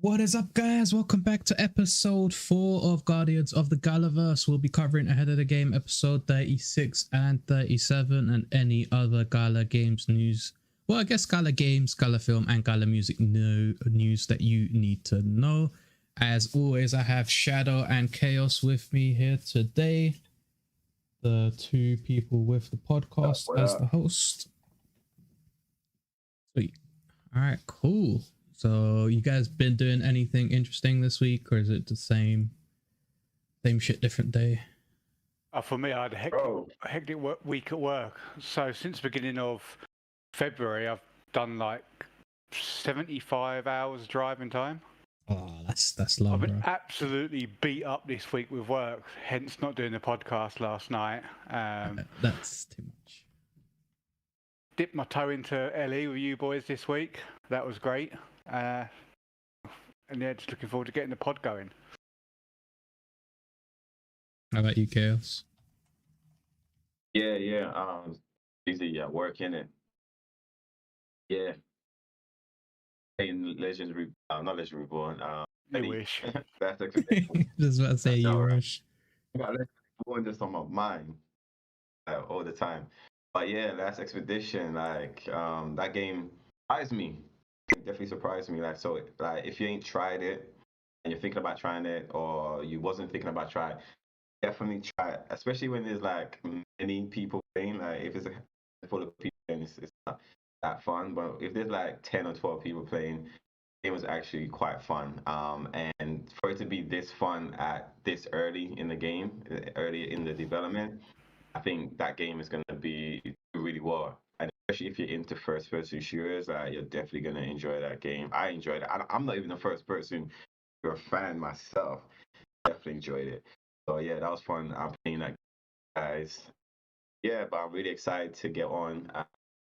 What is up, guys? Welcome back to episode 4 of Guardians of the Galaverse. We'll be covering ahead of the game episode 36 and 37 and any other Gala Games news. Well, I guess Gala Games, Gala Film and Gala Music news that you need to know. As always, I have Shadow and Khaos with me here today. The two people with the podcast as the host. Sweet. All right, cool. So you guys been doing anything interesting this week, or is it the same shit, different day? For me, I had a hectic week at work. So since the beginning of February, I've done like 75 hours driving time. Oh, that's long. I've been absolutely beat up this week with work, hence not doing the podcast last night. That's too much. Dipped my toe into LE with you boys this week. That was great. And yeah, just looking forward to getting the pod going. How about you, Khaos? Yeah. Busy at work, innit? Yeah. Playing Legends not Legends Reborn. You wish. That's actually Just about to say you wish. I got Legends Reborn just on my mind all the time. But yeah, Last Expedition, like that game surprised me. It definitely surprised me. Like, so like if you ain't tried it and you're thinking about trying it, or you wasn't thinking about trying, definitely try it. Especially when there's like many people playing. Like if it's a full of people playing, it's not that fun. But if there's like 10 or 12 people playing, it was actually quite fun. And for it to be this fun at this early in the game, early in the development, I think that game is going to be really well. And especially if you're into first-person shooters, you're definitely going to enjoy that game. I enjoyed it. I'm not even a first-person you're a fan myself. Definitely enjoyed it. So yeah, that was fun. I'm playing that, guys. Yeah, but I'm really excited to get on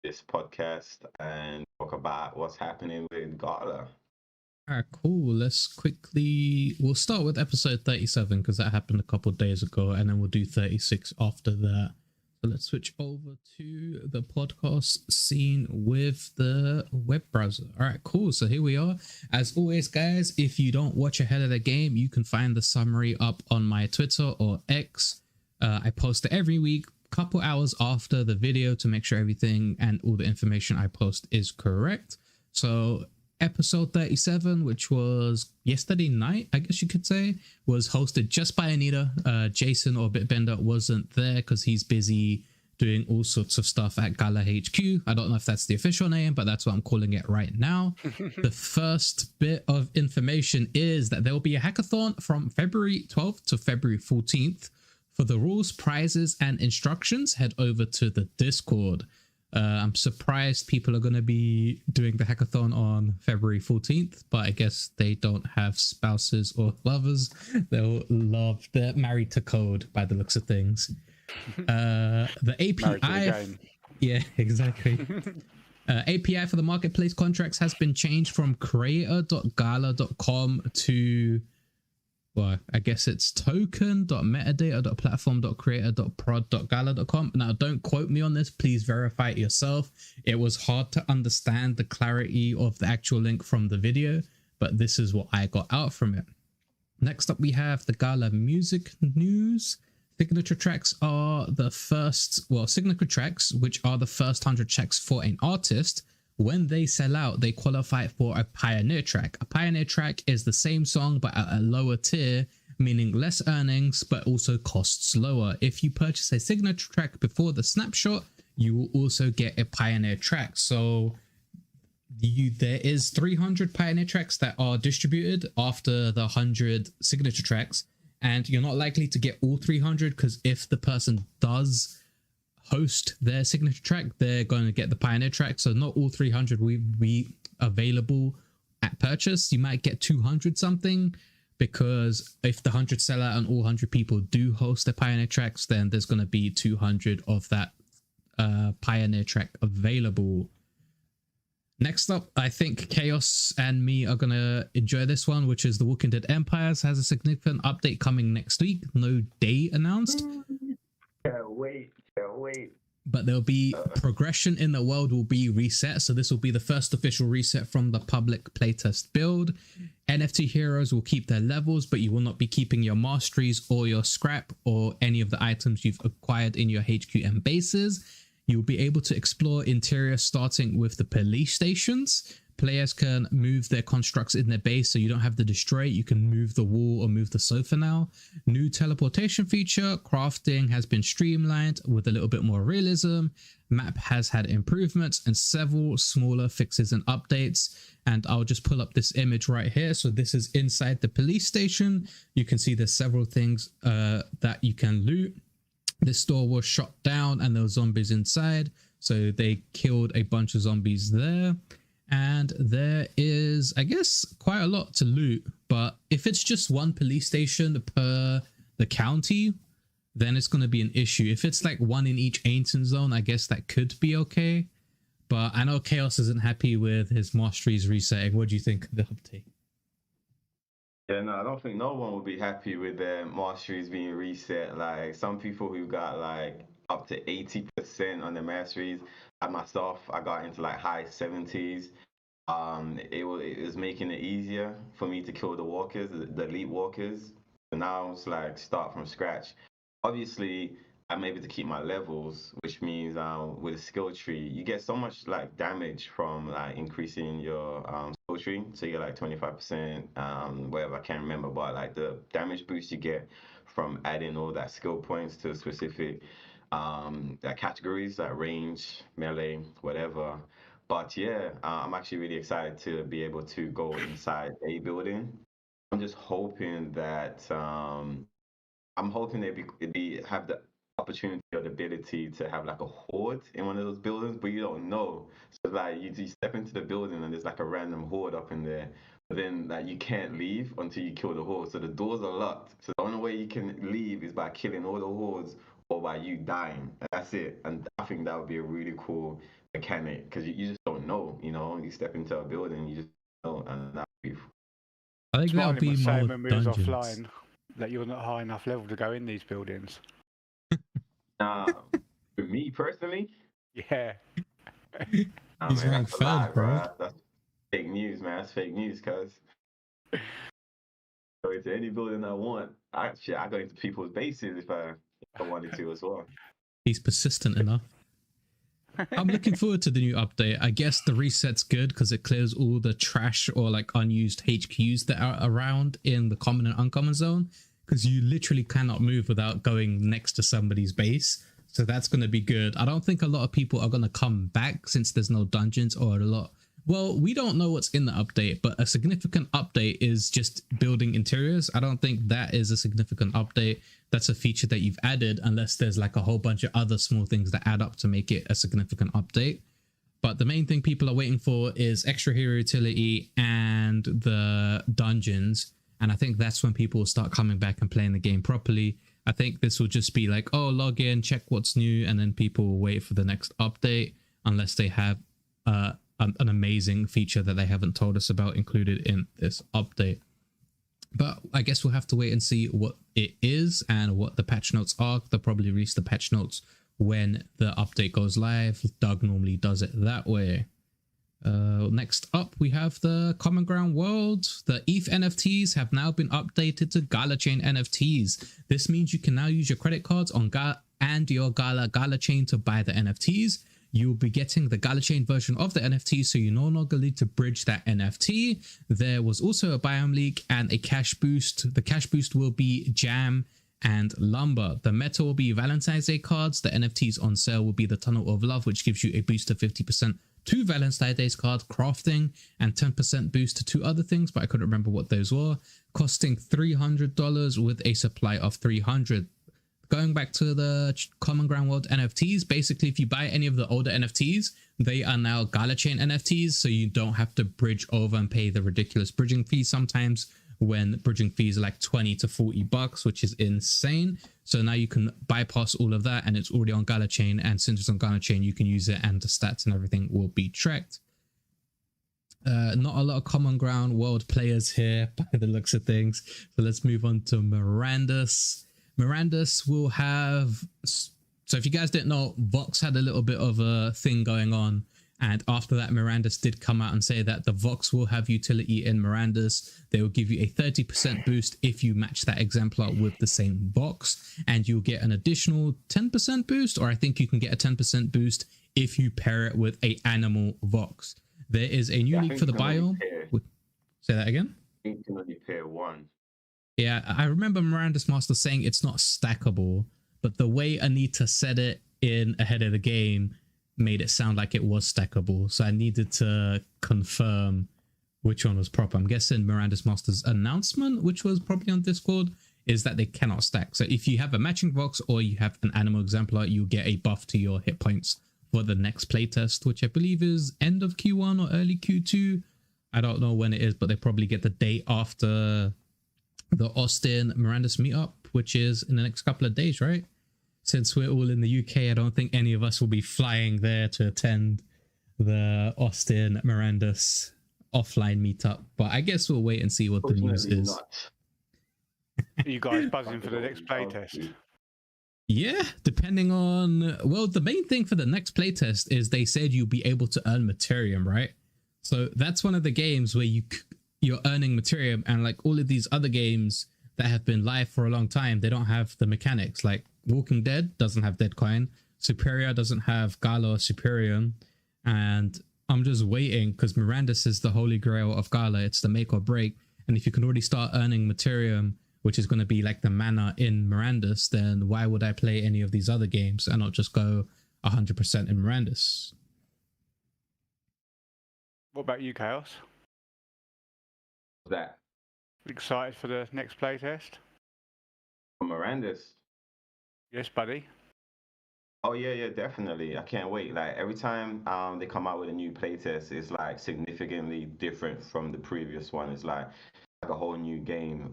this podcast and talk about what's happening with Gala. All right, cool. We'll start with episode 37 because that happened a couple of days ago, and then we'll do 36 after that. So let's switch over to the podcast scene with the web browser. All right, cool. So here we are. As always, guys, if you don't watch ahead of the game, you can find the summary up on my Twitter or X. I post it every week, couple hours after the video, to make sure everything and all the information I post is correct. So episode 37, which was yesterday night, I guess you could say, was hosted just by Anita. Jason or Bitbender wasn't there because he's busy doing all sorts of stuff at Gala HQ. I don't know if that's the official name, but that's what I'm calling it right now. The first bit of information is that there will be a hackathon from February 12th to February 14th. For the rules, prizes, and instructions, head over to the Discord. I'm surprised people are going to be doing the hackathon on February 14th, but I guess they don't have spouses or lovers. They're married to code by the looks of things. The API, yeah, exactly. API for the marketplace contracts has been changed from creator.gala.com to, well, I guess it's token.metadata.platform.creator.prod.gala.com. Now, don't quote me on this. Please verify it yourself. It was hard to understand the clarity of the actual link from the video, but this is what I got out from it. Next up, we have the Gala music news. Signature tracks are the first, signature tracks, which are the first 100 tracks for an artist. When they sell out, they qualify for a pioneer track. A pioneer track is the same song but at a lower tier, meaning less earnings but also costs lower. If you purchase a signature track before the snapshot, you will also get a pioneer track. So there is 300 pioneer tracks that are distributed after the 100 signature tracks, and you're not likely to get all 300 because if the person does host their signature track, they're going to get the pioneer track. So not all 300 will be available at purchase. You might get 200 something, because if the 100 sell out and all 100 people do host their pioneer tracks, then there's going to be 200 of that pioneer track available. Next up, I think Khaos and me are going to enjoy this one, which is The Walking Dead Empires has a significant update coming next week. No date announced. Can't wait. But there'll be progression in the world will be reset. So this will be the first official reset from the public playtest build. NFT heroes will keep their levels, but you will not be keeping your masteries or your scrap or any of the items you've acquired in your HQM bases. You'll be able to explore interior starting with the police stations. Players can move their constructs in their base, so you don't have to destroy it. You can move the wall or move the sofa now. New teleportation feature. Crafting has been streamlined with a little bit more realism. Map has had improvements and several smaller fixes and updates. And I'll just pull up this image right here. So this is inside the police station. You can see there's several things that you can loot. This store was shot down and there were zombies inside. So they killed a bunch of zombies there. And there is, I guess, quite a lot to loot. But if it's just one police station per the county, then it's going to be an issue. If it's like one in each ancient zone, I guess that could be okay. But I know Khaos isn't happy with his masteries resetting. What do you think of the update? Yeah, no, I don't think no one would be happy with their masteries being reset. Like some people who got like up to 80% on their masteries, like myself, I got into like high 70s. It was making it easier for me to kill the walkers, the elite walkers. So now it's like start from scratch. Obviously, I'm able to keep my levels, which means with a skill tree, you get so much like damage from like increasing your skill tree. So you get like 25%, whatever, I can't remember, but like the damage boost you get from adding all that skill points to specific categories like range, melee, whatever. But yeah, I'm actually really excited to be able to go inside a building. I'm just hoping that they have the opportunity or the ability to have like a horde in one of those buildings, but you don't know. So like you step into the building and there's like a random horde up in there, but then like you can't leave until you kill the horde. So the doors are locked. So the only way you can leave is by killing all the hordes or by you dying. And that's it. And I think that would be a really cool mechanic because you just don't know. You know, you step into a building, you just don't, and that would be. I think that would be was more saying when we was dungeons. offline that you're not high enough level to go in these buildings. For me personally, Yeah. He's rank third, bro. That's fake news, man. That's fake news, cuz. Go into any building I want. I go into people's bases if I wanted to as well. He's persistent enough. I'm looking forward to the new update. I guess the reset's good because it clears all the trash or like unused HQs that are around in the common and uncommon zone, because you literally cannot move without going next to somebody's base. So that's going to be good. I don't think a lot of people are going to come back since there's no dungeons or a lot. Well, we don't know what's in the update, but a significant update is just building interiors. I don't think that is a significant update. That's a feature that you've added unless there's like a whole bunch of other small things that add up to make it a significant update. But the main thing people are waiting for is extra hero utility and the dungeons. And I think that's when people will start coming back and playing the game properly. I think this will just be like, oh, log in, check what's new, and then people will wait for the next update unless they have an amazing feature that they haven't told us about included in this update. But I guess we'll have to wait and see what it is and what the patch notes are. They'll probably release the patch notes when the update goes live. Doug normally does it that way. Next up, we have the Common Ground World. The ETH NFTs have now been updated to Gala Chain NFTs. This means you can now use your credit cards on and your Gala Chain to buy the NFTs. You'll be getting the Gala Chain version of the NFT, so you no longer need to bridge that NFT. There was also a biome leak and a cash boost. The cash boost will be Jam and Lumber. The meta will be Valentine's Day cards. The NFTs on sale will be the Tunnel of Love, which gives you a boost of 50% to Valentine's Day's card, crafting, and 10% boost to two other things, but I couldn't remember what those were, costing $300 with a supply of 300. Going back to the Common Ground World NFTs, basically if you buy any of the older NFTs, they are now Gala Chain NFTs, so you don't have to bridge over and pay the ridiculous bridging fees sometimes, when bridging fees are like 20 to 40 bucks, which is insane. So now you can bypass all of that and it's already on Gala Chain, and since it's on Gala Chain you can use it and the stats and everything will be tracked. Not a lot of Common Ground World players here by the looks of things, so let's move on to Mirandus. Mirandus will have, so if you guys didn't know, Vox had a little bit of a thing going on, And after that, Mirandus did come out and say that the Vox will have utility in Mirandus. They will give you a 30% boost if you match that exemplar with the same Vox. And you'll get an additional 10% boost, or I think you can get a 10% boost if you pair it with a animal Vox. There is a new league for the biome. Say that again? I think you can only pair one. Yeah, I remember Mirandus Master saying it's not stackable, but the way Anita said it in ahead of the game made it sound like it was stackable. So I needed to confirm which one was proper. I'm guessing Mirandus Master's announcement, which was probably on Discord, is that they cannot stack. So if you have a matching Vox or you have an animal exemplar, you get a buff to your hit points for the next playtest, which I believe is end of Q1 or early Q2. I don't know when it is, but they probably get the day after the Austin Mirandus meetup, which is in the next couple of days, right? Since we're all in the UK, I don't think any of us will be flying there to attend the Austin Mirandus offline meetup. But I guess we'll wait and see what the news is. Are you guys buzzing for the next playtest? Yeah, depending on... Well, the main thing for the next playtest is they said you'll be able to earn Materium, right? So that's one of the games where you're earning Materium, and like all of these other games that have been live for a long time, they don't have the mechanics. Like Walking Dead doesn't have Dead Coin, Superior doesn't have Gala or Superium, and I'm just waiting because Mirandus is the holy grail of Gala. It's the make or break, and if you can already start earning Materium, which is going to be like the mana in Mirandus, then why would I play any of these other games and not just go 100% in Mirandus? What about you, Khaos? What's that? Excited for the next playtest? Mirandus. Yes, buddy. Oh yeah, definitely. I can't wait. Like every time they come out with a new playtest, it's like significantly different from the previous one. It's like a whole new game,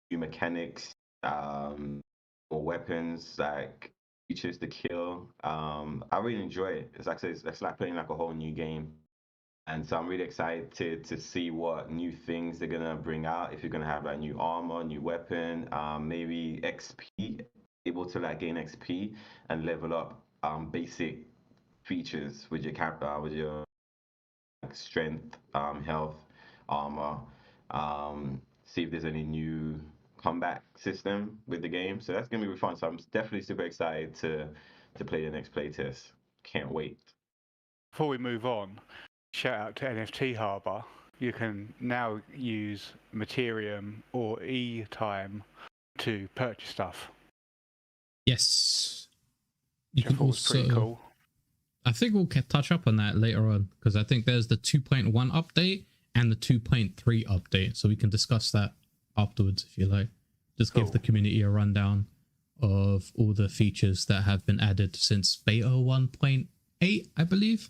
new mechanics, more weapons, like features to kill. I really enjoy it. It's like it's like playing like a whole new game. And so I'm really excited to see what new things they're gonna bring out. If you're gonna have like new armor, new weapon, maybe XP, able to like gain XP and level up basic features with your character, with your like, strength, health, armor. See if there's any new combat system with the game. So that's gonna be really fun. So I'm definitely super excited to play the next playtest. Can't wait. Before we move on, shout out to NFT Harbor. You can now use Materium or E-Time to purchase stuff. Yes. You can also... pretty cool. I think we'll touch up on that later on, because I think there's the 2.1 update and the 2.3 update. So we can discuss that afterwards if you like. Just give the community a rundown of all the features that have been added since beta 1.8, I believe.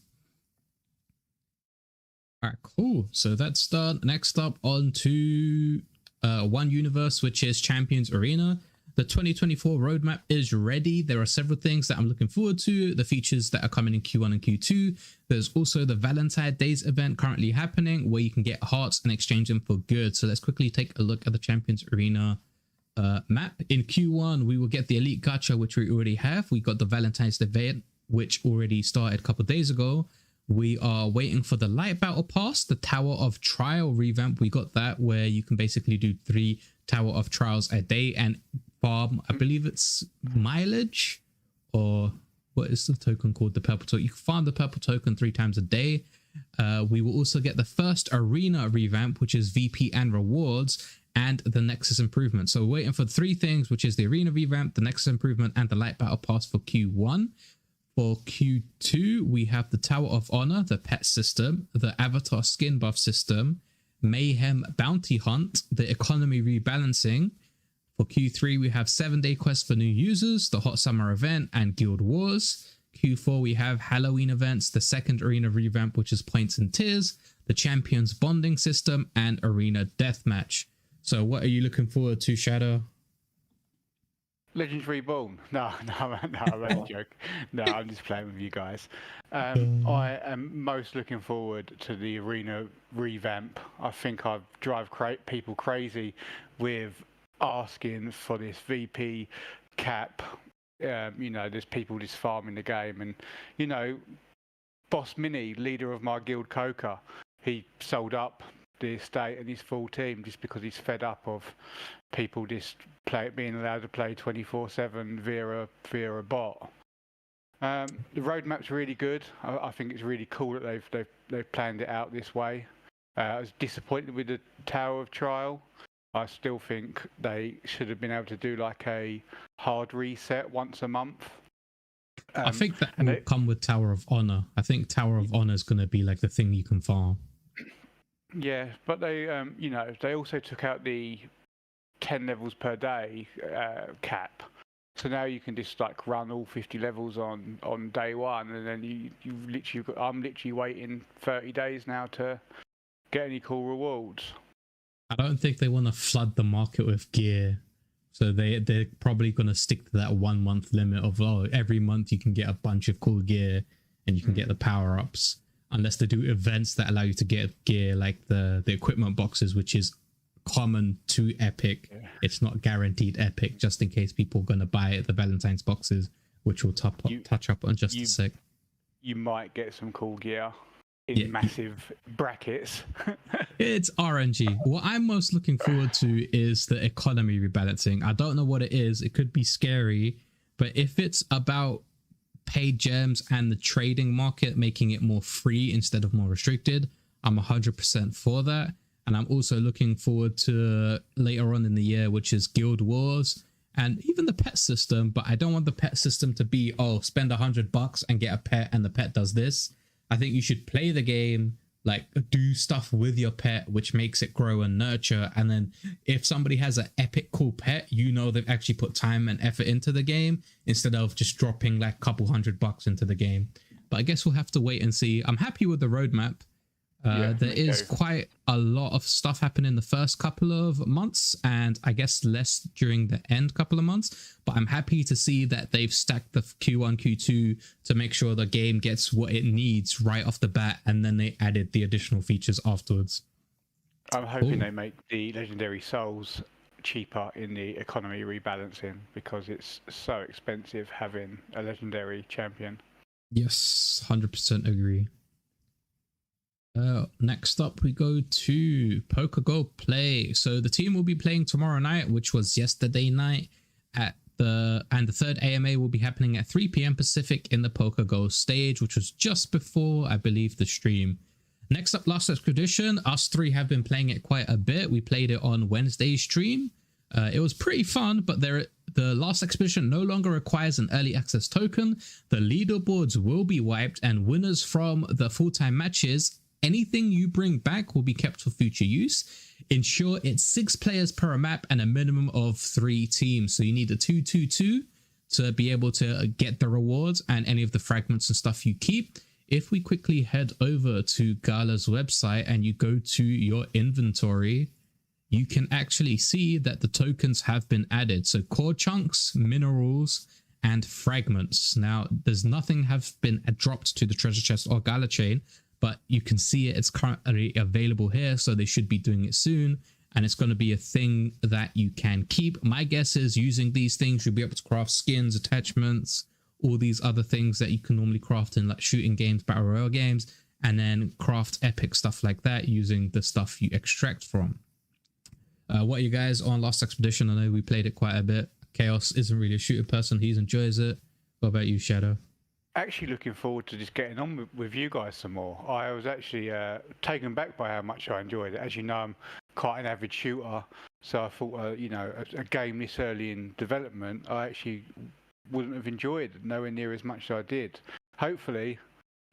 Alright, cool. So that's done. Next up on to One Universe, which is Champions Arena. The 2024 roadmap is ready. There are several things that I'm looking forward to. The features that are coming in Q1 and Q2. There's also the Valentine's Days event currently happening where you can get hearts and exchange them for goods. So let's quickly take a look at the Champions Arena map. In Q1, we will get the Elite Gacha, which we already have. We got the Valentine's event, which already started a couple of days ago. We are waiting for the Light Battle Pass, the Tower of Trial revamp. We got that where you can basically do 3 Tower of Trials a day and farm, I believe it's mileage, or what is the token called? The purple token. You can farm the purple token 3 times a day. We will also get the first Arena revamp, which is VP and rewards, and the Nexus improvement. So we're waiting for 3 things, which is the Arena revamp, the Nexus improvement, and the Light Battle Pass for Q1. For Q2, we have the Tower of Honor, the pet system, the Avatar skin buff system, Mayhem bounty hunt, the economy rebalancing. For Q3, we have 7-day quests for new users, the Hot Summer event, and Guild Wars. Q4, we have Halloween events, the second Arena revamp, which is points and tiers, the Champions bonding system, and Arena deathmatch. So what are you looking forward to, Shadow? Legends Reborn. No, I'm only joking. No, I'm just playing with you guys. I am most looking forward to the Arena revamp. I think I drive people crazy with asking for this VP cap. You know, there's people just farming the game, and you know, Boss Mini, leader of my guild Coca, he sold up the estate and his full team just because he's fed up of people just being allowed to play 24/7 via a bot. The roadmap's really good. I think it's really cool that they've planned it out this way. I was disappointed with the Tower of Trial. I still think they should have been able to do like a hard reset once a month. I think that will come with Tower of Honor. I think Tower of Honor is going to be like the thing you can farm. Yeah, but they, they also took out the 10 levels per day cap. So now you can just like run all 50 levels on day one, and then I'm literally waiting 30 days now to get any cool rewards. I don't think they want to flood the market with gear. So they're probably going to stick to that 1 month limit of, every month you can get a bunch of cool gear and you can get the power-ups. Unless they do events that allow you to get gear like the equipment boxes, which is common to Epic. Yeah. It's not guaranteed Epic, just in case people are going to buy the Valentine's boxes, which we'll touch up on just a sec. You might get some cool gear in massive brackets. It's RNG. What I'm most looking forward to is the economy rebalancing. I don't know what it is. It could be scary, but if it's about paid gems and the trading market, making it more free instead of more restricted, I'm 100% for that. And I'm also looking forward to later on in the year, which is Guild Wars and even the pet system. But I don't want the pet system to be, spend $100 and get a pet and the pet does this. I think you should play the game, like do stuff with your pet, which makes it grow and nurture. And then if somebody has an epic cool pet, they've actually put time and effort into the game instead of just dropping like a couple $100 into the game. But I guess we'll have to wait and see. I'm happy with the roadmap. There is quite a lot of stuff happening in the first couple of months, and I guess less during the end couple of months. But I'm happy to see that they've stacked the Q1, Q2 to make sure the game gets what it needs right off the bat, and then they added the additional features afterwards. I'm hoping they make the legendary souls cheaper in the economy rebalancing, because it's so expensive having a legendary champion. Yes, 100% agree. Next up we go to PokerGo Play. So the team will be playing tomorrow night, which was yesterday night, and the third AMA will be happening at 3 p.m. Pacific in the PokerGo stage, which was just before, I believe, the stream. Next up, Last Expedition. Us three have been playing it quite a bit. We played it on Wednesday's stream. It was pretty fun, but the Last Expedition no longer requires an early access token. The leaderboards will be wiped, and winners from the full-time matches, anything you bring back will be kept for future use. Ensure it's 6 players per map and a minimum of 3 teams. So you need a 2-2-2 to be able to get the rewards and any of the fragments and stuff you keep. If we quickly head over to Gala's website and you go to your inventory, you can actually see that the tokens have been added. So core chunks, minerals, and fragments. Now, there's nothing have been dropped to the treasure chest or Gala chain, but you can see it's currently available here, so they should be doing it soon, and it's going to be a thing that you can keep. My guess is using these things, you'll be able to craft skins, attachments, all these other things that you can normally craft in like shooting games, battle royale games, and then craft epic stuff like that using the stuff you extract from. What are you guys on Last Expedition? I know we played it quite a bit. Khaos isn't really a shooter person, he enjoys it. What about you, Shadow? Actually looking forward to just getting on with you guys some more. I was actually taken back by how much I enjoyed it. As you know, I'm quite an avid shooter, so I thought, a game this early in development, I actually wouldn't have enjoyed nowhere near as much as I did. Hopefully,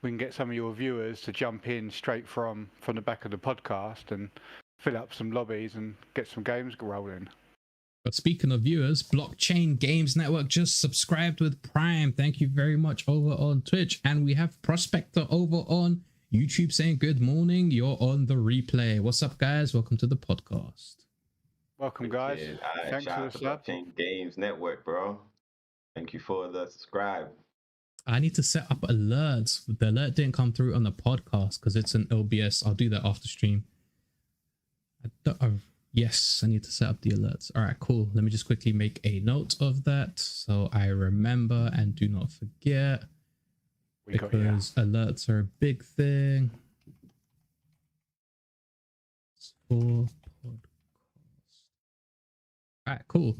we can get some of your viewers to jump in straight from the back of the podcast and fill up some lobbies and get some games rolling. But speaking of viewers, Blockchain Games Network just subscribed with Prime. Thank you very much over on Twitch. And we have Prospector over on YouTube saying, good morning, you're on the replay. What's up, guys? Welcome to the podcast. Welcome, guys. Thanks for the sub. Blockchain Games Network, bro. Thank you for the subscribe. I need to set up alerts. The alert didn't come through on the podcast because it's an OBS. I'll do that after stream. Yes, I need to set up the alerts. All right, cool. Let me just quickly make a note of that so I remember and do not forget. because alerts are a big thing. For podcast. All right, cool.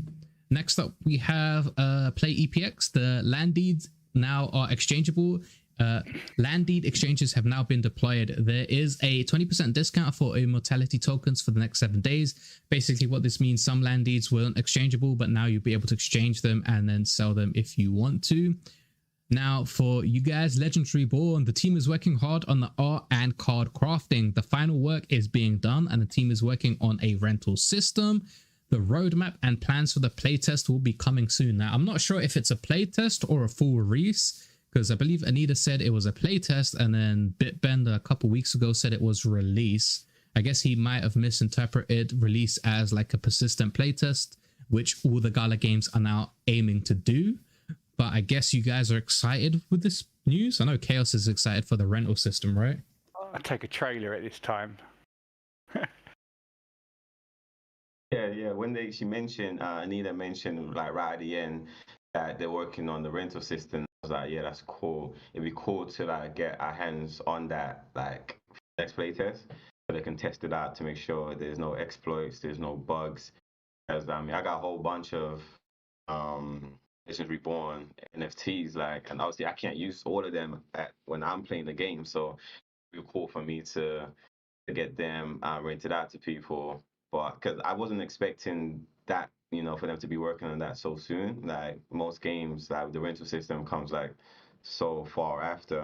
Next up, we have Play EPX. The land deeds now are exchangeable. Land deed exchanges have now been deployed. There is a 20% discount for immortality tokens for the next 7 days. Basically, what this means, some land deeds weren't exchangeable, but now you'll be able to exchange them and then sell them if you want to. Now, for you guys, Legends Reborn, the team is working hard on the art and card crafting. The final work is being done, and the team is working on a rental system. The roadmap and plans for the playtest will be coming soon. Now, I'm not sure if it's a playtest or a full release, because I believe Anita said it was a playtest, and then Bitbender a couple weeks ago said it was release. I guess he might have misinterpreted release as like a persistent playtest, which all the Gala games are now aiming to do. But I guess you guys are excited with this news. I know Khaos is excited for the rental system, right? I'll take a trailer at this time. Yeah. When she mentioned, Anita mentioned like right at the end that they're working on the rental system. I was like, yeah, that's cool. It'd be cool to like get our hands on that like next playtest, so they can test it out to make sure there's no exploits, there's no bugs. Because I mean, I got a whole bunch of Legends Reborn NFTs, like, and obviously I can't use all of them when I'm playing the game, so it'd be cool for me to get them rented out to people. But because I wasn't expecting that, for them to be working on that so soon. Like most games, like the rental system comes like so far after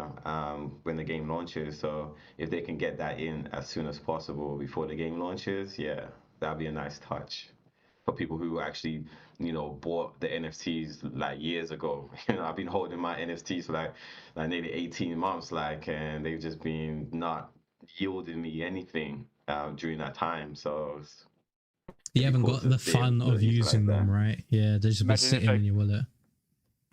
when the game launches. So if they can get that in as soon as possible before the game launches, yeah, that'd be a nice touch for people who actually, bought the NFTs like years ago. I've been holding my NFTs for like nearly 18 months, and they've just been not yielding me anything during that time. So you haven't got the fun of using them, right? Yeah, they've just been sitting in your wallet.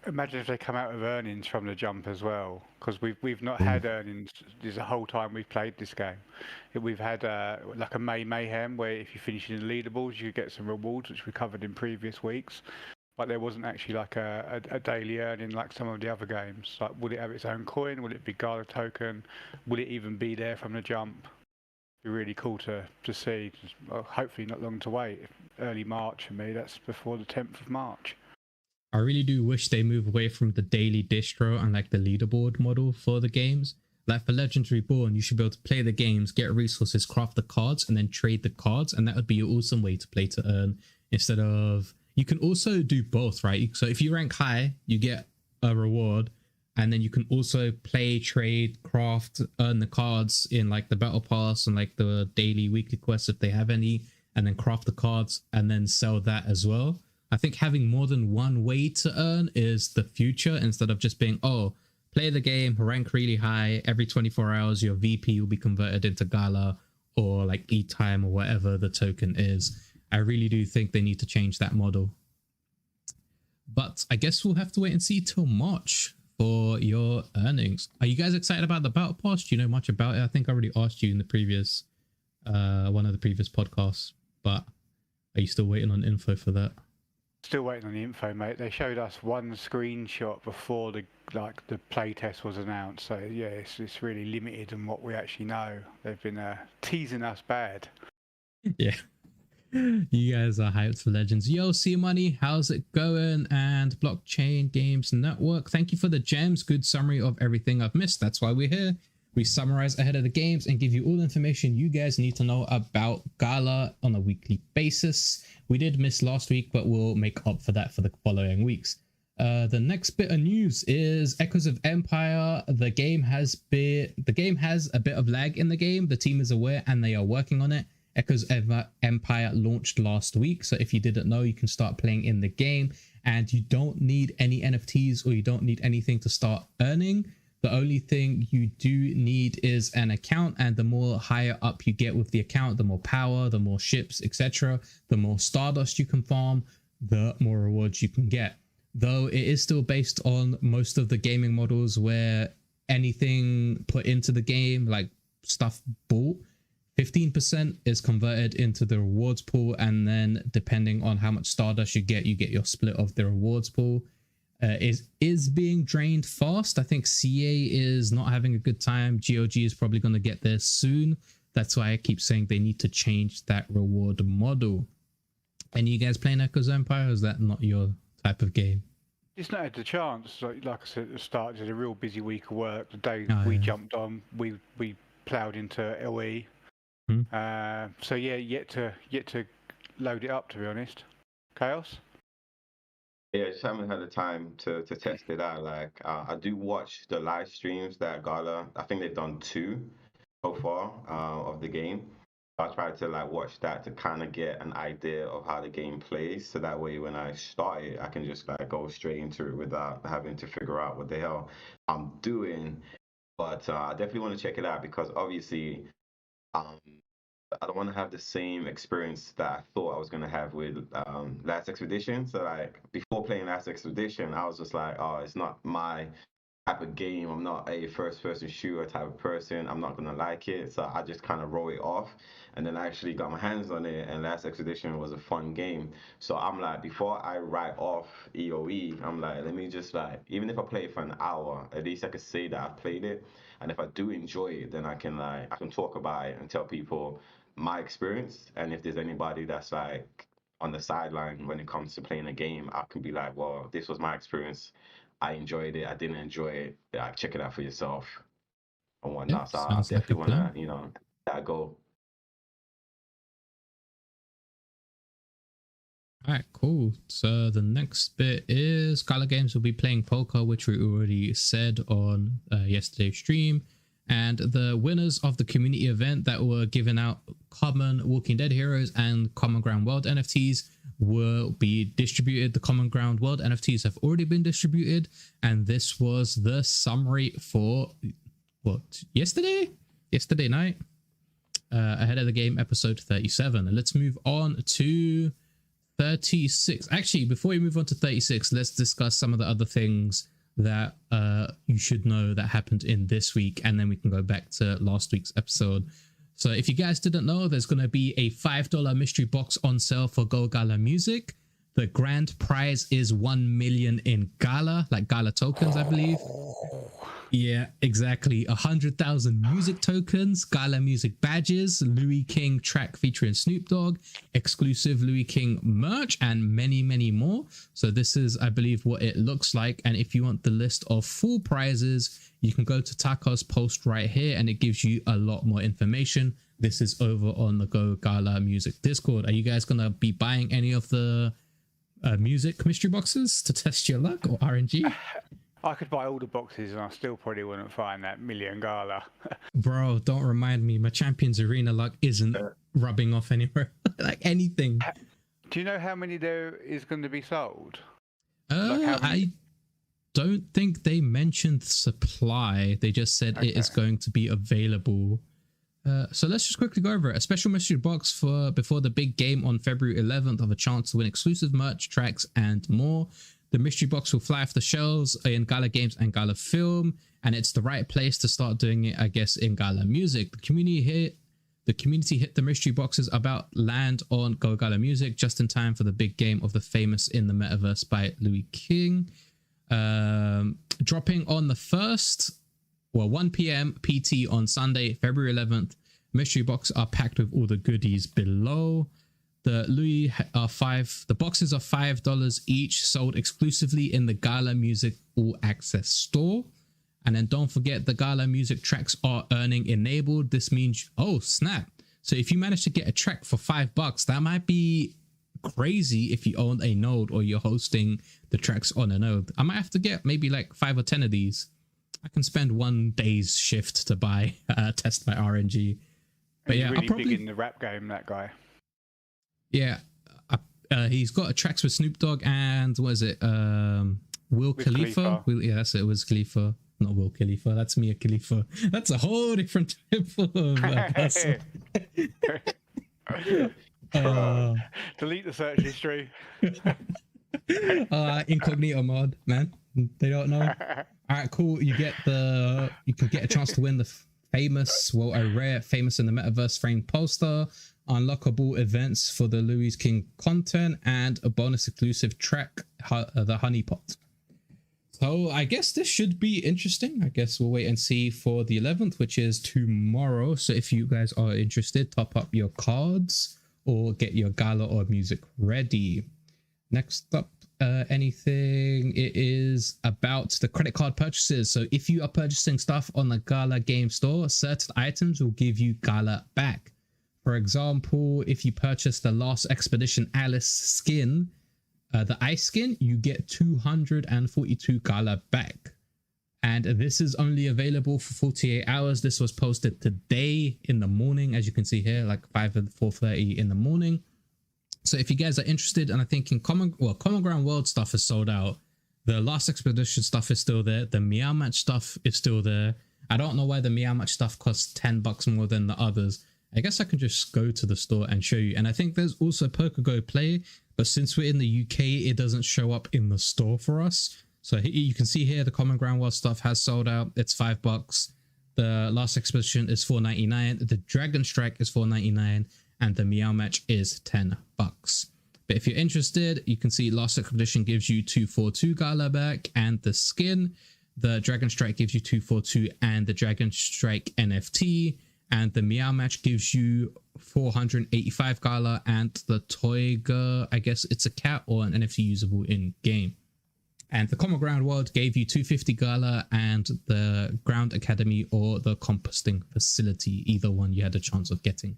Imagine if they come out with earnings from the jump as well, because we've not had earnings the whole time we've played this game. We've had like a Mayhem where if you finish in the leaderboards you get some rewards, which we covered in previous weeks, but there wasn't actually like a daily earning like some of the other games. Like, would it have its own coin? Would it be Gala token? Would it even be there from the jump? It'd be really cool to see. Hopefully not long to wait. Early March for me, that's before the 10th of March. I really do wish they move away from the daily distro and like the leaderboard model for the games. Like for Legends Reborn, you should be able to play the games, get resources, craft the cards, and then trade the cards. And that would be an awesome way to play to earn, instead of, you can also do both, right? So if you rank high, you get a reward, and then you can also play, trade, craft, earn the cards in like the battle pass and like the daily, weekly quests if they have any, and then craft the cards and then sell that as well. I think having more than one way to earn is the future, instead of just being, play the game, rank really high, every 24 hours your VP will be converted into Gala or like E-Time or whatever the token is. I really do think they need to change that model. But I guess we'll have to wait and see till March for your earnings. Are you guys excited about the Battle Pass? Do you know much about it? I think I already asked you in the previous, one of the previous podcasts, but are you still waiting on info for that? Still waiting on the info, mate. They showed us one screenshot before the playtest was announced. So yeah, it's really limited in what we actually know. They've been teasing us bad. Yeah. You guys are hyped for Legends. Yo, C Money, how's it going? And Blockchain Games Network, thank you for the gems. Good summary of everything I've missed. That's why we're here. We summarize ahead of the games and give you all the information you guys need to know about Gala on a weekly basis. We did miss last week, but we'll make up for that for the following weeks. The next bit of news is Echoes of Empire. The game has a bit of lag in the game. The team is aware and they are working on it. Echoes of Empire launched last week, so if you didn't know, you can start playing in the game, and you don't need any NFTs or you don't need anything to start earning. The only thing you do need is an account, and the more higher up you get with the account, the more power, the more ships, etc., the more Stardust you can farm, the more rewards you can get. Though it is still based on most of the gaming models where anything put into the game, like stuff bought, 15% is converted into the rewards pool, and then depending on how much Stardust you get your split of the rewards pool. is being drained fast. I think CA is not having a good time. GOG is probably going to get there soon. That's why I keep saying they need to change that reward model. And you guys playing Echoes Empire? Or is that not your type of game? It's not had the chance. Like I said at the start, it's a real busy week of work. The day Yeah. jumped on, we ploughed into LE. So yeah, yet to load it up, to be honest. Khaos? Yeah, just haven't had the time to test it out. Like, I do watch the live streams that Gala. I think they've done 2 so far of the game. I try to like watch that to kind of get an idea of how the game plays, so that way when I start it, I can just like go straight into it without having to figure out what the hell I'm doing. But I definitely want to check it out because obviously, I don't want to have the same experience that I thought I was going to have with Last Expedition. So like before playing Last Expedition, I was just like, oh, it's not my type of game. I'm not a first person shooter type of person. I'm not going to like it. So I just kind of roll it off. And then I actually got my hands on it, and Last Expedition was a fun game. So I'm like, before I write off EOE, I'm like, let me just like, even if I play it for an hour, at least I could say that I played it. And if I do enjoy it, then I can talk about it and tell people my experience. And if there's anybody that's like on the sideline when it comes to playing a game, I can be like, well, this was my experience. I enjoyed it. I didn't enjoy it. Like, check it out for yourself and whatnot. Yep, So I sounds like a definitely want plan. to, that go. All right, cool. So the next bit is Galagames will be playing poker, which we already said on yesterday's stream. And the winners of the community event that were giving out common Walking Dead heroes and Common Ground World NFTs will be distributed. The Common Ground World NFTs have already been distributed. And this was the summary for what, yesterday night, ahead of the game, episode 37. And let's move on to 36. Actually, before we move on to 36, let's discuss some of the other things that you should know that happened in this week, and then we can go back to last week's episode. So if you guys didn't know, there's going to be a $5 mystery box on sale for Go Gala Music. The grand prize is 1 million in Gala, like Gala tokens, I believe. Yeah, exactly. 100,000 music tokens, Gala music badges, Louis King track featuring Snoop Dogg, exclusive Louis King merch, and many, many more. So this is, I believe, what it looks like. And if you want the list of full prizes, you can go to Taco's post right here, and it gives you a lot more information. This is over on the Go Gala Music Discord. Are you guys going to be buying any of the music mystery boxes to test your luck, or RNG? I could buy all the boxes and I still probably wouldn't find that million Gala. Bro, don't remind me. My Champions Arena luck isn't rubbing off anywhere. Like anything. Do you know how many there is going to be sold? I don't think they mentioned supply. They just said it is going to be available. So let's just quickly go over it. A special mystery box for before the big game on February 11th of a chance to win exclusive merch, tracks, and more. The mystery box will fly off the shelves in Gala Games and Gala Film, and it's the right place to start doing it, I guess, in Gala Music. The community hit the mystery boxes about land on Go Gala Music just in time for the big game of the Famous in the Metaverse by Louis King. Dropping on the 1st, 1 p.m. PT on Sunday, February 11th. Mystery boxes are packed with all the goodies below. The boxes are $5 each, sold exclusively in the Gala Music All Access store. And then don't forget, the Gala Music tracks are earning enabled. This means, oh snap. So if you manage to get a track for $5, that might be crazy if you own a node or you're hosting the tracks on a node. I might have to get maybe like 5 or 10 of these. I can spend one day's shift to buy, test my RNG. But yeah, really I'll probably big in the rap game, that guy. Yeah, he's got tracks with Snoop Dogg and what is it? Wiz Khalifa. Yeah, that's it. Wiz Khalifa, not Will Khalifa. That's Mia Khalifa. That's a whole different type of person. Delete the search history. Incognito mod, man. They don't know. All right, cool. You can get a chance to win the a rare Famous in the Metaverse framed poster, unlockable events for the Louis King content, and a bonus exclusive track, the Honeypot. So I guess this should be interesting. I guess we'll wait and see for the 11th, which is tomorrow. So if you guys are interested, top up your cards or get your gala or music ready. Next up, anything, it is about the credit card purchases. So if you are purchasing stuff on the Gala game store, certain items will give you gala back. For example, if you purchase the Last Expedition Alice skin, the ice skin, you get 242 gala back. And this is only available for 48 hours. This was posted today in the morning, as you can see here, like 5 and 4:30 in the morning. So if you guys are interested, and I think in Common Ground World stuff is sold out. The Last Expedition stuff is still there. The Meow Match stuff is still there. I don't know why the Meow Match stuff costs $10 more than the others. I guess I can just go to the store and show you. And I think there's also Pokégo Play, but since we're in the UK, it doesn't show up in the store for us. So you can see here the Common Ground World stuff has sold out. It's $5. The Last Expedition is $4.99. The Dragon Strike is $4.99. And the Meow Match is $10. But if you're interested, you can see Last Expedition gives you 242 gala back and the skin. The Dragon Strike gives you 242 and the Dragon Strike NFT. And the Meow Match gives you 485 gala and the Toiga, I guess it's a cat or an NFT usable in game. And the Common Ground World gave you 250 gala and the Ground Academy or the composting facility. Either one you had a chance of getting.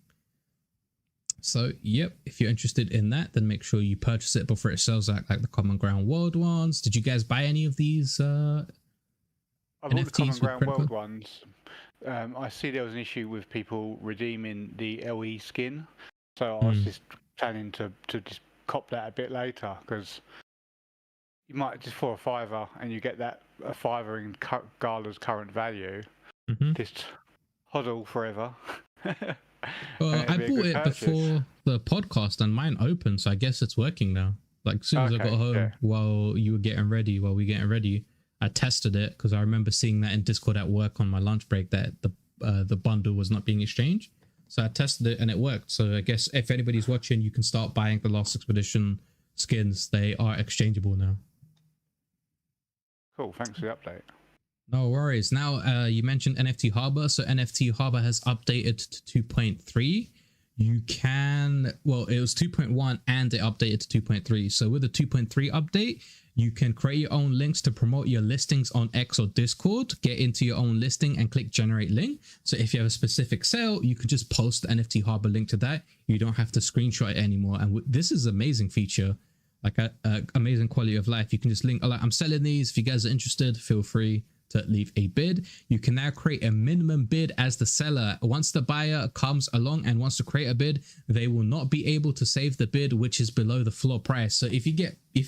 So, yep, if you're interested in that, then make sure you purchase it before it sells out like the Common Ground World ones. Did you guys buy any of these I've all the Common NFTs Ground World ones. I see there was an issue with people redeeming the LE skin. So I was just planning to just cop that a bit later, because you might just for a $5 and you get that a $5 in Gala's current value. Just hodl forever. Well, I bought it before the podcast and mine opened, so I guess it's working now. Like as soon as I got home while we were getting ready, I tested it because I remember seeing that in Discord at work on my lunch break that the bundle was not being exchanged. So I tested it and it worked. So I guess if anybody's watching, you can start buying the Last Expedition skins. They are exchangeable now. Cool, thanks for the update. No worries. Now, you mentioned NFT Harbor. So NFT Harbor has updated to 2.3. You can, well, it was 2.1 and it updated to 2.3. So with the 2.3 update, you can create your own links to promote your listings on X or Discord, get into your own listing and click generate link. So if you have a specific sale, you could just post the NFT Harbor link to that. You don't have to screenshot it anymore. And this is an amazing feature, like a amazing quality of life. You can just link, like, I'm selling these. If you guys are interested, feel free to leave a bid. You can now create a minimum bid as the seller. Once the buyer comes along and wants to create a bid, they will not be able to save the bid which is below the floor price. So if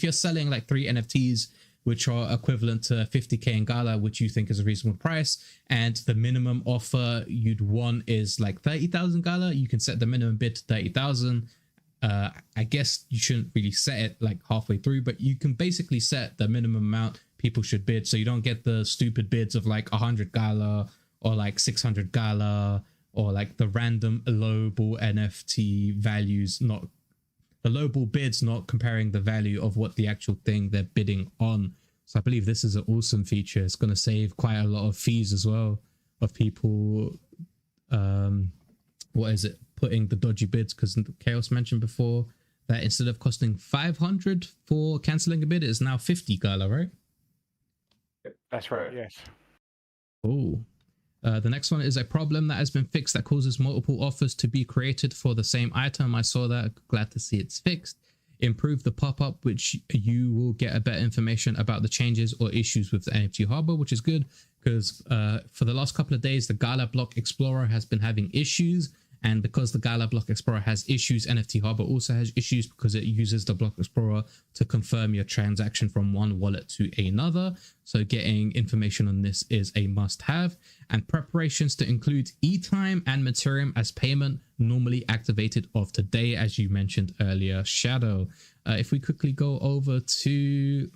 you're selling like 3 NFTs which are equivalent to 50k in Gala, which you think is a reasonable price, and the minimum offer you'd want is like 30,000 Gala, you can set the minimum bid to 30,000. I guess you shouldn't really set it like halfway through, but you can basically set the minimum amount people should bid, so you don't get the stupid bids of like 100 Gala or like 600 Gala or like the random lowball NFT values, not the lowball bids, not comparing the value of what the actual thing they're bidding on. So I believe this is an awesome feature. It's going to save quite a lot of fees as well of people putting the dodgy bids, because Khaos mentioned before that instead of costing 500 for cancelling a bid, it's now 50 Gala, right? That's right, yes. Oh, the next one is a problem that has been fixed that causes multiple offers to be created for the same item. I saw that. Glad to see it's fixed. Improve the pop-up, which you will get a better information about the changes or issues with the NFT Harbor, which is good because for the last couple of days, the Gala Block Explorer has been having issues. And because the Gala Block Explorer has issues, NFT Harbor also has issues because it uses the Block Explorer to confirm your transaction from one wallet to another. So getting information on this is a must-have. And preparations to include E-Time and Materium as payment normally activated of today, as you mentioned earlier, Shadow. If we quickly go over to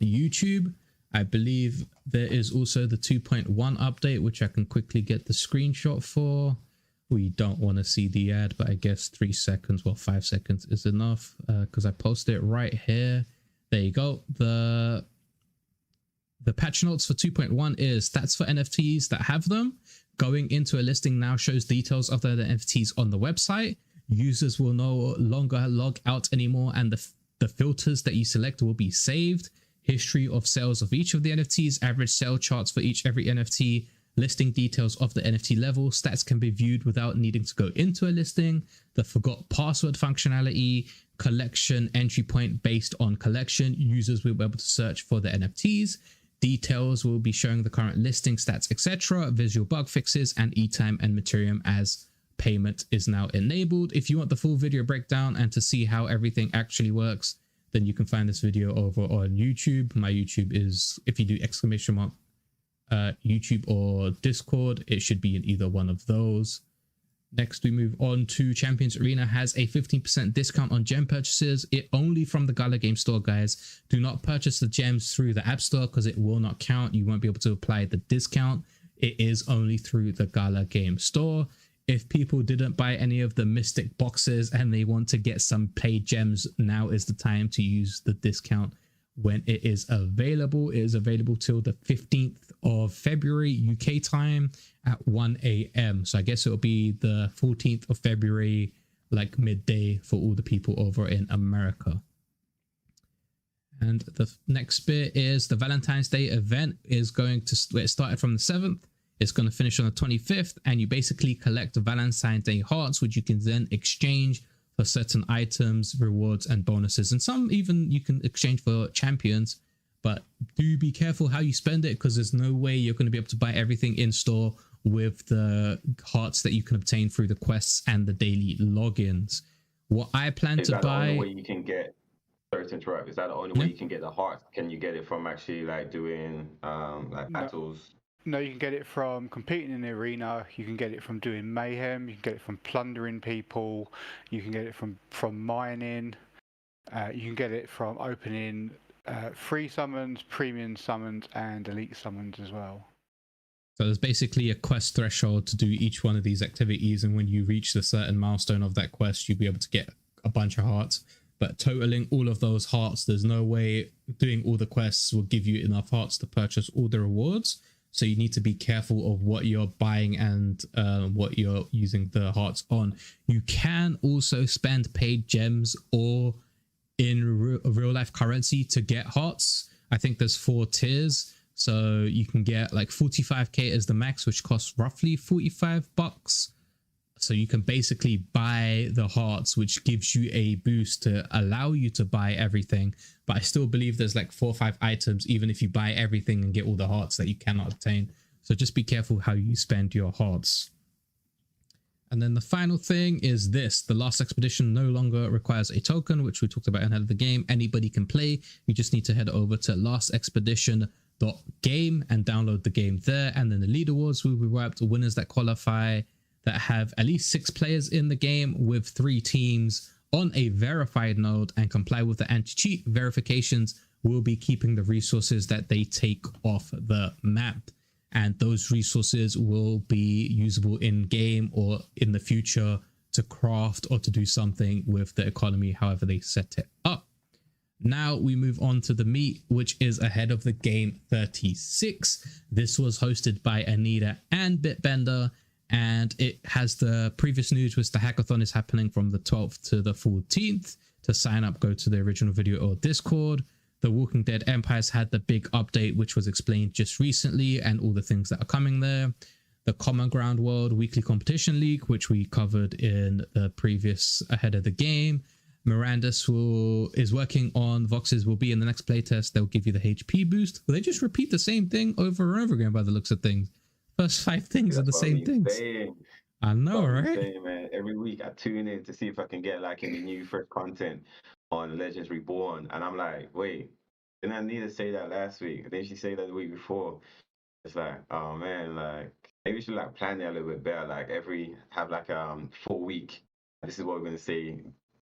YouTube, I believe there is also the 2.1 update, which I can quickly get the screenshot for. We don't want to see the ad, but I guess 3 seconds, well, 5 seconds is enough because I posted it right here. There you go. The the patch notes for 2.1 is stats for NFTs that have them. Going into a listing now shows details of the NFTs on the website. Users will no longer log out anymore, and the filters that you select will be saved. History of sales of each of the NFTs, average sale charts for every NFT, listing details of the NFT level. Stats can be viewed without needing to go into a listing. The forgot password functionality, collection entry point based on collection. Users will be able to search for the NFTs. Details will be showing the current listing, stats, etc. Visual bug fixes, and e-time and Materium as payment is now enabled. If you want the full video breakdown and to see how everything actually works, then you can find this video over on YouTube. My YouTube is, if you do YouTube or Discord, it should be in either one of those. Next, we move on to Champions Arena has a 15% discount on gem purchases. It only from the Galagames store, guys. Do not purchase the gems through the App Store because it will not count. You won't be able to apply the discount. It is only through the Galagames store. If people didn't buy any of the Mystic boxes and they want to get some paid gems, now is the time to use the discount when it is available. It is available till the 15th of February UK time at 1 a.m. So I guess it'll be the 14th of February, like midday for all the people over in America. And the next bit is the Valentine's Day event is going to, it started from the 7th. It's going to finish on the 25th, and you basically collect Valentine's Day hearts, which you can then exchange for certain items, rewards, and bonuses. And some even you can exchange for champions, but do be careful how you spend it because there's no way you're going to be able to buy everything in store with the hearts that you can obtain through the quests and the daily logins. What I plan to buy... Is that the only way you can get... Sorry to interrupt. Is that the only way you can get the hearts? Can you get it from actually like doing like battles? No, you can get it from competing in the arena, you can get it from doing mayhem, you can get it from plundering people, you can get it from mining, you can get it from opening free summons, premium summons, and elite summons as well. So there's basically a quest threshold to do each one of these activities, and when you reach the certain milestone of that quest, you'll be able to get a bunch of hearts. But totaling all of those hearts, there's no way doing all the quests will give you enough hearts to purchase all the rewards. So you need to be careful of what you're buying and what you're using the hearts on. You can also spend paid gems or in real life currency to get hearts. I think there's 4 tiers. So you can get like 45k as the max, which costs roughly $45. So you can basically buy the hearts, which gives you a boost to allow you to buy everything. But I still believe there's like 4 or 5 items, even if you buy everything and get all the hearts, that you cannot obtain. So just be careful how you spend your hearts. And then the final thing is this. The last expedition no longer requires a token, which we talked about ahead of the game. Anybody can play. You just need to head over to lastexpedition.game and download the game there. And then the leaderboards will be wiped. Winners that qualify that have at least 6 players in the game with 3 teams on a verified node and comply with the anti-cheat verifications will be keeping the resources that they take off the map. And those resources will be usable in game or in the future to craft or to do something with the economy, however they set it up. Now we move on to the meet, which is ahead of the game 36. This was hosted by Anita and Bitbender. And it has the previous news, which the hackathon is happening from the 12th to the 14th. To sign up, go to the original video or Discord. The Walking Dead Empires had the big update, which was explained just recently, and all the things that are coming there. The Common Ground World Weekly Competition League, which we covered in the previous ahead of the game. Mirandus is working on Voxes will be in the next playtest. They'll give you the HP boost. They just repeat the same thing over and over again by the looks of things. First 5 things are the same things. I know, right? Saying, man, every week I tune in to see if I can get like any new fresh content on Legends Reborn, and I'm like, wait, didn't I need to say that last week? Didn't she say that the week before? It's like, oh man, like maybe we should like plan it a little bit better. Like have like full week. This is what we're gonna say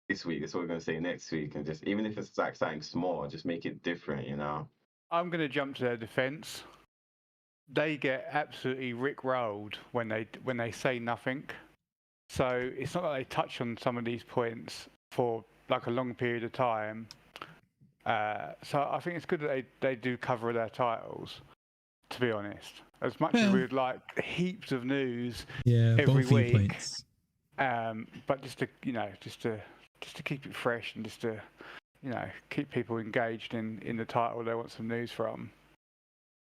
this week. This is what we're gonna say next week, and just even if it's like something small, just make it different, you know. I'm gonna jump to their defense. They get absolutely rickrolled when they say nothing. So it's not that they touch on some of these points for like a long period of time. So I think it's good that they do cover their titles. To be honest, as much as we would like heaps of news every week, points. But just to keep it fresh and just to keep people engaged in the title they want some news from.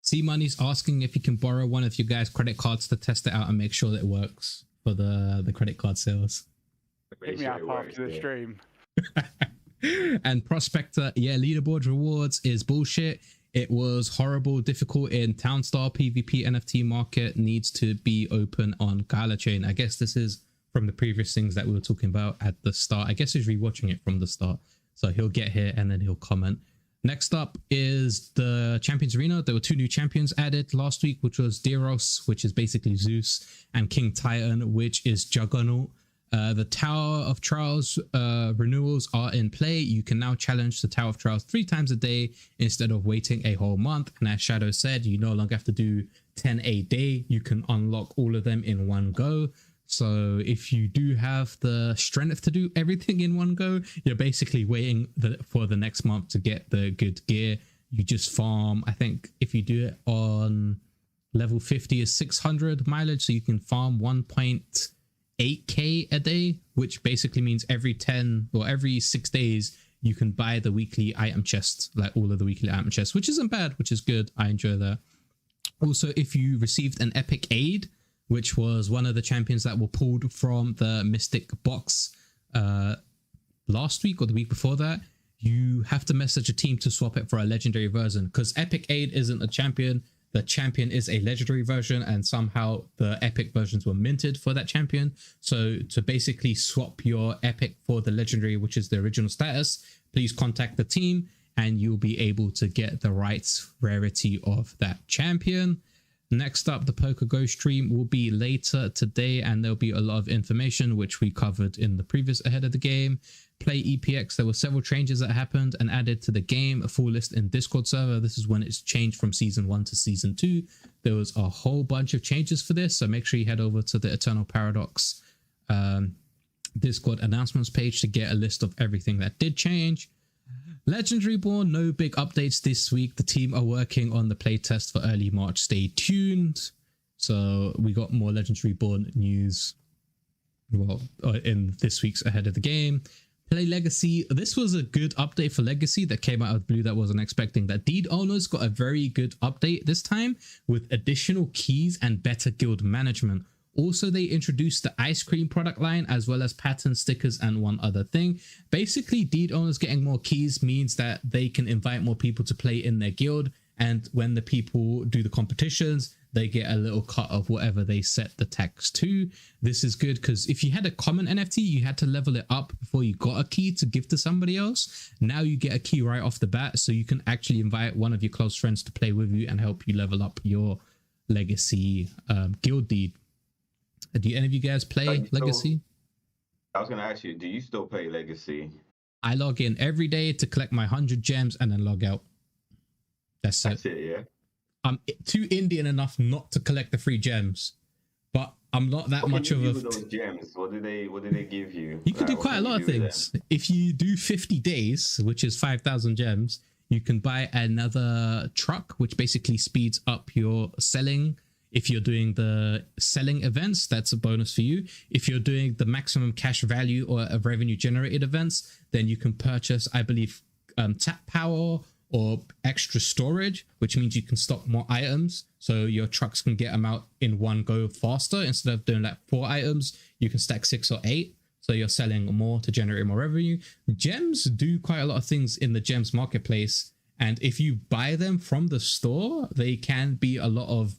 C Money's asking if you can borrow one of you guys' credit cards to test it out and make sure that it works for the credit card sales. Hit me up after the stream. And Prospector, leaderboard rewards is bullshit. It was horrible, difficult in Townstar PvP NFT market, needs to be open on Gala chain. I guess this is from the previous things that we were talking about at the start. I guess he's rewatching it from the start. So he'll get here and then he'll comment. Next up is the Champions Arena. There were 2 new champions added last week, which was Deros, which is basically Zeus, and King Titan, which is Juggernaut. The Tower of Trials renewals are in play. You can now challenge the Tower of Trials 3 times a day instead of waiting a whole month. And as Shadow said, you no longer have to do 10 a day. You can unlock all of them in one go. So if you do have the strength to do everything in one go, you're basically waiting for the next month to get the good gear. You just farm. I think if you do it on level 50 is 600 mileage. So you can farm 1.8k a day, which basically means every 6 days you can buy the weekly item chest, like all of the weekly item chests, which isn't bad, which is good. I enjoy that. Also, if you received an epic aid, which was one of the champions that were pulled from the Mystic box last week or the week before that, you have to message a team to swap it for a legendary version, because epic aid isn't a champion. The champion is a legendary version, and somehow the epic versions were minted for that champion. So to basically swap your epic for the legendary, which is the original status, please contact the team and you'll be able to get the right rarity of that champion. Next up, the PokerGo stream will be later today, and there'll be a lot of information which we covered in the previous Ahead of the Game. Play EPX, there were several changes that happened and added to the game. A full list in Discord server. This is when it's changed from season 1 to season 2. There was a whole bunch of changes for this, so make sure you head over to the Eternal Paradox Discord announcements page to get a list of everything that did change. Legendary Born, no big updates this week. The team are working on the playtest for early March. Stay tuned. So we got more Legendary Born news in this week's Ahead of the Game. Play Legacy. This was a good update for Legacy that came out of blue that wasn't expecting. That Deed owners got a very good update this time with additional keys and better guild management. Also, they introduced the ice cream product line as well as pattern stickers and one other thing. Basically, Deed owners getting more keys means that they can invite more people to play in their guild. And when the people do the competitions, they get a little cut of whatever they set the tax to. This is good because if you had a common NFT, you had to level it up before you got a key to give to somebody else. Now you get a key right off the bat, so you can actually invite one of your close friends to play with you and help you level up your Legacy guild deed. Do any of you guys play Legacy? I was going to ask you, do you still play Legacy? I log in every day to collect my 100 gems and then log out. That's it, yeah. I'm too Indian enough not to collect the free gems, but I'm not that much of a... Those gems? What did they give you? You can do quite a lot of things. If you do 50 days, which is 5,000 gems, you can buy another truck, which basically speeds up your selling. If you're doing the selling events, that's a bonus for you. If you're doing the maximum cash value or revenue generated events, then you can purchase, I believe, tap power or extra storage, which means you can stock more items. So your trucks can get them out in one go faster. Instead of doing like 4 items, you can stack 6 or 8. So you're selling more to generate more revenue. Gems do quite a lot of things in the gems marketplace. And if you buy them from the store, they can be a lot of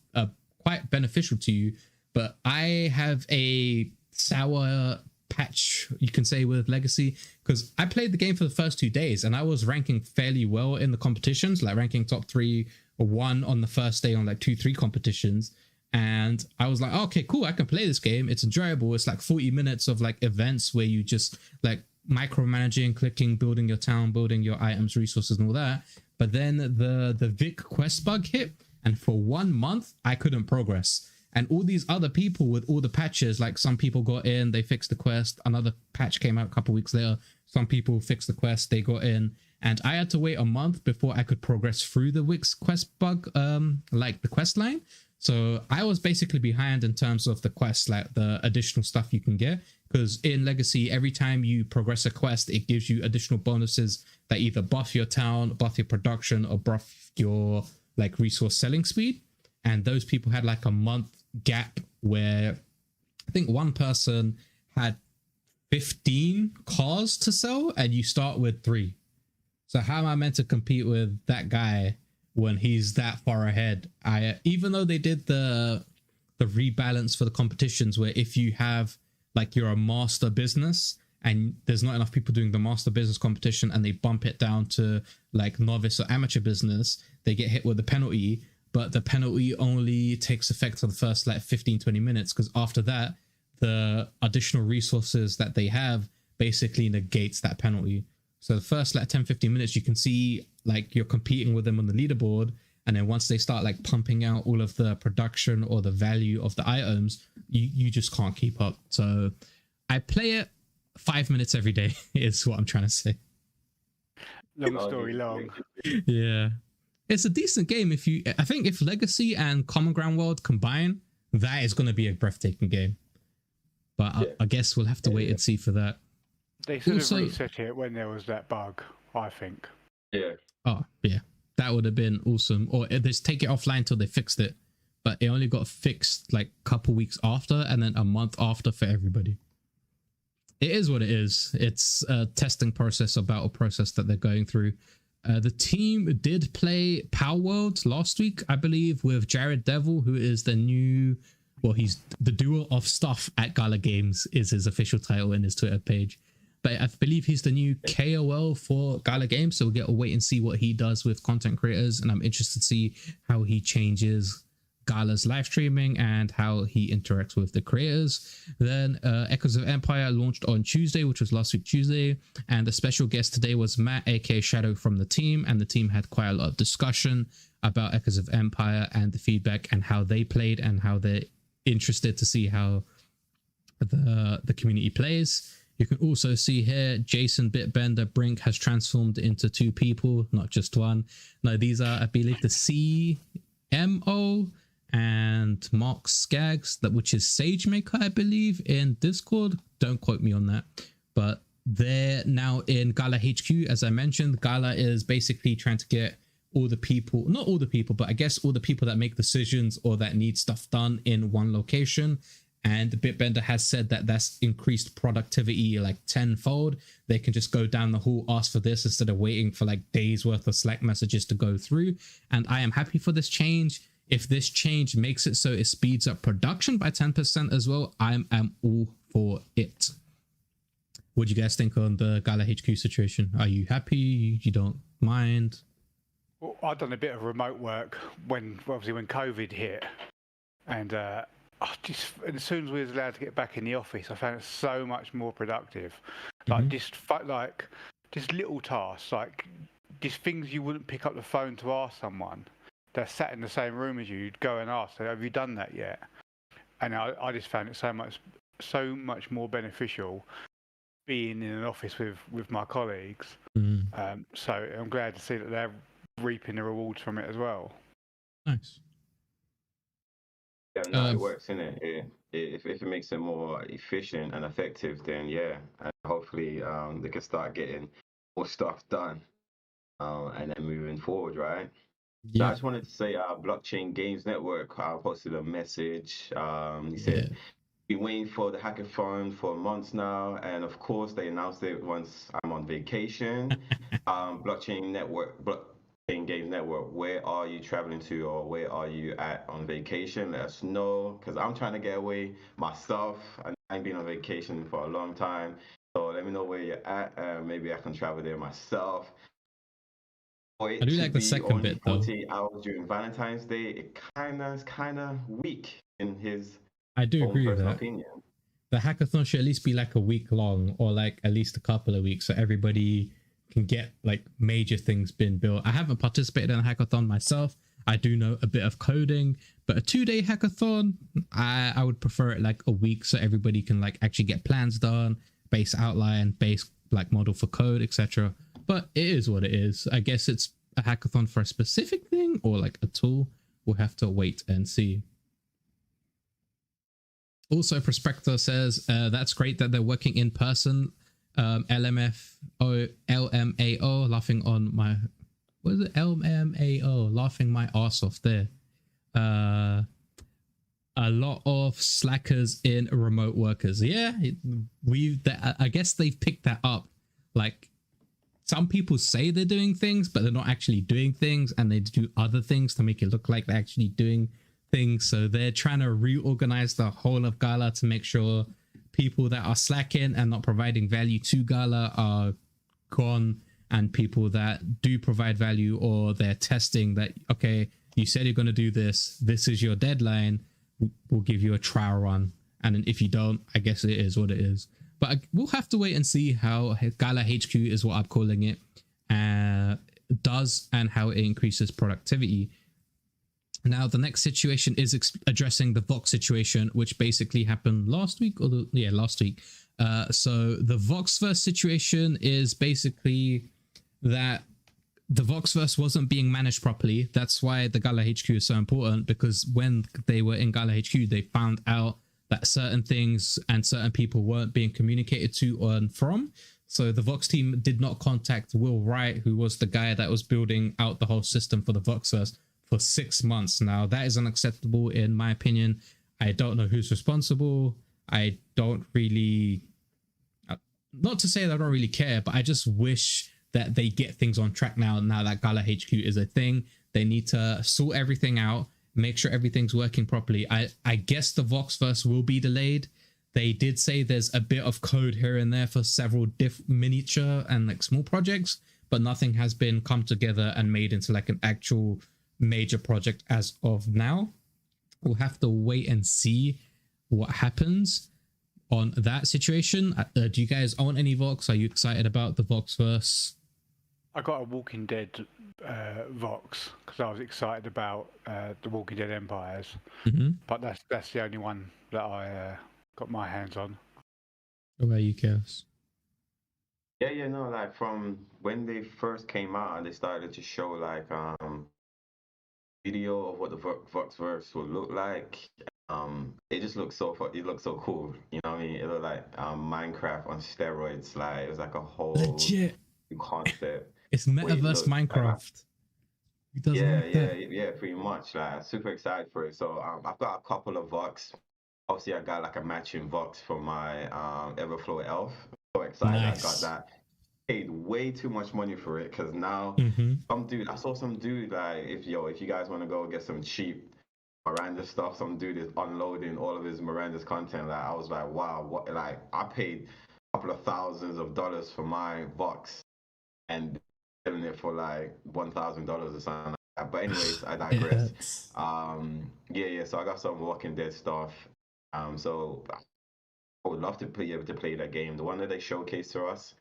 quite beneficial to you. But I have a sour patch, you can say, with Legacy, because I played the game for the first 2 days and I was ranking fairly well in the competitions, like ranking top 3 or 1 on the first day on like 2-3 competitions. And I was like, oh, okay, cool, I can play this game. It's enjoyable. It's like 40 minutes of like events where you just like micromanaging, clicking, building your town, building your items, resources and all that. But then the Vic quest bug hit, and for 1 month I couldn't progress. And all these other people with all the patches, like some people got in, they fixed the quest, another patch came out a couple weeks later, some people fixed the quest, they got in, and I had to wait a month before I could progress through the Wix quest bug, like the quest line. So I was basically behind in terms of the quest, like the additional stuff you can get. Because in Legacy, every time you progress a quest, it gives you additional bonuses that either buff your town, buff your production, or buff your like resource selling speed. And those people had like a month gap where I think one person had 15 cars to sell and you start with 3. So how am I meant to compete with that guy when he's that far ahead? Even though they did the rebalance for the competitions, where if you have like you're a master business and there's not enough people doing the master business competition and they bump it down to like novice or amateur business, they get hit with the penalty. But the penalty only takes effect for the first like 15-20 minutes, because after that the additional resources that they have basically negates that penalty. So the first like 10-15 minutes you can see like you're competing with them on the leaderboard, and then once they start like pumping out all of the production or the value of the items, you just can't keep up. So I play it 5 minutes every day is what I'm trying to say. Long story long. Yeah, it's a decent game. I think if Legacy and Common Ground World combine, that is going to be a breathtaking game. But yeah. I guess we'll have to wait and see for that. They should have reset it when there was that bug, I think. Yeah. Oh, yeah. That would have been awesome. Or just take it offline till they fixed it. But it only got fixed like a couple weeks after, and then a month after for everybody. It is what it is. It's a testing process, a battle process that they're going through. The team did play Power World last week, I believe, with Jared Devil, who is the new... Well, he's the doer of stuff at Galagames is his official title in his Twitter page. But I believe he's the new KOL for Galagames, so we'll get to wait and see what he does with content creators. And I'm interested to see how he changes Gala's live streaming and how he interacts with the creators. Then Echoes of Empire launched on Tuesday, which was last week Tuesday. And the special guest today was Matt, aka Shadow, from the team. And the team had quite a lot of discussion about Echoes of Empire and the feedback and how they played and how they're interested to see how the community plays. You can also see here Jason Bitbender Brink has transformed into 2 people, not just one. No, these are, I believe, the CMO and Mark Skaggs, which is SageMaker, I believe, in Discord. Don't quote me on that. But they're now in Gala HQ. As I mentioned, Gala is basically trying to get all the people, not all the people, but I guess all the people that make decisions or that need stuff done in one location. And Bitbender has said that that's increased productivity like tenfold. They can just go down the hall, ask for this instead of waiting for like days worth of Slack messages to go through. And I am happy for this change. If this change makes it so it speeds up production by 10% as well, I am all for it. What do you guys think on the Gala HQ situation? Are you happy? You don't mind? Well, I've done a bit of remote work when COVID hit, and as soon as we was allowed to get back in the office, I found it so much more productive. Like just little tasks, like just things you wouldn't pick up the phone to ask someone. They're sat in the same room as you. You'd go and ask, "Have you done that yet?" And I just found it so much more beneficial being in an office with my colleagues. So I'm glad to see that they're reaping the rewards from it as well. Nice. Yeah, no, it works, innit? If it makes it more efficient and effective, then yeah, and hopefully they can start getting more stuff done, and then moving forward, right? Yeah. So I just wanted to say, Blockchain Games Network posted a message. He said, been waiting for the hackathon for months now, and of course they announced it once I'm on vacation. Blockchain Games Network, where are you traveling to, or where are you at on vacation? Let us know, because I'm trying to get away myself. I've been on vacation for a long time, so let me know where you're at. Maybe I can travel there myself. I do like the second bit though. 48 hours during Valentine's Day, it is kind of weak in his I do agree with that. Opinion. The hackathon should at least be like a week long, or like at least a couple of weeks, so everybody can get like major things being built. I haven't participated in a hackathon myself. I do know a bit of coding, but a 2-day hackathon, I would prefer it like a week, so everybody can like actually get plans done, base outline, base like model for code, etc. but it is what it is. I guess it's a hackathon for a specific thing or like a tool. We'll have to wait and see. Also, Prospector says that's great that they're working in person. LMAO laughing on my, what is it? LMAO laughing my ass off there. A lot of slackers in remote workers. Yeah, I guess they've picked that up. Like, some people say they're doing things, but they're not actually doing things, and they do other things to make it look like they're actually doing things. So they're trying to reorganize the whole of Gala to make sure people that are slacking and not providing value to Gala are gone, and people that do provide value, or they're testing that, okay, you said you're going to do this, this is your deadline, we'll give you a trial run, and then if you don't, I guess it is what it is. But we'll have to wait and see how Gala HQ is what I'm calling it does, and how it increases productivity. Now, the next situation is addressing the Vox situation, which basically happened last week, last week. So the Voxverse situation is basically that the Voxverse wasn't being managed properly. That's why the Gala HQ is so important, because when they were in Gala HQ, they found out that certain things and certain people weren't being communicated to and from. So the Vox team did not contact Will Wright, who was the guy that was building out the whole system for the Voxverse, for 6 months. Now, that is unacceptable in my opinion. I don't know who's responsible. I don't really, not to say that I don't really care, but I just wish that they get things on track now that Gala HQ is a thing. They need to sort everything out, make sure everything's working properly. I guess the Voxverse will be delayed. They did say there's a bit of code here and there for several miniature and like small projects, but nothing has been come together and made into like an actual major project as of now. We'll have to wait and see what happens on that situation. Do you guys own any Vox? Are you excited about the Voxverse? I got a Walking Dead Vox because I was excited about the Walking Dead Empires, but that's the only one that I got my hands on. What about you, Khaos? Yeah, no, like from when they first came out and they started to show like video of what the Voxverse would look like. It just looked so cool. You know what I mean? It looked like Minecraft on steroids. Like it was like a whole legit concept. It's metaverse Minecraft. Yeah, pretty much. Like super excited for it. So I've got a couple of Vox. Obviously, I got like a matching Vox for my Everflow Elf. So excited! Nice. I got that. Paid way too much money for it because now I saw some dude like if you guys want to go get some cheap Miranda stuff, some dude is unloading all of his Miranda's content. Like I was like, wow, what? Like I paid a couple of thousands of dollars for my Vox and selling it for like $1,000 or something like that. But anyways, I digress. Yeah. So I got some Walking Dead stuff. So I would love to be able to play that game. The one that they showcased to us.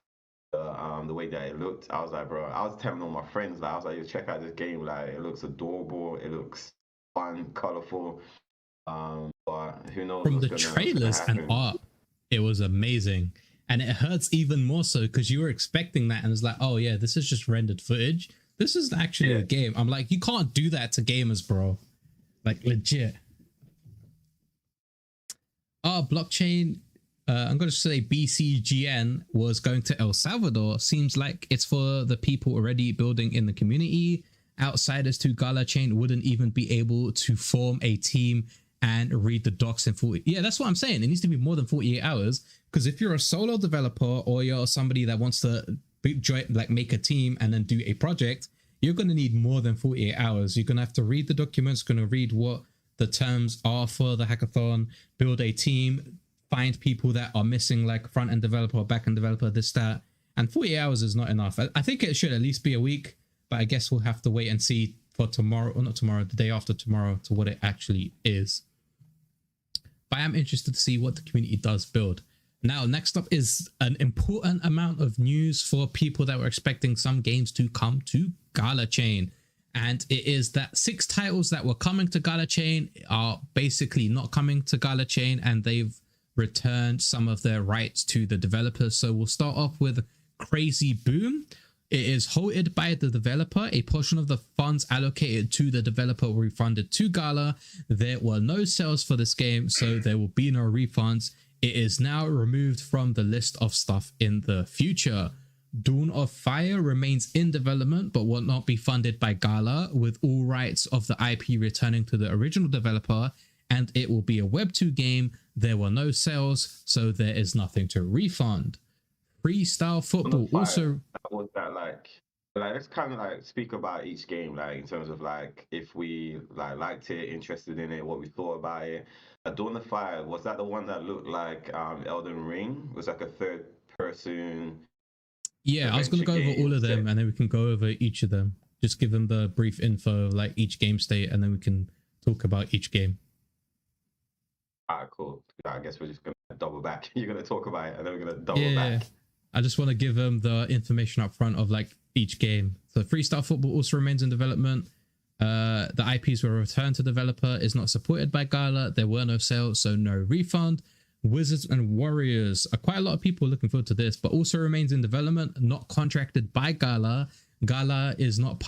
The way that it looked, I was like, bro, I was telling all my friends, like, I was like, yo, check out this game, like, it looks adorable, it looks fun, colorful, but who knows? From the trailers and art, it was amazing, and it hurts even more so because you were expecting that, and it's like, oh yeah, this is just rendered footage. This is actually a game. I'm like, you can't do that to gamers, bro. Like legit. Blockchain. I'm going to say BCGN was going to El Salvador. Seems like it's for the people already building in the community. Outsiders to Gala Chain wouldn't even be able to form a team and read the docs in 40. Yeah, that's what I'm saying. It needs to be more than 48 hours. Because if you're a solo developer or you're somebody that wants to make a team and then do a project, you're going to need more than 48 hours. You're going to have to read the documents, going to read what the terms are for the hackathon, build a team, find people that are missing, like front-end developer or back-end developer, this, that. And 48 hours is not enough. I think it should at least be a week, but I guess we'll have to wait and see for tomorrow, or not tomorrow, the day after tomorrow, to what it actually is. But I am interested to see what the community does build. Now, next up is an important amount of news for people that were expecting some games to come to Gala Chain. And it is that 6 titles that were coming to Gala Chain are basically not coming to Gala Chain, and they've returned some of their rights to the developers. So we'll start off with Crazy Boom. It is halted by the developer. A portion of the funds allocated to the developer were refunded to Gala. There were no sales for this game, so there will be no refunds. It is now removed from the list of stuff in the future. Dawn of Fire remains in development but will not be funded by Gala, with all rights of the IP returning to the original developer, and it will be a Web 2 game. There were no sales, so there is nothing to refund. Freestyle Football also... Was that like let's kind of like speak about each game, like in terms of like if we like liked it, interested in it, what we thought about it. Dawn of Fire, was that the one that looked like Elden Ring? It was like a third person. Yeah, I was going to go over all of them and then we can go over each of them. Just give them the brief info of like each game state and then we can talk about each game. Alright, cool. I guess we're just going to double back. You're going to talk about it and then we're going to double back. I just want to give them the information up front of like each game. So Freestyle Football also remains in development. The IPs were returned to developer, is not supported by Gala. There were no sales, so no refund. Wizards and Warriors, quite a lot of people looking forward to this, but also remains in development, not contracted by Gala. Gala is not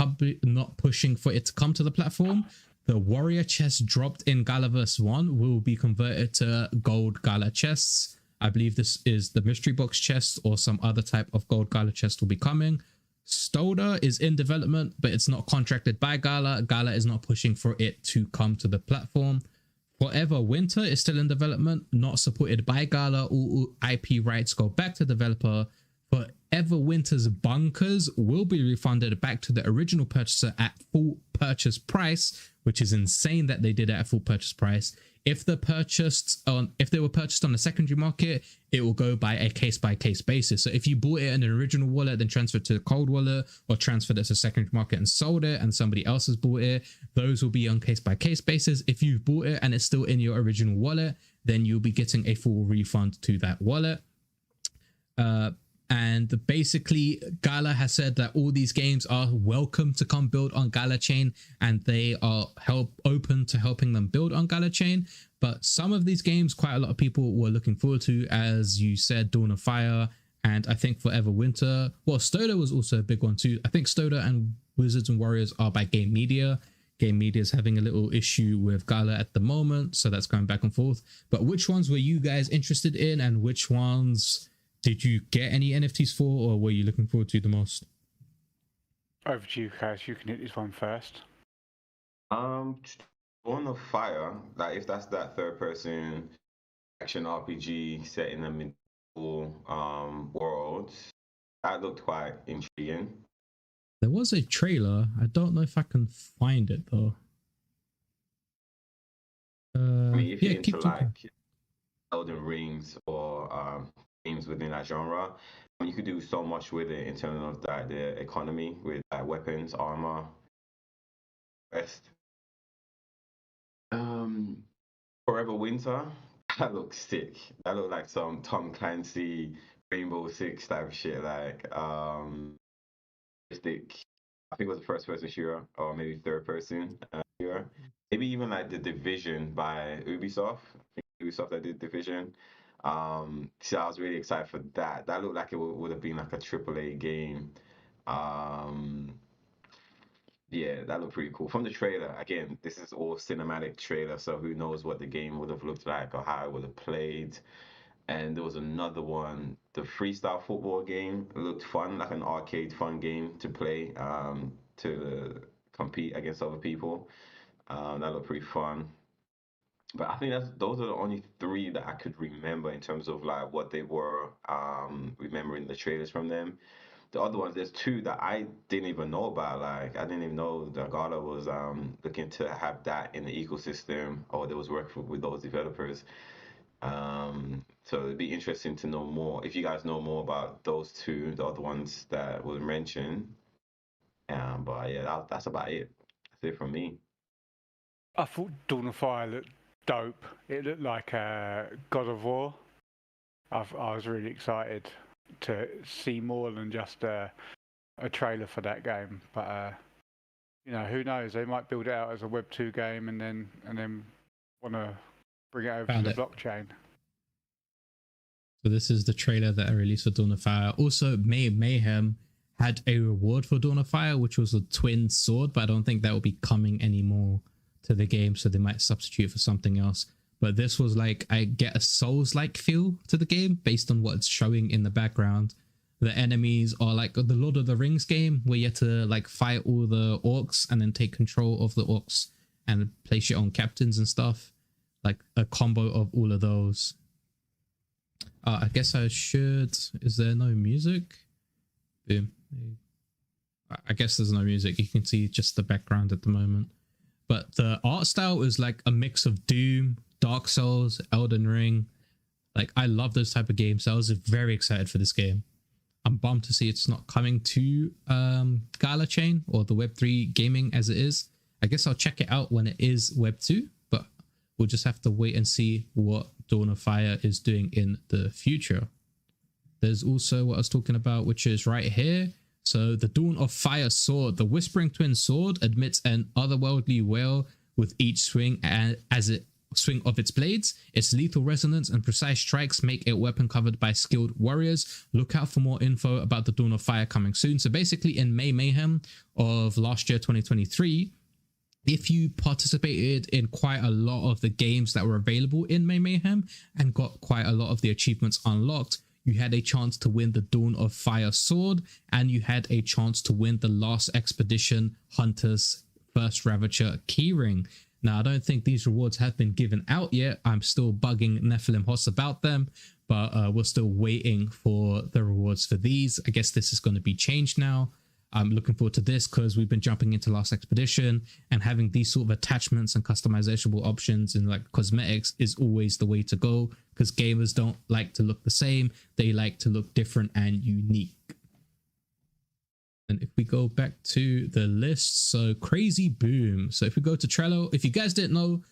pushing for it to come to the platform. The warrior chest dropped in Galaverse 1 will be converted to gold Gala chests. I believe this is the mystery box chest or some other type of gold Gala chest will be coming. Stoda is in development, but it's not contracted by Gala. Gala is not pushing for it to come to the platform. Forever Winter is still in development, not supported by Gala. All IP rights go back to developer. Forever Winter's bunkers will be refunded back to the original purchaser at full purchase price, which is insane that they did it at full purchase price. If they were purchased on the secondary market, it will go by a case-by-case basis. So if you bought it in an original wallet, then transferred to the cold wallet, or transferred it to secondary market and sold it, and somebody else has bought it, those will be on case-by-case basis. If you've bought it and it's still in your original wallet, then you'll be getting a full refund to that wallet. And basically, Gala has said that all these games are welcome to come build on Gala Chain, and they are open to helping them build on Gala Chain. But some of these games, quite a lot of people were looking forward to, as you said, Dawn of Fire, and I think Forever Winter. Well, Stoda was also a big one too. I think Stoda and Wizards and Warriors are by Game Media. Game Media is having a little issue with Gala at the moment, so that's going back and forth. But which ones were you guys interested in, and which ones did you get any NFTs for, or were you looking forward to the most? Over to you, Khaos. You can hit this one first. Dawn of Fire, like if that's that third person action RPG set in a medieval world, that looked quite intriguing. There was a trailer. I don't know if I can find it though. I mean, if you're into keep talking. like Elden Rings or games within that genre, you could do so much with it in terms of like the economy with like weapons, armor, rest. Forever Winter, that looks sick. That looked like some Tom Clancy Rainbow Six type of shit. Like I think it was the first person shooter or maybe third person shooter. Maybe even like the Division by Ubisoft. I think Ubisoft that did Division. So I was really excited for that. That looked like it would have been like a AAA game. Yeah, that looked pretty cool. From the trailer, again, this is all cinematic trailer, so who knows what the game would have looked like or how it would have played. And there was another one, the Freestyle Football game. It looked fun, like an arcade fun game to play, to compete against other people. That looked pretty fun. But I think those are the only three that I could remember in terms of like what they were, remembering the trailers from them. The other ones, there's two that I didn't even know about. Like I didn't even know that Gala was looking to have that in the ecosystem, or they was working with those developers. So it'd be interesting to know more if you guys know more about those two, the other ones that were mentioned. But yeah, that's about it. That's it from me. I thought Dawn of Fire looked dope. It looked like God of War. I was really excited to see more than just a trailer for that game. But you know, who knows? They might build it out as a Web 2 game and then want to bring it over to the blockchain. So this is the trailer that I released for Dawn of Fire. Also, Mayhem had a reward for Dawn of Fire, which was a twin sword, but I don't think that will be coming anymore to the game, so they might substitute for something else. But this was like, I get a Souls-like feel to the game based on what's showing in the background. The enemies are like the Lord of the Rings game, where you have to like fight all the orcs and then take control of the orcs and place your own captains and stuff. Like a combo of all of those. I guess I should... Is there no music? Boom. I guess there's no music. You can see just the background at the moment. But the art style is like a mix of Doom, Dark Souls, Elden Ring. Like, I love those type of games. So I was very excited for this game. I'm bummed to see it's not coming to Gala Chain or the Web3 gaming as it is. I guess I'll check it out when it is Web2, but we'll just have to wait and see what Dawn of Fire is doing in the future. There's also what I was talking about, which is right here. So the Dawn of Fire sword, the Whispering Twin sword, admits an otherworldly wail with each swing as it swing of its blades. Its lethal resonance and precise strikes make it weapon covered by skilled warriors. Look out for more info about the Dawn of Fire coming soon. So basically in May Mayhem of last year, 2023, if you participated in quite a lot of the games that were available in May Mayhem and got quite a lot of the achievements unlocked, you had a chance to win the Dawn of Fire sword, and you had a chance to win the Last Expedition Hunter's First Ravager keyring. Now, I don't think these rewards have been given out yet. I'm still bugging Nephilim Hoss about them, but we're still waiting for the rewards for these. I guess this is going to be changed now. I'm looking forward to this because we've been jumping into Last Expedition, and having these sort of attachments and customizable options and like cosmetics is always the way to go, because gamers don't like to look the same. They like to look different and unique. And if we go back to the list, so Crazy Boom. So if we go to Trello, if you guys didn't know,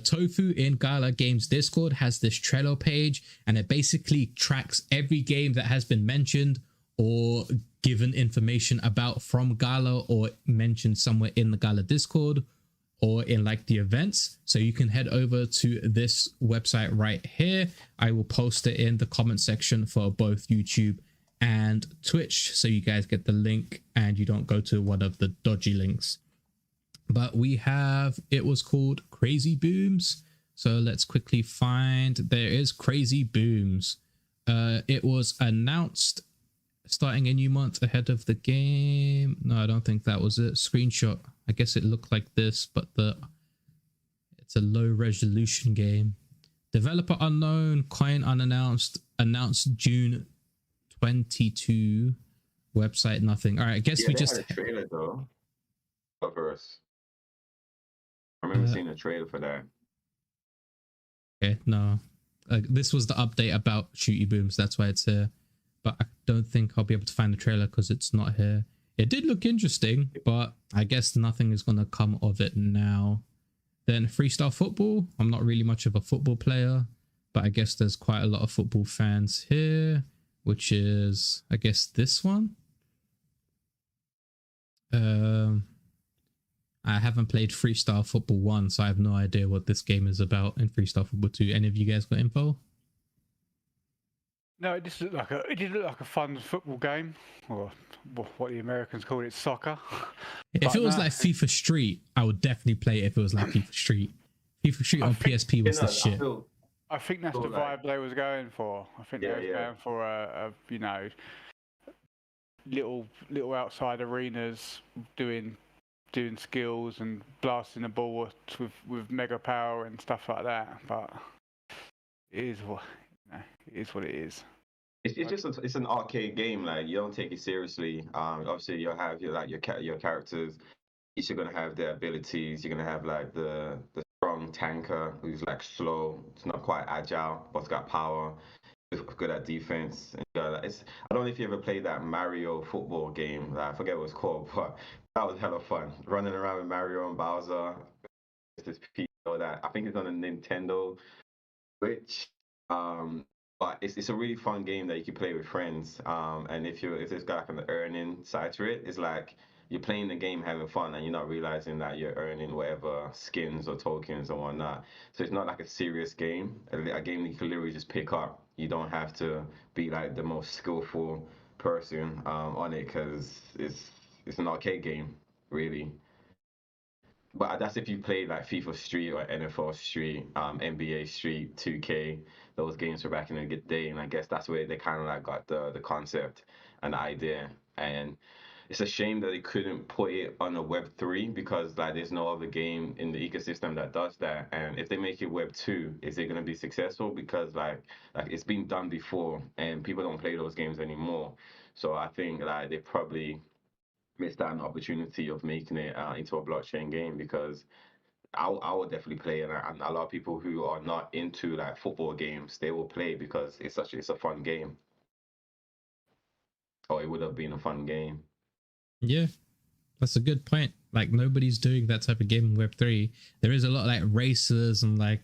Tofu in Gala Games Discord has this Trello page, and it basically tracks every game that has been mentioned or given information about from Gala or mentioned somewhere in the Gala Discord or in like the events. So you can head over to this website right here. I will post it in the comment section for both YouTube and Twitch, so you guys get the link and you don't go to one of the dodgy links. But we have, it was called Crazy Booms. So let's quickly find, there is Crazy Booms. It was announced starting a new month ahead of the game. No, I don't think that was it. Screenshot. I guess it looked like this, but it's a low resolution game. Developer unknown, coin unannounced, announced June 22. Website nothing. All right, I guess we just had a trailer though. Galaverse. I remember seeing a trailer for that. Okay, no. This was the update about Shooty Booms. That's why it's here. But I don't think I'll be able to find the trailer because it's not here. It did look interesting, but I guess nothing is going to come of it now. Then Freestyle Football. I'm not really much of a football player, but I guess there's quite a lot of football fans here, which is, I guess, this one. I haven't played Freestyle Football 1, so I have no idea what this game is about in Freestyle Football 2. Any of you guys got info? No, it did look like a fun football game, or what the Americans call it, soccer. If it was like FIFA Street, I would definitely play it if it was like FIFA Street. FIFA Street on PSP was the shit. I think that's the vibe they was going for. I think they was going for a you know, little outside arenas doing skills and blasting the ball with mega power and stuff like that. But it is what it is. It's just it's an arcade game. Like, you don't take it seriously. Obviously you'll have your characters. Each are gonna have their abilities. You're gonna have like the strong tanker who's like slow. It's not quite agile, but's got power. Good at defense. And I don't know if you ever played that Mario football game. I forget what it's called, but that was hella fun. Running around with Mario and Bowser. This piece of that. I think it's on a Nintendo Switch. But it's a really fun game that you can play with friends. And if there's got like an earning side to it, it's like you're playing the game, having fun, and you're not realizing that you're earning whatever skins or tokens or whatnot. So it's not like a serious game. A game you can literally just pick up. You don't have to be like the most skillful person on it because it's an arcade game, really. But that's if you play like FIFA Street or NFL Street, NBA Street, 2K. Those games were back in the good day, and I guess that's where they kind of like got the concept and the idea. And it's a shame that they couldn't put it on a Web3 because like there's no other game in the ecosystem that does that. And if they make it Web2, is it gonna be successful? Because like it's been done before, and people don't play those games anymore. So I think like they probably missed out an opportunity of making it into a blockchain game because I would definitely play it, and a lot of people who are not into like football games, they will play because it's a fun game, or it would have been a fun game. Yeah, that's a good point. Like nobody's doing that type of game in Web3. There is a lot of like races and like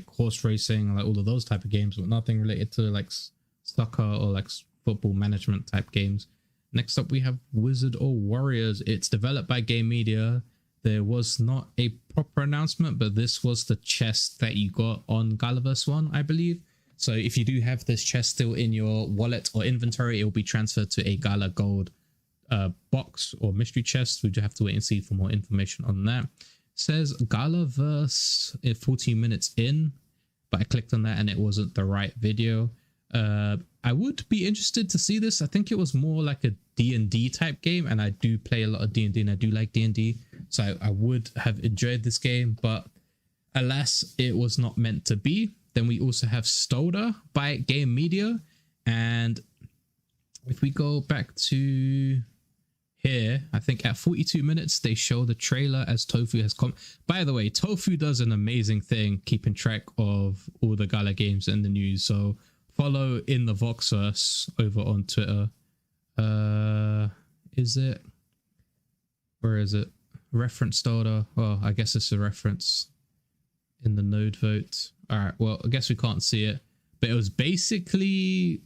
horse racing, like all of those type of games, but nothing related to like soccer or like football management type games. Next up, we have Wizard or Warriors. It's developed by Game Media. There was not a proper announcement, but this was the chest that you got on Galaverse 1, I believe. So if you do have this chest still in your wallet or inventory, it will be transferred to a Gala Gold box or mystery chest. We just have to wait and see for more information on that. It says Galaverse 14 minutes in, but I clicked on that and it wasn't the right video. I would be interested to see this. I think it was more like a D&D type game, and I do play a lot of D&D and I do like D&D, so I would have enjoyed this game, but alas, it was not meant to be. Then we also have Stoda by Game Media, and if we go back to here, I think at 42 minutes they show the trailer as Tofu has come. By the way, Tofu does an amazing thing keeping track of all the Gala games in the news, so follow in the Voxverse over on Twitter. Is it? Where is it? Reference Stoda. Well, I guess it's a reference in the node vote. All right. Well, I guess we can't see it, but it was basically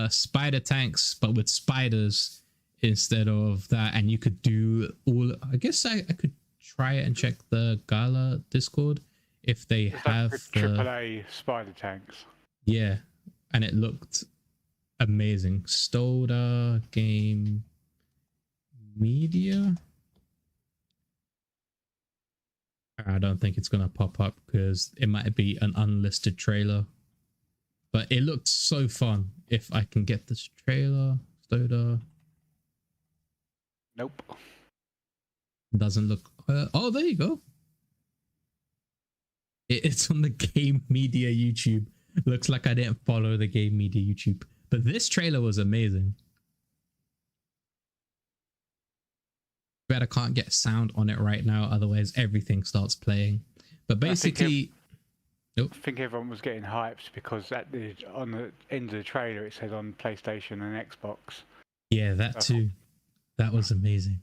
spider tanks, but with spiders instead of that. And you could do all. I guess I could try it and check the Gala Discord if they have AAA spider tanks. Yeah. And it looked amazing. Stoda Game Media. I don't think it's going to pop up because it might be an unlisted trailer. But it looked so fun. If I can get this trailer. Stoda. Nope. Doesn't look... oh, there you go. It's on the Game Media YouTube. Looks like I didn't follow the Game Media YouTube. But this trailer was amazing. Bet I can't get sound on it right now, otherwise everything starts playing. But basically... I think everyone was getting hyped because on the end of the trailer it said on PlayStation and Xbox. Yeah, that too. That was amazing.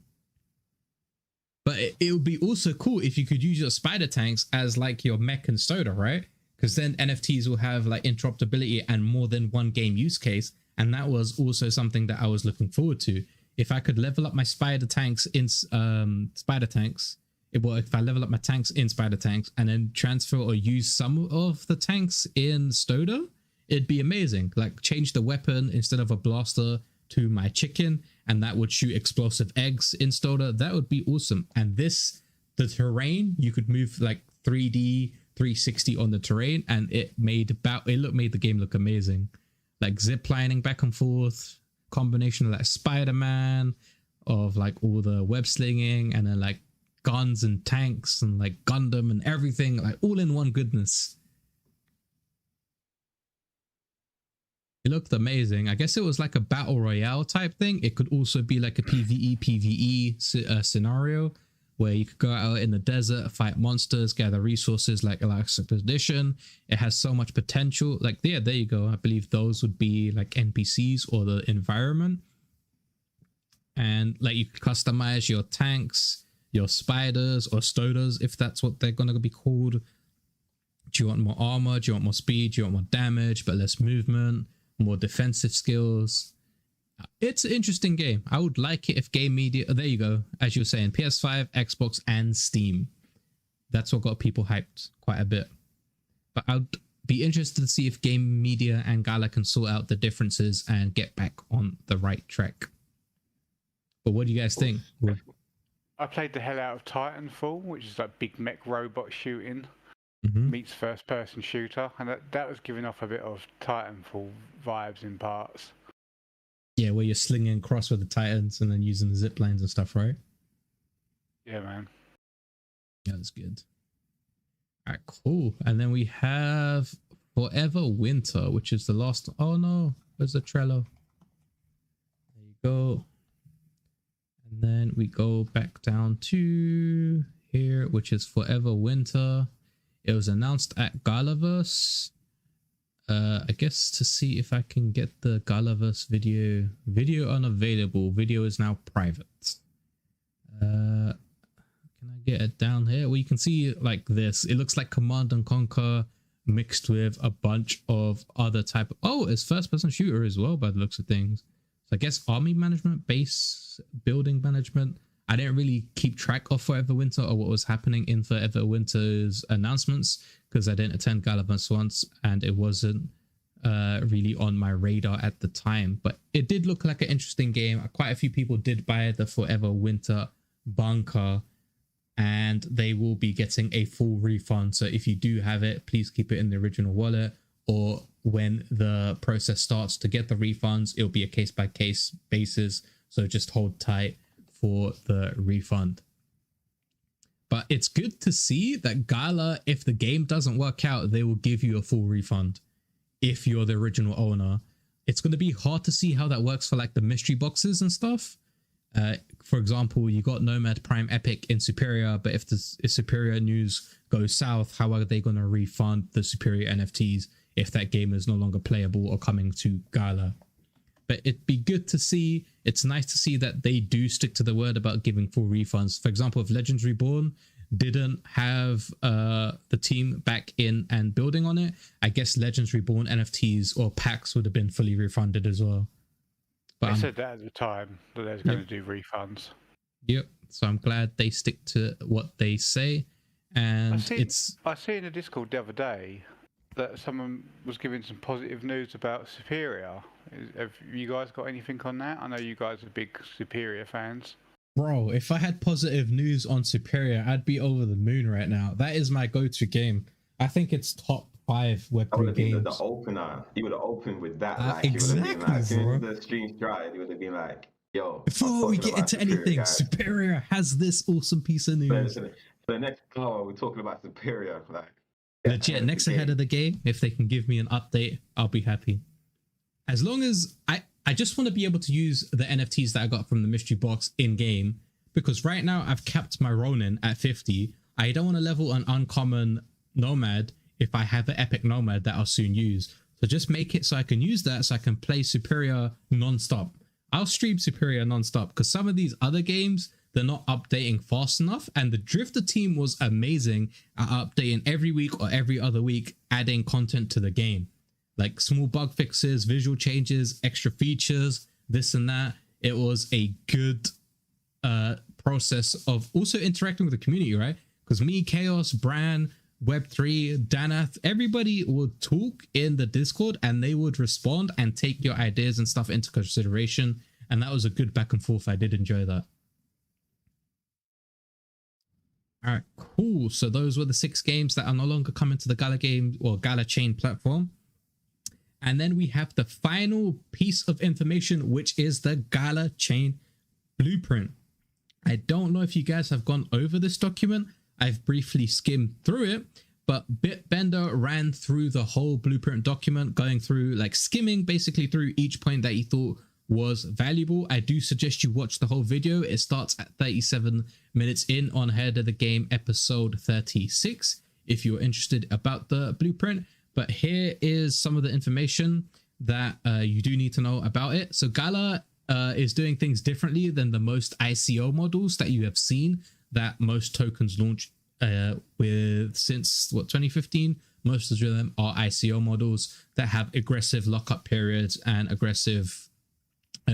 But it would be also cool if you could use your spider tanks as like your mech and Stoda, right? Because then NFTs will have like interoperability and more than one game use case. And that was also something that I was looking forward to. If I could level up my spider tanks in spider tanks, if I level up my tanks in spider tanks and then transfer or use some of the tanks in Stoda, it'd be amazing. Like change the weapon instead of a blaster to my chicken, and that would shoot explosive eggs in Stoda. That would be awesome. And the terrain, you could move like 3D 360 on the terrain, and it made the game look amazing. Like zip lining back and forth, combination of like Spider-Man, of like all the web slinging, and then like guns and tanks and like Gundam and everything, like all in one goodness. It looked amazing. I guess it was like a battle royale type thing. It could also be like a PvE scenario where you could go out in the desert, fight monsters, gather resources like expedition. It has so much potential. Like, yeah, there you go. I believe those would be like NPCs or the environment. And like you could customize your tanks, your spiders or Stodas, if that's what they're going to be called. Do you want more armor? Do you want more speed? Do you want more damage but less movement? More defensive skills? It's an interesting game. I would like it if Game Media... Oh, there you go. As you were saying, PS5, Xbox, and Steam. That's what got people hyped quite a bit. But I'd be interested to see if game media and Gala can sort out the differences and get back on the right track. But what do you guys think? I played the hell out of Titanfall, which is like big mech robot shooting meets first person shooter, and that was giving off a bit of Titanfall vibes in parts. Yeah, where you're slinging across with the Titans and then using the zip lines and stuff, right? Yeah, man. Yeah, that's good. All right, cool. And then we have Forever Winter, which is the last. Oh no, where's the Trello? There you go. And then we go back down to here, which is Forever Winter. It was announced at Galaverse. I guess to see if I can get the Galaverse video. Video unavailable. Video is now private. Can I get it down here? Well, you can see like this. It looks like Command and Conquer mixed with a bunch of other type of... Oh, it's first-person shooter as well by the looks of things. So I guess army management, base building management. I didn't really keep track of Forever Winter or what was happening in Forever Winter's announcements because I didn't attend Galaverse once and it wasn't really on my radar at the time. But it did look like an interesting game. Quite a few people did buy the Forever Winter bunker and they will be getting a full refund. So if you do have it, please keep it in the original wallet, or when the process starts to get the refunds, it'll be a case-by-case basis. So just hold tight for the refund. But it's good to see that Gala, if the game doesn't work out, they will give you a full refund if you're the original owner. It's going to be hard to see how that works for like the mystery boxes and stuff. For example, you got Nomad Prime Epic in Superior, but if Superior news goes south, how are they going to refund the Superior NFTs if that game is no longer playable or coming to Gala? But it'd be good to see. It's nice to see that they do stick to the word about giving full refunds. For example, if Legends Reborn didn't have the team back in and building on it, I guess Legends Reborn NFTs or packs would have been fully refunded as well. But they said that at the time that they was going to do refunds. Yep. So I'm glad they stick to what they say. And I see in the Discord the other day that someone was giving some positive news about Superior. Have you guys got anything on that? I know you guys are big Superior fans. Bro, if I had positive news on Superior, I'd be over the moon right now. That is my go-to game. I think it's top 5 Web3 games. The opener. He would have opened with that. Like, exactly, like, as soon as the stream started, he would have been like, yo. Before we get into anything, guys, Superior has this awesome piece of news. So the next hour, we're talking about Superior. Like, legit, next ahead of the game, if they can give me an update, I'll be happy. As long as I just want to be able to use the NFTs that I got from the mystery box in game, because right now I've capped my Ronin at 50. I don't want to level an uncommon Nomad if I have an epic Nomad that I'll soon use. So just make it so I can use that so I can play Superior non-stop. I'll stream Superior non-stop because some of these other games, they're not updating fast enough. And the Drifter team was amazing at updating every week or every other week, adding content to the game. Like small bug fixes, visual changes, extra features, this and that. It was a good process of also interacting with the community, right? Because me, Khaos, Bran, Web3, Danath, everybody would talk in the Discord and they would respond and take your ideas and stuff into consideration. And that was a good back and forth. I did enjoy that. All right, cool. So those were the 6 games that are no longer coming to the Gala game or Gala chain platform. And then we have the final piece of information, which is the Gala chain blueprint. I don't know if you guys have gone over this document. I've briefly skimmed through it, but Bitbender ran through the whole blueprint document, going through, like skimming basically through each point that he thought was valuable. I do suggest you watch the whole video. It starts at 37 minutes in on Head of the Game episode 36 if you're interested about the blueprint. But here is some of the information that you do need to know about it. So Gala is doing things differently than the most ICO models that you have seen that most tokens launch with since 2015. Most of them are ICO models that have aggressive lockup periods and aggressive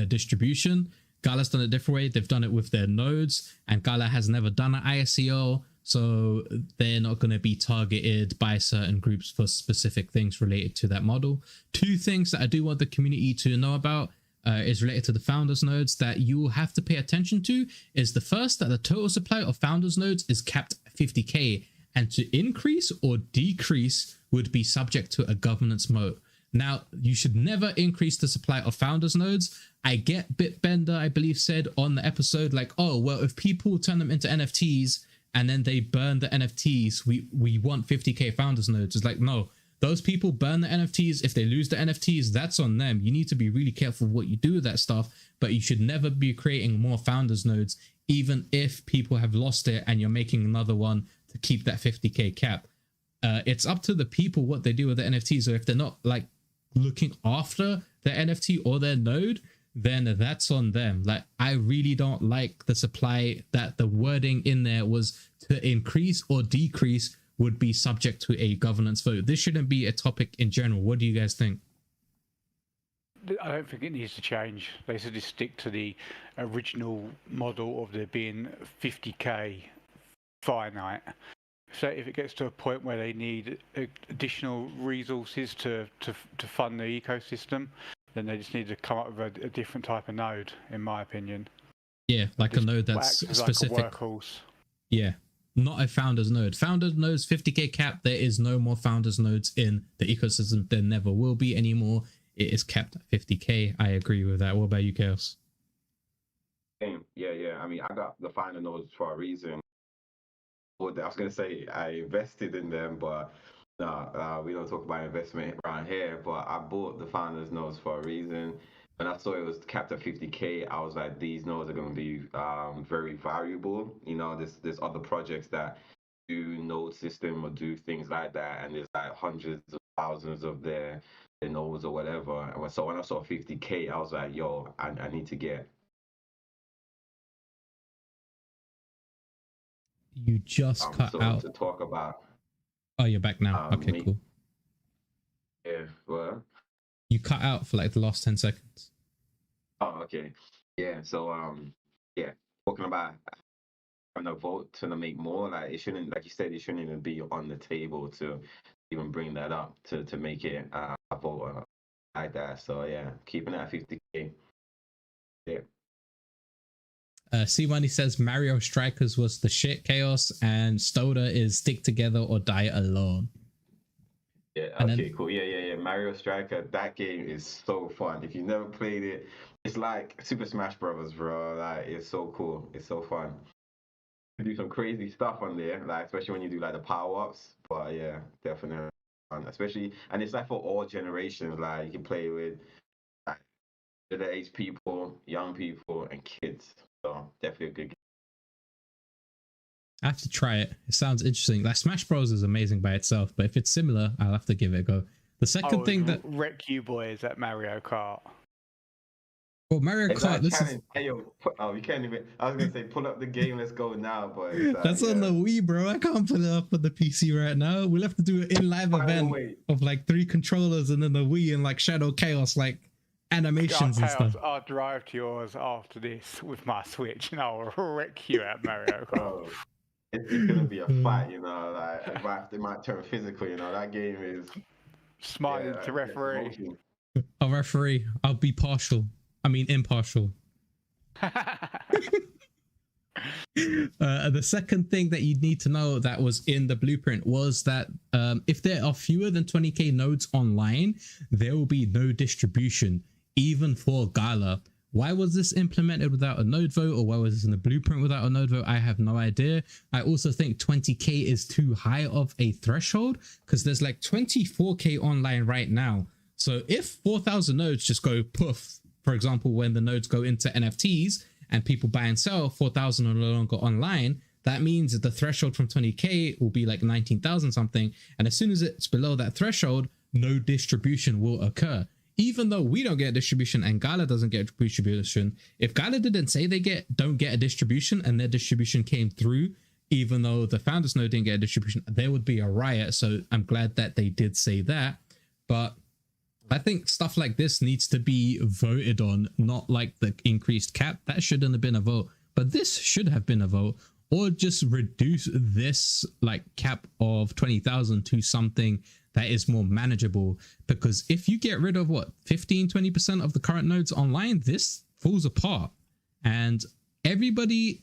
distribution. Gala's done it a different way. They've done it with their nodes, and Gala has never done an ICO. So they're not going to be targeted by certain groups for specific things related to that model. Two things that I do want the community to know about is related to the founders nodes that you will have to pay attention to. Is the first, that the total supply of founders nodes is capped at 50k, and to increase or decrease would be subject to a governance moat. Now, you should never increase the supply of founders nodes. I get Bitbender, I believe, said on the episode, like, oh, well, if people turn them into NFTs and then they burn the NFTs, we want 50k founders nodes. It's like, no, those people burn the NFTs. If they lose the NFTs, that's on them. You need to be really careful what you do with that stuff, but you should never be creating more founders nodes, even if people have lost it and you're making another one to keep that 50k cap. It's up to the people what they do with the NFTs. So if they're not like looking after their NFT or their node, then that's on them. Like, I really don't like the supply, that the wording in there was to increase or decrease would be subject to a governance vote. This shouldn't be a topic in general. What do you guys think? I don't think it needs to change. They should just stick to the original model of there being 50k finite. So if it gets to a point where they need additional resources to fund the ecosystem, then they just need to come up with a different type of node, in my opinion. Yeah, like a node that's specific. Like a workhorse. Yeah, not a founders node. Founders nodes 50k cap. There is no more founders nodes in the ecosystem. There never will be anymore. It is capped at 50k. I agree with that. What about you, Khaos? Yeah. I mean, I got the founder nodes for a reason. I was gonna say I invested in them, but no, we don't talk about investment around here. But I bought the founders nodes for a reason. When I saw it was capped at 50k, I was like, these nodes are going to be very valuable. You know, there's other projects that do node system or do things like that, and there's like hundreds of thousands of their nodes or whatever. And so when I saw 50k, I was like, yo, I need to get. You just cut out to talk about. Oh, you're back now. Okay, cool. Yeah, well, you cut out for like the last 10 seconds. Oh, okay. Yeah, so yeah, talking about having a vote to make more, like it shouldn't, like you said, it shouldn't even be on the table to even bring that up to make it a vote like that. So yeah, keeping it at 50k. Yeah. C-Money says Mario Strikers was the shit, Khaos, and Stoda is stick together or die alone. Yeah, okay, cool. Yeah. Mario Striker, that game is so fun. If you've never played it, it's like Super Smash Brothers, bro. Like, it's so cool. It's so fun. You do some crazy stuff on there, like especially when you do like the power-ups. But yeah, definitely fun. Especially, and it's like for all generations. Like, you can play with like middle-aged people, young people, and kids. So definitely a good game. I have to try it. It sounds interesting. Like, Smash Bros is amazing by itself, but if it's similar, I'll have to give it a go. The second thing that wreck you boys at Mario Kart. Well, Mario Kart. You can't even. I was gonna say pull up the game. Let's go now, but that's on the Wii, bro. I can't put it up on the PC right now. We'll have to do an in-live event of like 3 controllers and then the Wii and like Shadowknyte, like animations and stuff. I'll drive to yours after this with my Switch, and I'll wreck you at Mario Kart. It's gonna be a fight, you know. Like it might turn physical, you know. That game is smiling to referee. I'll referee. I'll be partial. I mean impartial. The second thing that you need to know that was in the blueprint was that if there are fewer than 20k nodes online, there will be no distribution, even for Gala. Why was this implemented without a node vote, or why was this in the blueprint without a node vote? I have no idea. I also think 20k is too high of a threshold, because there's like 24k online right now. So if 4,000 nodes just go poof, for example, when the nodes go into NFTs and people buy and sell, 4,000 are no longer online, that means that the threshold from 20k will be like 19,000 something. And as soon as it's below that threshold, no distribution will occur. Even though we don't get distribution and Gala doesn't get distribution, if Gala didn't say they don't get a distribution and their distribution came through, even though the founders node didn't get a distribution, there would be a riot. So I'm glad that they did say that. But I think stuff like this needs to be voted on, not like the increased cap. That shouldn't have been a vote, but this should have been a vote. or just reduce this like cap of 20,000 to something that is more manageable. Because if you get rid of what 15-20% of the current nodes online, this falls apart. And everybody,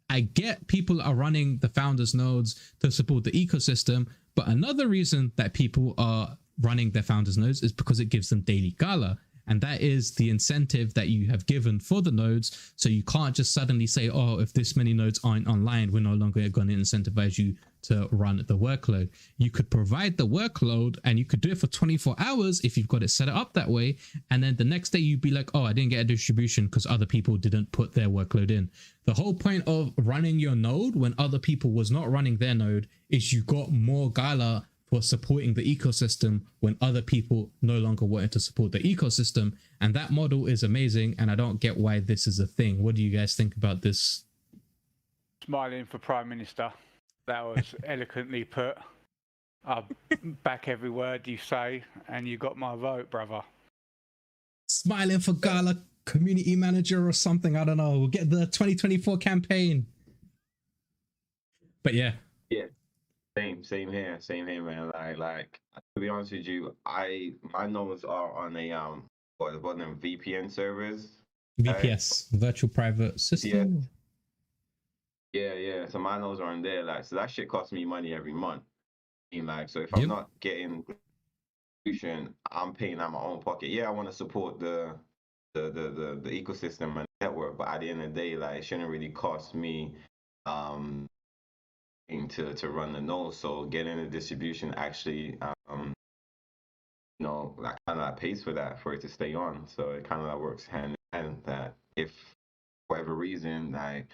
I get people are running the founders nodes to support the ecosystem, but another reason that people are running their founders nodes is because it gives them daily gala. And that is the incentive that you have given for the nodes. So you can't just suddenly say, oh, if this many nodes aren't online, we're no longer going to incentivize you to run the workload. You could provide the workload and you could do it for 24 hours if you've got it set up that way. And then the next day you'd be like, oh, I didn't get a distribution because other people didn't put their workload in. The whole point of running your node when other people was not running their node is you got more gala for supporting the ecosystem when other people no longer wanted to support the ecosystem. And that model is amazing, and I don't get why this is a thing. What do you guys think about this? Smiling for Prime Minister. That was eloquently put. I back every word you say, and you got my vote, brother. Smiling for Gala community manager or something, I don't know. We'll get the 2024 campaign. But yeah. Yeah. Same here, man. Like to be honest with you, my nodes are on a what are them VPN servers? VPS, virtual private system. Yeah. So my nodes are on there, like, so that shit costs me money every month. Like, so if I'm not getting distribution, I'm paying out my own pocket. Yeah, I want to support the ecosystem and network, but at the end of the day, like, it shouldn't really cost me to run the node. So getting the distribution actually like kind of pays for that, for it to stay on. So it kind of works hand in hand, that if for whatever reason, like,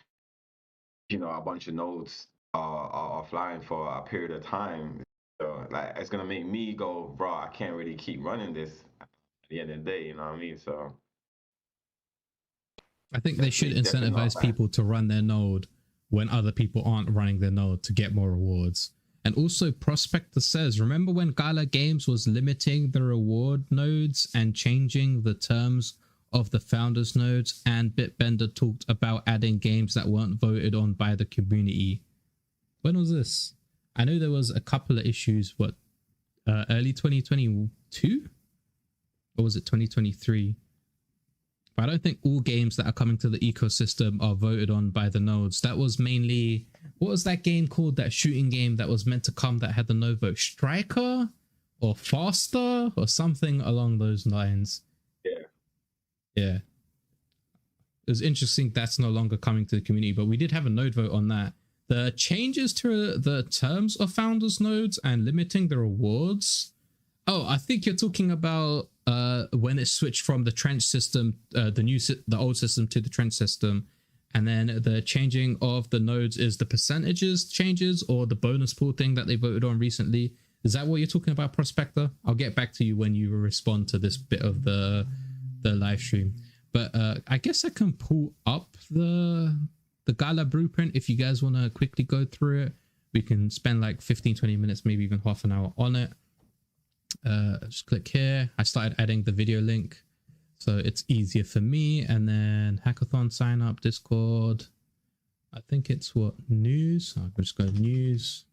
a bunch of nodes are offline for a period of time, so like it's gonna make me go, bro, I can't really keep running this at the end of the day, you know what I mean? So I think they should incentivize people to run their node when other people aren't running their node to get more rewards. And also Prospector says, remember when Galagames was limiting the reward nodes and changing the terms of the founders nodes, and Bitbender talked about adding games that weren't voted on by the community? When was this? I know there was a couple of issues, early 2022? Or was it 2023? But I don't think all games that are coming to the ecosystem are voted on by the nodes. That was mainly, what was that game called? That shooting game that was meant to come that had the no vote? Striker or Faster or something along those lines. Yeah. It was interesting that's no longer coming to the community, but we did have a node vote on that. The changes to the terms of founders nodes and limiting the rewards. Oh, I think you're talking about when it switched from the trench system, the old system to the trench system, and then the changing of the nodes is the percentages changes or the bonus pool thing that they voted on recently. Is that what you're talking about, Prospector? I'll get back to you when you respond to this bit of the live stream. But I guess I can pull up the Gala blueprint if you guys want to quickly go through it. We can spend like 15-20 minutes, maybe even half an hour on it. Just click here. I started adding the video link so it's easier for me, and then hackathon sign up, Discord. I think it's news. I'll just go news.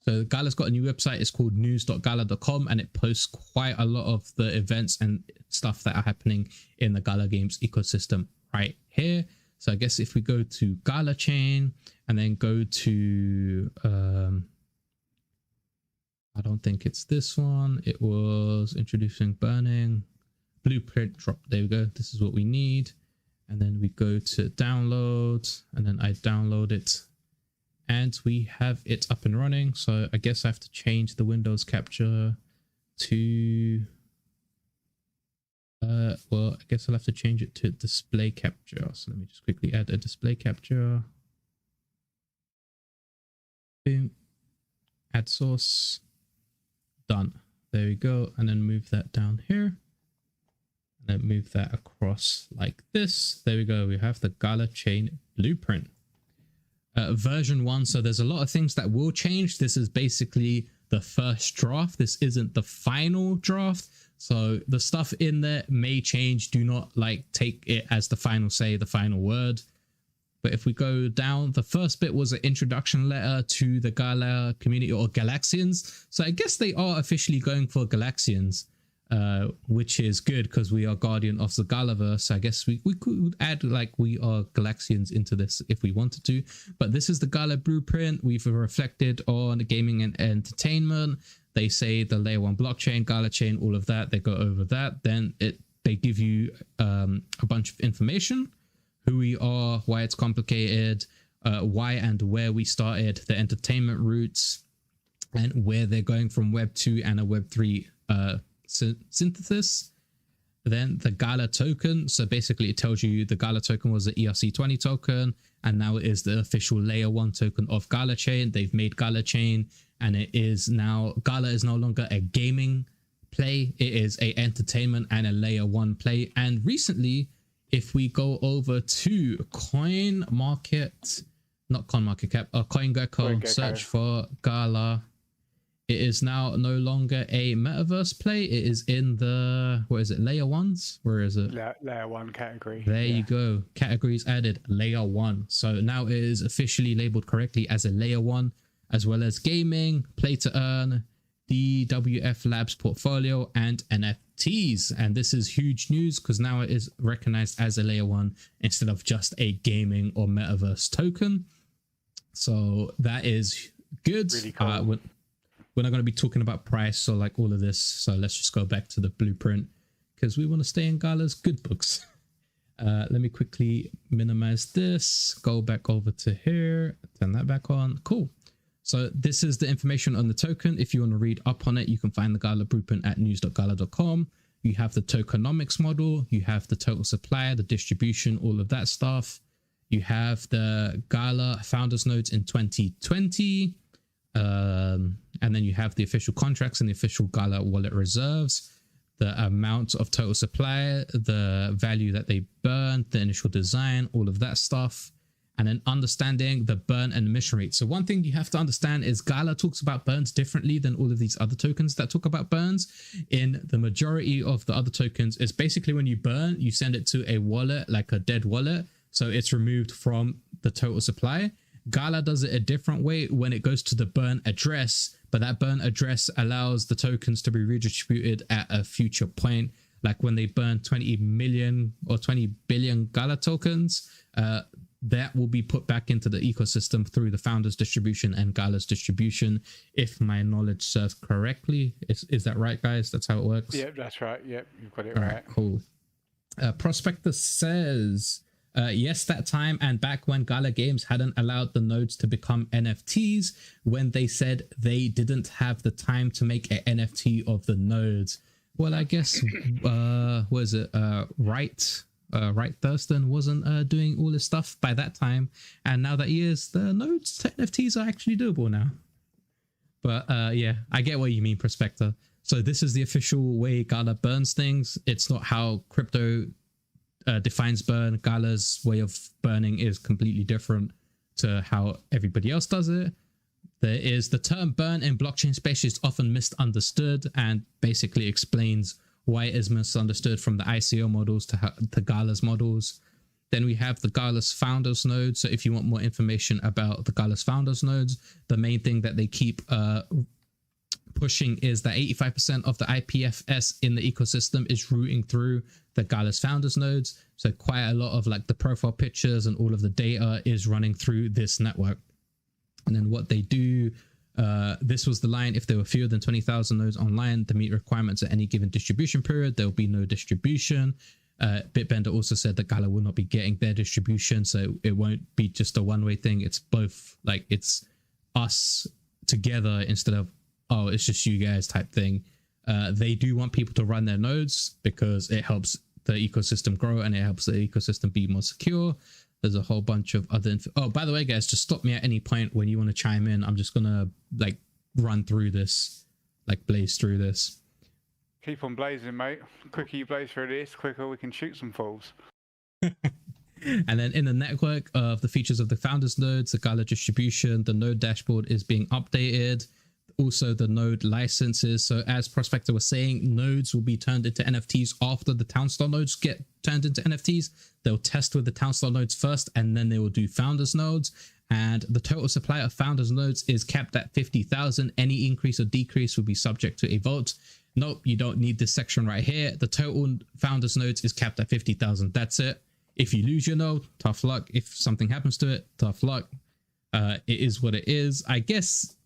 So Gala's got a new website. It's called news.gala.com, and it posts quite a lot of the events and stuff that are happening in the Gala Games ecosystem right here. So I guess if we go to Gala chain and then go to I don't think it's this one. It was introducing burning blueprint drop. There we go. This is what we need. And then we go to download, and then I download it, and we have it up and running. So I guess I have to change the Windows capture to well, I guess I'll have to change it to display capture. So let me just quickly add a display capture. Boom. Add source. Done. There we go. And then move that down here. And then move that across like this. There we go. We have the Gala chain blueprint. Version 1. So there's a lot of things that will change. This is basically the first draft. This isn't the final draft. So the stuff in there may change. Do not take it as the final say, the final word. But if we go down, the first bit was an introduction letter to the Gala community, or Galaxians. So I guess they are officially going for Galaxians, which is good because we are guardian of the Galaverse. So I guess we could add like we are Galaxians into this if we wanted to. But this is the Gala blueprint. We've reflected on gaming and entertainment. They say the layer 1 blockchain, Gala chain, all of that. They go over that. Then they give you a bunch of information. Who we are, why it's complicated, why and where we started, the entertainment roots, and where they're going from Web 2 and a Web 3 synthesis. Then the Gala token. So basically it tells you the Gala token was the ERC20 token, and now it is the official layer 1 token of Gala chain. They've made Gala chain, and it is now, Gala is no longer a gaming play. It is a entertainment and a layer 1 play. And recently, if we go over to CoinGecko, search for Gala, it is now no longer a metaverse play. It is in the, what is it, layer 1s? Where is it? Layer 1 category. There you go. Categories added, layer 1. So now it is officially labeled correctly as a layer 1, as well as gaming, play to earn, DWF Labs portfolio, and NFTs. And this is huge news because now it is recognized as a layer 1 instead of just a gaming or metaverse token. So that is good. Really cool. We're not going to be talking about price or like all of this. So let's just go back to the blueprint because we want to stay in Gala's good books. Let me quickly minimize this, go back over to here, turn that back on. Cool. So this is the information on the token. If you want to read up on it, you can find the Gala blueprint at news.gala.com. You have the tokenomics model, you have the total supply, the distribution, all of that stuff. You have the Gala founders nodes in 2020. And then you have the official contracts and the official Gala wallet reserves, the amount of total supply, the value that they burned, the initial design, all of that stuff. And then understanding the burn and emission rate. So one thing you have to understand is Gala talks about burns differently than all of these other tokens that talk about burns. In the majority of the other tokens, is basically when you burn, you send it to a wallet, like a dead wallet. So it's removed from the total supply. Gala does it a different way when it goes to the burn address, but that burn address allows the tokens to be redistributed at a future point. Like when they burn 20 million or 20 billion Gala tokens, that will be put back into the ecosystem through the founders distribution and Gala's distribution, if my knowledge serves correctly. Is that right, guys? That's how it works? Yep, that's right. Yep, you've got it All right. Cool. Prospectus says, yes, that time and back when Gala Games hadn't allowed the nodes to become NFTs, when they said they didn't have the time to make an NFT of the nodes. Well, I guess, was it Right Thurston wasn't doing all this stuff by that time, and now that he is, the nodes to NFTs are actually doable now. But yeah, I get what you mean, Prospector. So this is the official way Gala burns things. It's not how crypto defines burn. Gala's way of burning is completely different to how everybody else does it. There is the term burn in blockchain space is often misunderstood and basically explains why it is misunderstood from the ICO models to Gala's models. Then we have the Gala's founders node. So if you want more information about the Gala's founders nodes, the main thing that they keep pushing is that 85% of the IPFS in the ecosystem is routing through the Gala's founders nodes. So quite a lot of like the profile pictures and all of the data is running through this network. And then what they do, this was the line: if there were fewer than 20,000 nodes online to meet requirements at any given distribution period, there will be no distribution. Bitbender also said that Gala will not be getting their distribution, so it won't be just a one-way thing. It's both, like it's us together instead of, oh, it's just you guys type thing. They do want people to run their nodes because it helps the ecosystem grow and it helps the ecosystem be more secure. There's a whole bunch of other oh, by the way, guys, just stop me at any point when you want to chime in. I'm just gonna like run through this, like blaze through this. Keep on blazing, mate. The quicker you blaze through this, quicker we can shoot some fools. And then in the network of the features of the founders nodes, the Gala distribution, the node dashboard is being updated. Also the node licenses. So as Prospector was saying, nodes will be turned into NFTs after the Townstar nodes get turned into NFTs. They'll test with the Townstar nodes first, and then they will do founders nodes. And the total supply of founders nodes is capped at 50,000. Any increase or decrease will be subject to a vote. Nope, you don't need this section right here. The total founders nodes is capped at 50,000. That's it. If you lose your node, tough luck. If something happens to it, tough luck. It is what it is. I guess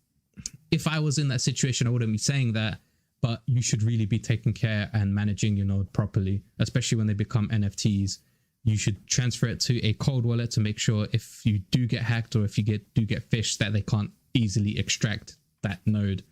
if I was in that situation, I wouldn't be saying that, but you should really be taking care and managing your node properly, especially when they become NFTs. You should transfer it to a cold wallet to make sure if you do get hacked or if you do get phished, that they can't easily extract that node.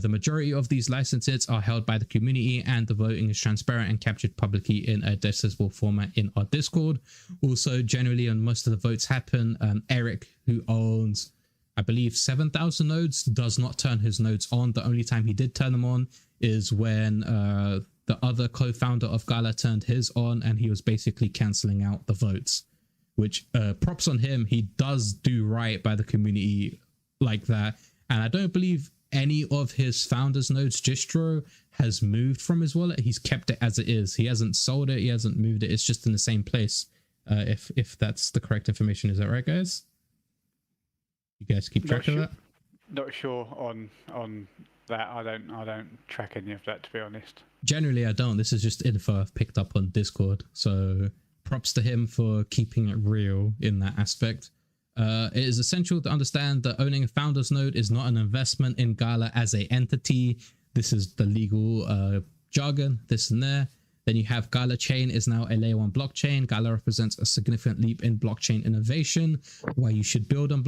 The majority of these licenses are held by the community, and the voting is transparent and captured publicly in a accessible format in our Discord. Also, generally, on most of the votes happen, Eric, who owns, I believe, 7,000 nodes, does not turn his nodes on. The only time he did turn them on is when the other co-founder of Gala turned his on, and he was basically cancelling out the votes, which props on him. He does do right by the community like that. And I don't believe any of his founders nodes distro has moved from his wallet. He's kept it as it is. He hasn't sold it. He hasn't moved it. It's just in the same place. If that's the correct information. Is that right, guys? You guys keep track of that? Not sure on that. I don't track any of that, to be honest. Generally, I don't. This is just info I've picked up on Discord. So props to him for keeping it real in that aspect. It is essential to understand that owning a founder's node is not an investment in Gala as a entity. This is the legal jargon, this and there. Then you have Gala Chain is now a layer 1 blockchain. Gala represents a significant leap in blockchain innovation. Why you should build on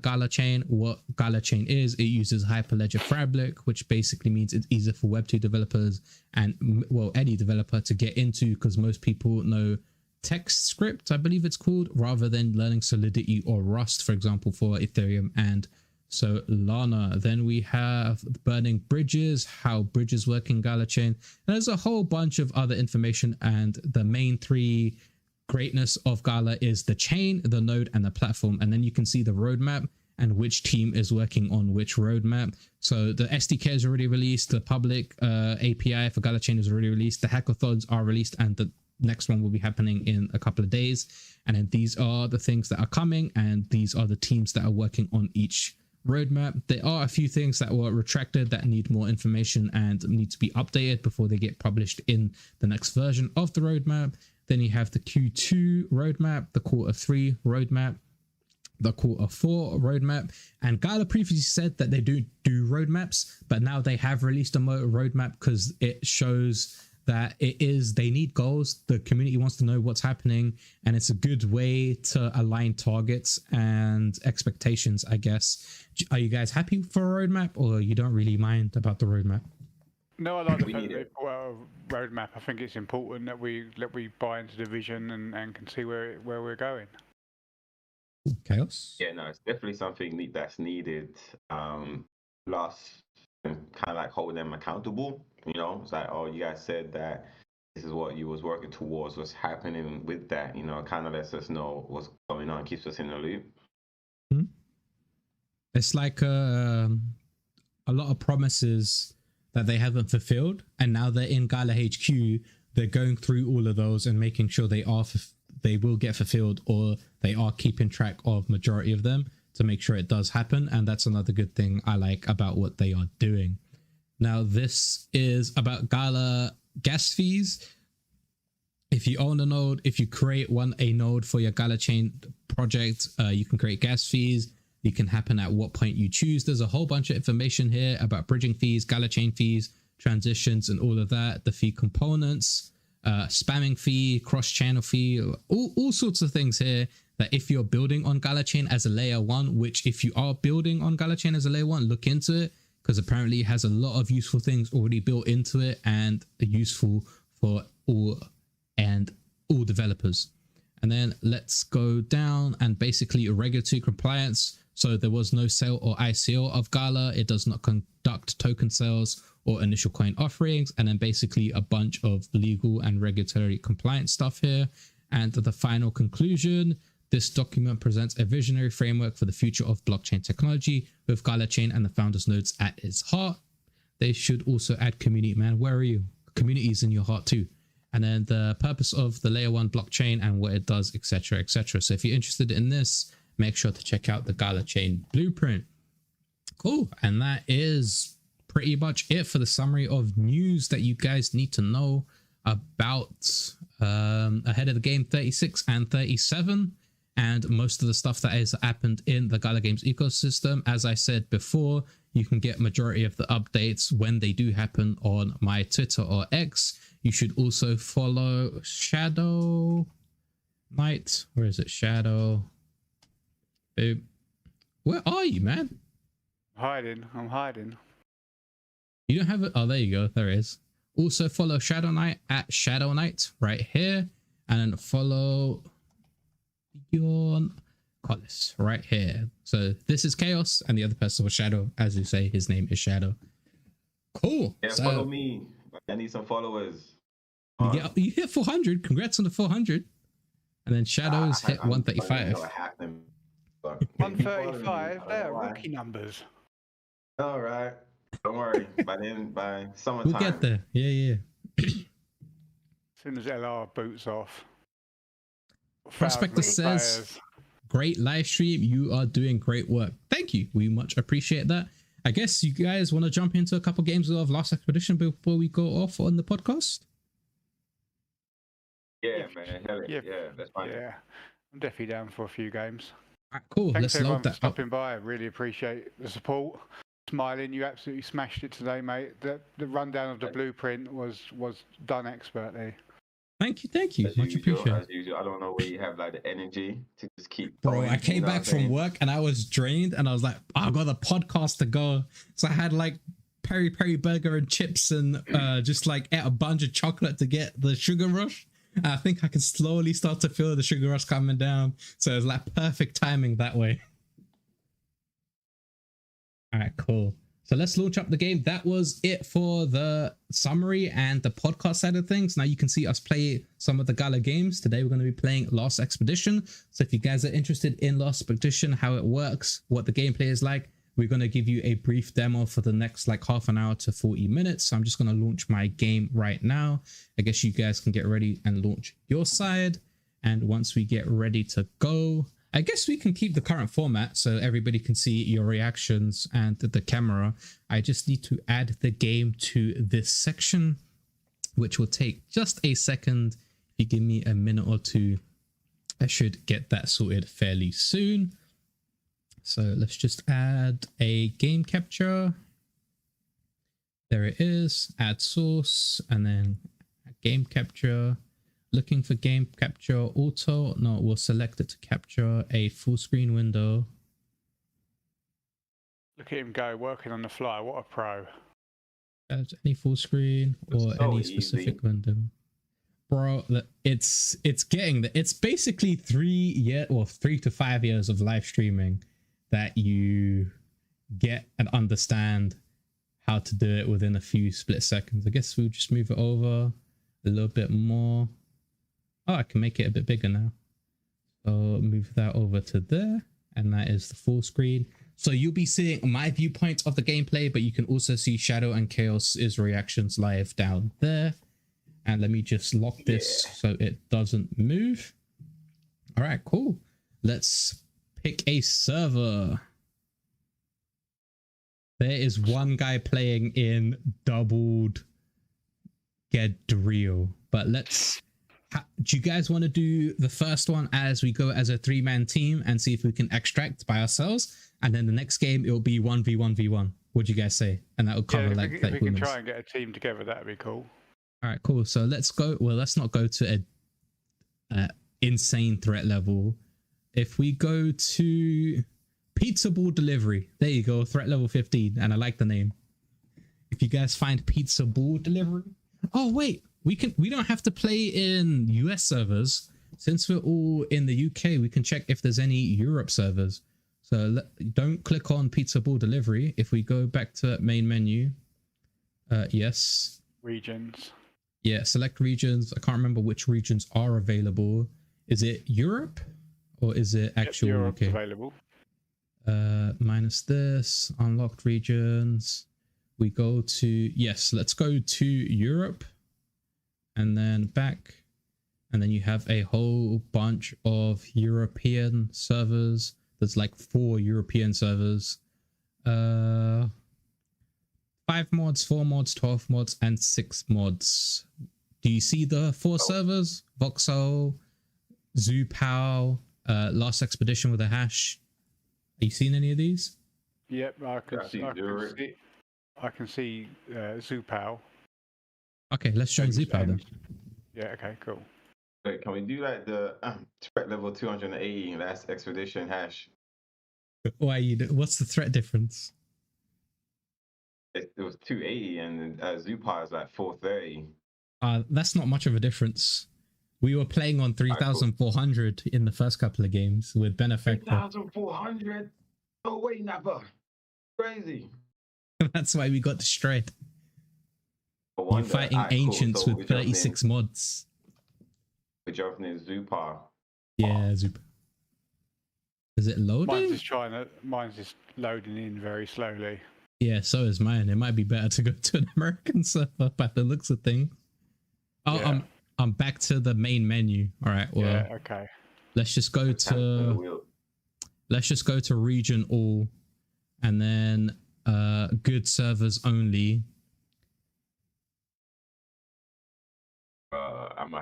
Gala Chain. What Gala Chain is, it uses Hyperledger Fabric, which basically means it's easier for Web2 developers and, well, any developer to get into, because most people know text script, I believe it's called, rather than learning Solidity or Rust, for example, for Ethereum and Solana. Then we have burning bridges, how bridges work in Gala Chain. There's a whole bunch of other information, and the main three greatness of Gala is the chain, the node, and the platform. And then you can see the roadmap and which team is working on which roadmap. So the SDK is already released, the public API for Gala Chain is already released, the hackathons are released, and the next one will be happening in a couple of days. And then these are the things that are coming, and these are the teams that are working on each roadmap. There are a few things that were retracted that need more information and need to be updated before they get published in the next version of the roadmap. Then you have the Q2 roadmap, the Q3 roadmap, the Q4 roadmap. And Gala previously said that they do roadmaps, but now they have released a roadmap because it shows that they need goals. The community wants to know what's happening, and it's a good way to align targets and expectations, I guess. Are you guys happy for a roadmap, or you don't really mind about the roadmap? No, I like the fact that they put out a roadmap. I think it's important that we buy into the vision and can see where we're going. Khaos? Yeah, no, it's definitely something that's needed. Plus, kind of like hold them accountable. You know, it's like, oh, you guys said that this is what you was working towards, what's happening with that. You know, it kind of lets us know what's going on, keeps us in the loop. It's like a lot of promises that they haven't fulfilled, and now they're in Gala HQ. They're going through all of those and making sure they will get fulfilled, or they are keeping track of majority of them to make sure it does happen. And that's another good thing I like about what they are doing. Now, this is about Gala gas fees. If you own a node, if you create a node for your Gala chain project, you can create gas fees. It can happen at what point you choose. There's a whole bunch of information here about bridging fees, Gala chain fees, transitions, and all of that. The fee components, spamming fee, cross-channel fee, all sorts of things here that if you're building on Gala chain as a layer 1, which if you are building on Gala chain as a layer 1, look into it, because apparently it has a lot of useful things already built into it and useful for all developers. And then let's go down, and basically regulatory compliance. So there was no sale or ICO of Gala. It does not conduct token sales or initial coin offerings. And then basically a bunch of legal and regulatory compliance stuff here. And the final conclusion, This document presents a visionary framework for the future of blockchain technology with Galachain and the founders nodes at its heart. They should also add community, man. Where are you? Community is in your heart too. And then the purpose of the layer 1 blockchain and what it does, etc., etc. So if you're interested in this, make sure to check out the Galachain blueprint. Cool. And that is pretty much it for the summary of news that you guys need to know about ahead of the game 36 and 37. And most of the stuff that has happened in the galagames ecosystem. As I said before, you can get majority of the updates when they do happen on my Twitter or X. You should also follow Shadowknyte. Where is it? Shadow. Babe. Where are you, man? I'm hiding. You don't have it? Oh, there you go. There it is. Also follow Shadowknyte at Shadowknyte right here. And then follow your Khaos right here. So this is Khaos and the other person was Shadow. As you say, his name is Shadow. Cool. Yeah, so, follow me. I need some followers. You hit 400. Congrats on the 400. And then Shadow's hit 135. 135. They are rookie numbers. All right. Don't worry. by summertime. We'll get there. Yeah. As soon as LR boots off. Prospector says, great live stream. You are doing great work. Thank you. We much appreciate that. I guess you guys want to jump into a couple games of Last Expedition before we go off on the podcast? Yeah, man. Yeah, that's fine. Yeah, I'm definitely down for a few games. All right, cool. Thanks Let's everyone load for that stopping by. I really appreciate the support. Smiling, you absolutely smashed it today, mate. The rundown of the blueprint was done expertly. Thank you. As Much appreciated. As usual, I don't know where you have like the energy to just keep Bro, going, I came back from work and I was drained and I was like, I got a podcast to go. So I had like peri burger and chips and just like ate a bunch of chocolate to get the sugar rush. And I think I can slowly start to feel the sugar rush coming down. So it's like perfect timing that way. All right, cool. So let's launch up the game. That was it for the summary and the podcast side of things. Now you can see us play some of the Gala games. Today we're going to be playing Lost Expedition. So if you guys are interested in Lost Expedition, how it works, what the gameplay is like, we're going to give you a brief demo for the next like half an hour to 40 minutes. So I'm just going to launch my game right now. I guess you guys can get ready and launch your side. And once we get ready to go, I guess we can keep the current format so everybody can see your reactions and the camera. I just need to add the game to this section, which will take just a second. If you give me a minute or two, I should get that sorted fairly soon. So let's just add a game capture. There it is. Add source and then game capture. Looking for game capture auto. No, we'll select it to capture a full screen window. Look at him go, working on the fly. What a pro. Any full screen or so any easy. specific window. Bro, it's getting there. It's basically 3 to 5 years of live streaming that you get and understand how to do it within a few split seconds. I guess we'll just move it over a little bit more. Oh, I can make it a bit bigger now. So move that over to there. And that is the full screen. So you'll be seeing my viewpoint of the gameplay, but you can also see Shadow and Khaos's reactions live down there. And let me just lock this so it doesn't move. All right, cool. Let's pick a server. There is one guy playing in doubled Gedreal, but let's... Do you guys want to do the first one as we go as a 3-man team and see if we can extract by ourselves? And then the next game, it'll be 1v1v1. What do you guys say? And that will cover if we can try and get a team together, that'd be cool. All right, cool. So let's go. Well, let's not go to a insane threat level. If we go to pizza ball delivery, there you go. Threat level 15. And I like the name. If you guys find pizza ball delivery. Oh, wait. We don't have to play in US servers. Since we're all in the UK, we can check if there's any Europe servers. So don't click on pizza ball delivery. If we go back to main menu, yes. Regions. Yeah, select regions. I can't remember which regions are available. Is it Europe or is it actual Europe's UK? available. Minus this, unlocked regions. We go to, yes, let's go to Europe and then back. And then you have a whole bunch of European servers. There's like 4 European servers. 5 mods, 4 mods, 12 mods, and 6 mods. Do you see the 4 servers? Voxel, Zoopow, Last Expedition with a hash. Are you seen any of these? Yep, I can see Zoopow. Okay, let's join Zoopow then. Yeah, okay, cool. Wait, can we do like the threat level 280 last expedition hash? Why what's the threat difference? It was 280 and Zoopow is like 430. That's not much of a difference. We were playing on 3,400 in the first couple of games with Benefactor. 3,400? No way, Nappa. Crazy. That's why we got destroyed. You're fighting ancients cool. So with 36 mods. Which other name is Zoopow? Yeah, Zoopow. Is it loading? Mine's just loading in very slowly. Yeah, so is mine. It might be better to go to an American server by the looks of things. Oh, yeah. I'm back to the main menu. All right. Well, yeah. Okay. Let's just go to region all, and then good servers only.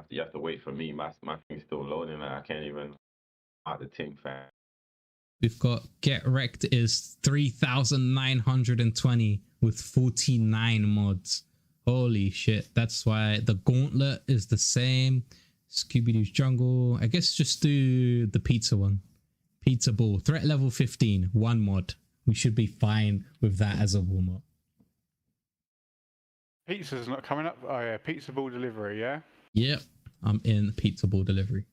You have to wait for me. My thing's still loading. I can't even out the team fan. We've got Get Wrecked is 3,920 with 49 mods. Holy shit. That's why the Gauntlet is the same. Scooby-Doo's Jungle. I guess just do the pizza one. Pizza Ball. Threat level 15. 1 mod. We should be fine with that as a warm-up. Pizza's not coming up. Oh yeah, Pizza Ball delivery, yeah? Yep. I'm in Pizza Ball delivery.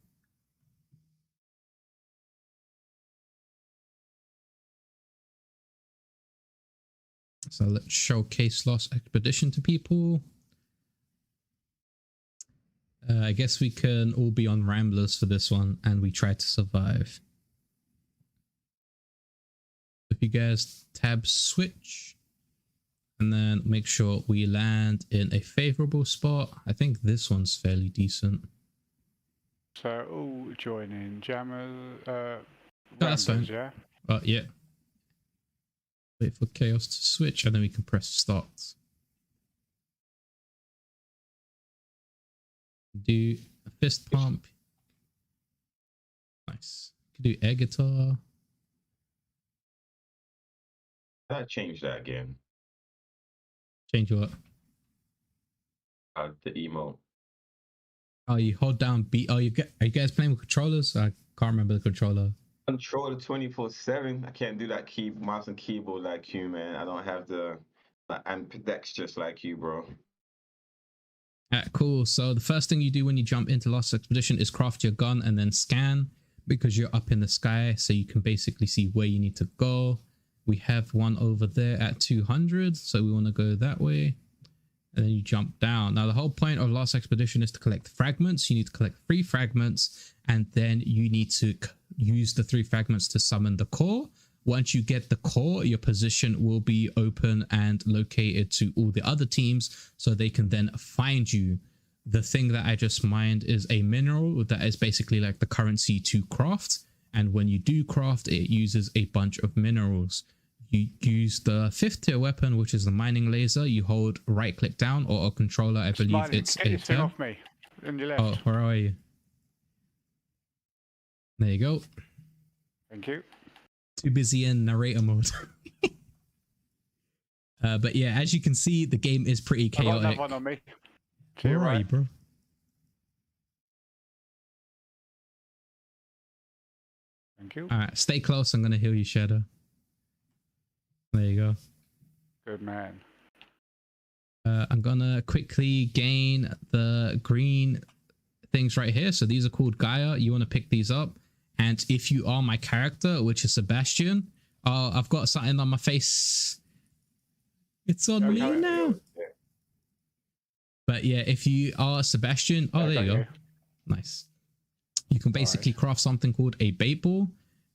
So let's showcase Lost Expedition to people. I guess we can all be on Ramblers for this one, and we try to survive. If you guys tab switch, and then make sure we land in a favorable spot. I think this one's fairly decent. So all join in jammers. That's fine. Yeah. Yeah. Wait for Khaos to switch, and then we can press start. Do a fist pump. Nice. Could do air guitar. I changed that again. Change what? The emote. Oh, you hold down B. Oh, are you guys playing with controllers? I can't remember the controller. Controller 24/7. I can't do that mouse and keyboard like you, man. I don't have the ambidextrous like you, bro. Cool. So the first thing you do when you jump into Lost Expedition is craft your gun and then scan, because you're up in the sky, so you can basically see where you need to go. We have one over there at 200, so we want to go that way. And then you jump down. Now the whole point of Lost Expedition is to collect fragments. You need to collect 3 fragments, and then you need to use the 3 fragments to summon the core. Once you get the core, your position will be open and located to all the other teams, so they can then find you. The thing that I just mined is a mineral that is basically like the currency to craft, and when you do craft, it uses a bunch of minerals. You use the 5th tier weapon, which is the mining laser. You hold right click down, or a controller, I believe it's a tab. Off me. On your left. Oh, where are you? There you go. Thank you. Too busy in narrator mode. But yeah, as you can see, the game is pretty chaotic. I got another one on me. Where are you, bro? Thank you. Alright, stay close. I'm going to heal you, Shadow. There you go. Good man. I'm going to quickly gain the green things right here. So these are called Gaia. You want to pick these up. And if you are my character, which is Sebastian, I've got something on my face. It's on me now. But yeah, if you are Sebastian, there you go. Nice. you can basically craft something called a bait ball,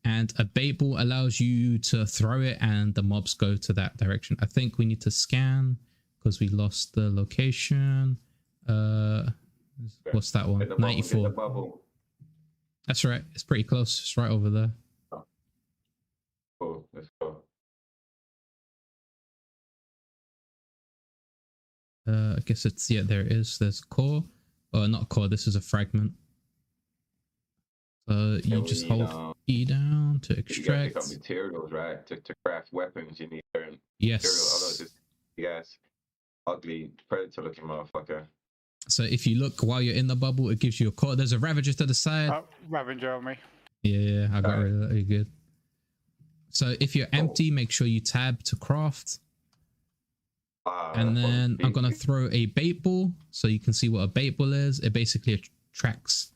and a bait ball allows you to throw it and the mobs go to that direction. I think we need to scan because we lost the location. What's that one? 94. That's right. It's pretty close. It's right over there. Oh. Cool. Let's go. I guess it's, yeah, there it is. There's a core. Oh, not a core. This is a fragment. You just hold E down to extract. You gotta pick up materials, right? To craft weapons, you need certain materials. Otherwise, this yes, ugly predator-looking motherfucker. So if you look while you're in the bubble, it gives you a core. There's a Ravager to the side. Oh, Ravager on me. Yeah, I got rid of that. You're good. So if you're empty, make sure you tab to craft. And then I'm going to throw a bait ball so you can see what a bait ball is. It basically attracts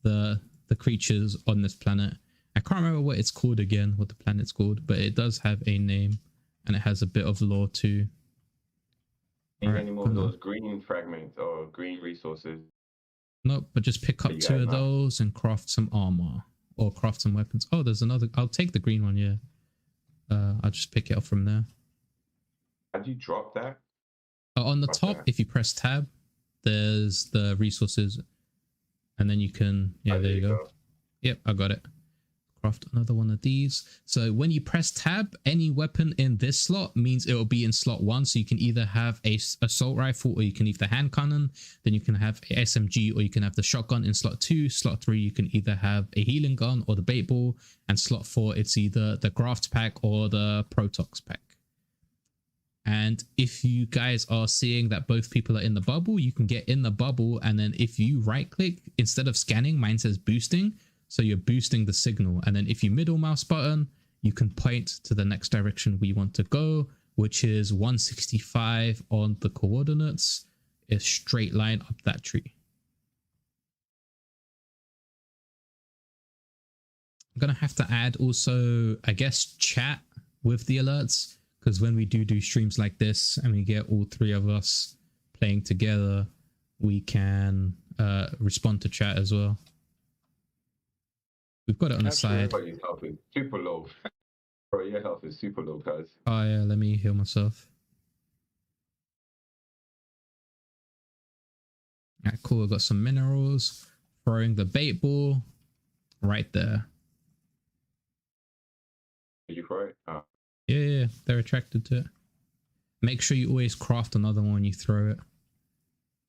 the creatures on this planet. I can't remember what it's called again, what the planet's called, but it does have a name and it has a bit of lore too. Need any more of those green fragments or green resources? Nope, but just pick up 2 of those and craft some armor or craft some weapons. Oh, there's another. I'll take the green one, yeah. I'll just pick it up from there. How do you drop that? On the top, if you press tab, there's the resources, and then you can, yeah, there you go. Yep, I got it. Craft another one of these. So when you press tab, any weapon in this slot means it will be in slot 1. So you can either have a assault rifle, or you can leave the hand cannon. Then you can have a SMG, or you can have the shotgun in slot 2. Slot 3, you can either have a healing gun or the bait ball. And slot 4, it's either the graft pack or the protox pack. And if you guys are seeing that both people are in the bubble, you can get in the bubble. And then if you right click, instead of scanning, mine says boosting. So you're boosting the signal. And then if you middle mouse button, you can point to the next direction we want to go, which is 165 on the coordinates. A straight line up that tree. I'm going to have to add also, I guess, chat with the alerts. Because when we do streams like this and we get all 3 of us playing together, we can respond to chat as well. We've got it on the side. Your health is super low. Bro, your health is super low, guys. Oh yeah, let me heal myself. Alright, cool. I've got some minerals. Throwing the bait ball right there. Did you throw it? Oh. Yeah, they're attracted to it. Make sure you always craft another one when you throw it.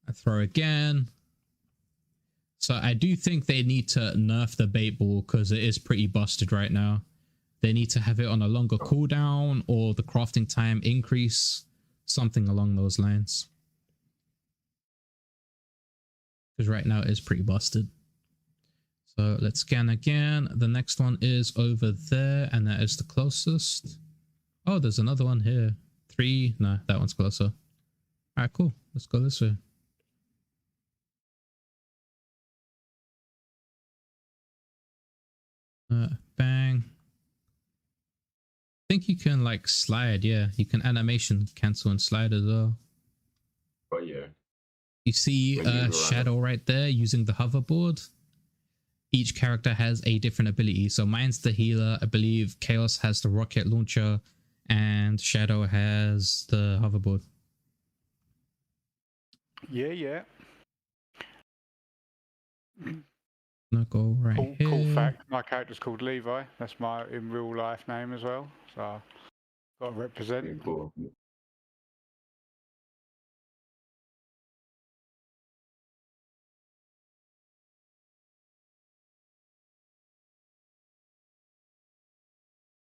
I throw again. So I do think they need to nerf the bait ball because it is pretty busted right now. They need to have it on a longer cooldown or the crafting time increase. Something along those lines. Because right now it is pretty busted. So let's scan again. The next one is over there and that is the closest. Oh, there's another one here. 3. No, that one's closer. Alright, cool. Let's go this way. Bang. I think you can like slide, yeah. You can animation cancel and slide as well. Oh yeah. You see Shadow right there using the hoverboard. Each character has a different ability. So mine's the healer. I believe Khaos has the rocket launcher and Shadow has the hoverboard. Yeah. I'll go right here. Cool fact, my character's called Levi. That's my in real life name as well. So got to represent. Yeah, cool.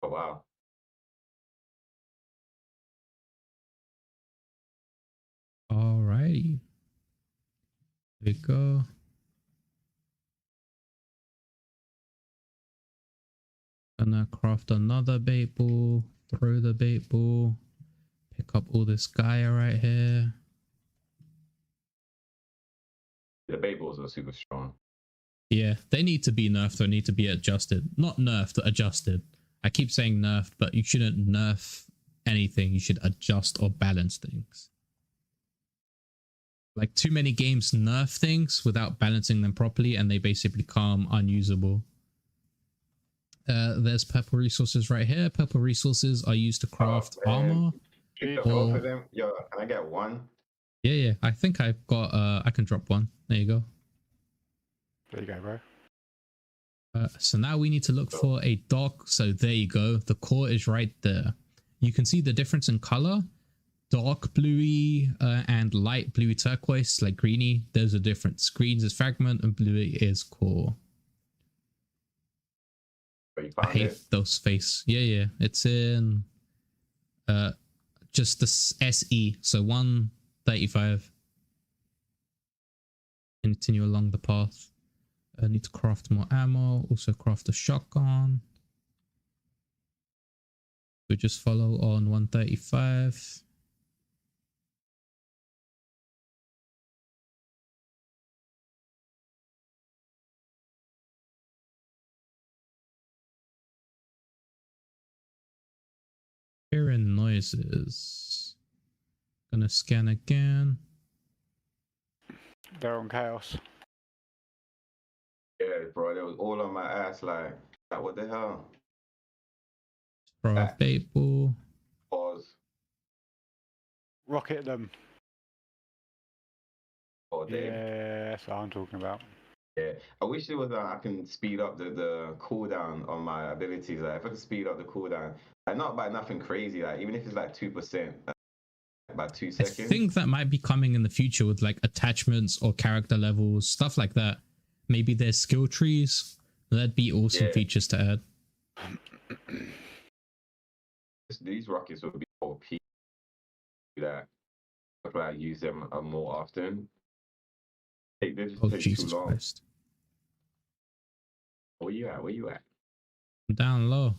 Oh wow. Alrighty. There we go. Gonna craft another bait ball, throw the bait ball, pick up all this Gaia right here. The bait balls are super strong. Yeah, they need to be nerfed or need to be adjusted. Not nerfed, adjusted. I keep saying nerfed, but you shouldn't nerf anything. You should adjust or balance things. Like too many games nerf things without balancing them properly, and they basically become unusable. There's purple resources right here. Purple resources are used to craft armor. Both of them. Yo, can I get one? Yeah. I think I've got. I can drop one. There you go. There you go, bro. So now we need to look for a dark. So there you go. The core is right there. You can see the difference in color. Dark bluey and light bluey turquoise, like greeny. Those are different. Greens is fragment and bluey is core. I hate those face. Yeah. It's in just the SE. So 135. Continue along the path. I need to craft more ammo. Also craft a shotgun. So just follow on 135. Hearing noises. Gonna scan again. They're on Khaos. Yeah, bro, they was all on my ass. Like, what the hell? Bro, bait ball. Pause. Rocket them. Oh, yeah, that's what I'm talking about. Yeah, I wish there was I can speed up the cooldown on my abilities. Like, if I could speed up the cooldown, like not by nothing crazy, like even if it's like 2%, about 2 seconds. I think that might be coming in the future with like attachments or character levels, stuff like that. Maybe there's skill trees. That'd be awesome features to add. These rockets would be OP. That if I use them more often. Hey, they just take Jesus too long. Christ. Where you at? Where you at? I'm down low.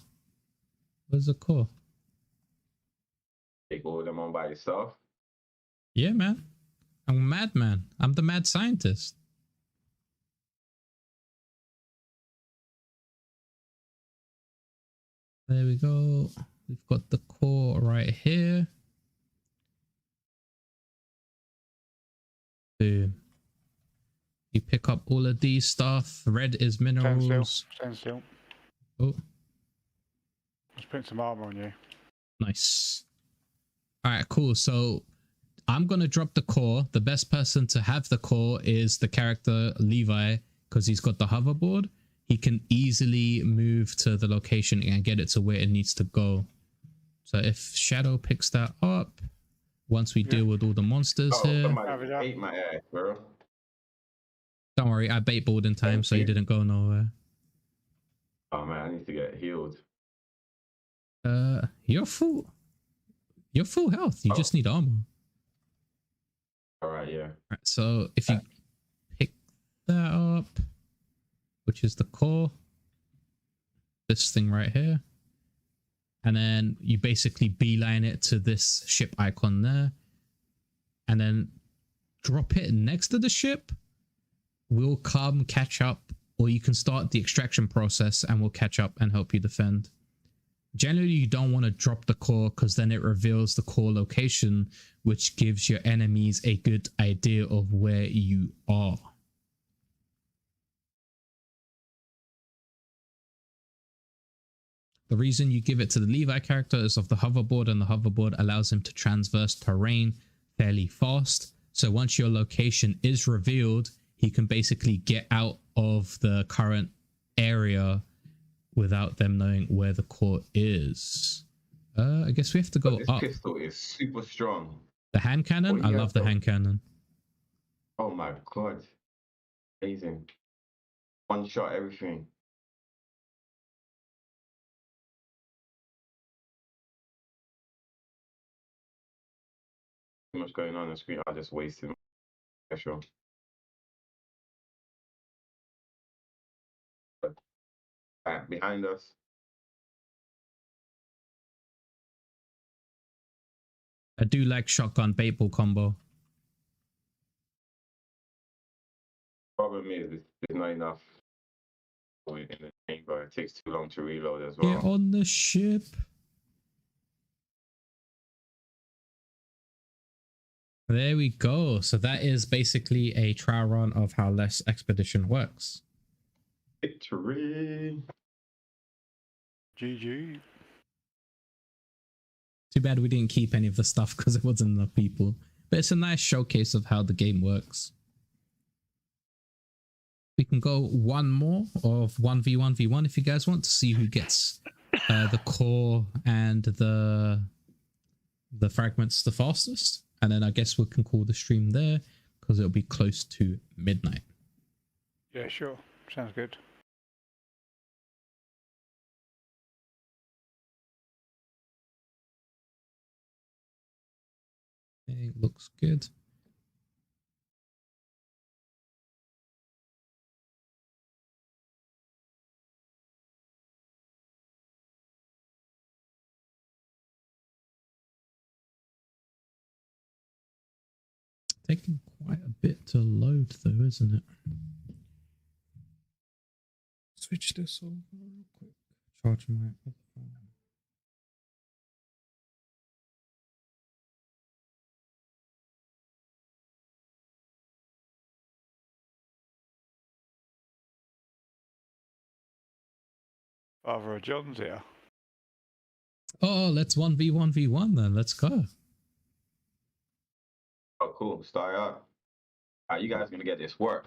Where's the core? Take all of them on by yourself? Yeah, man. I'm a madman. I'm the mad scientist. There we go. We've got the core right here. Boom. You pick up all of these stuff. Red is minerals. Stand still. Oh. Let's put some armor on you. Nice. All right, cool. So I'm going to drop the core. The best person to have the core is the character Levi, because he's got the hoverboard. He can easily move to the location and get it to where it needs to go. So if Shadow picks that up, once we deal with all the monsters here. Somebody ate my ass, bro. Don't worry, I bait balled in time, so he didn't go nowhere. Oh man, I need to get healed. You're full health. You just need armor. All right, yeah. Right, so if you pick that up, which is the core, this thing right here, and then you basically beeline it to this ship icon there, and then drop it next to the ship. We'll come catch up, or you can start the extraction process and we'll catch up and help you defend. Generally, you don't want to drop the core because then it reveals the core location, which gives your enemies a good idea of where you are. The reason you give it to the Levi character is of the hoverboard, and the hoverboard allows him to traverse terrain fairly fast. So once your location is revealed, he can basically get out of the current area without them knowing where the core is. I guess we have to go up. This pistol is super strong. The hand cannon? I love the hand cannon. Oh my god. Amazing. One shot, everything. Too much going on the screen. I just wasted my special. Behind us. I do like shotgun bait ball combo. Problem is, there's not enough in the chamber. It takes too long to reload as well. Get on the ship. There we go. So that is basically a trial run of how less expedition works. Victory. GG. Too bad we didn't keep any of the stuff because there wasn't enough people. But it's a nice showcase of how the game works. We can go one more of 1v1v1 if you guys want to see who gets the core and the fragments the fastest. And then I guess we can call the stream there because it'll be close to midnight. Yeah, sure. Sounds good. Okay, looks good. Taking quite a bit to load though, isn't it? Switch this over real quick. Charge my other phone. Father John's here. Oh, let's 1v1v1 then. Let's go. Oh, cool. Start up. You guys gonna get this work.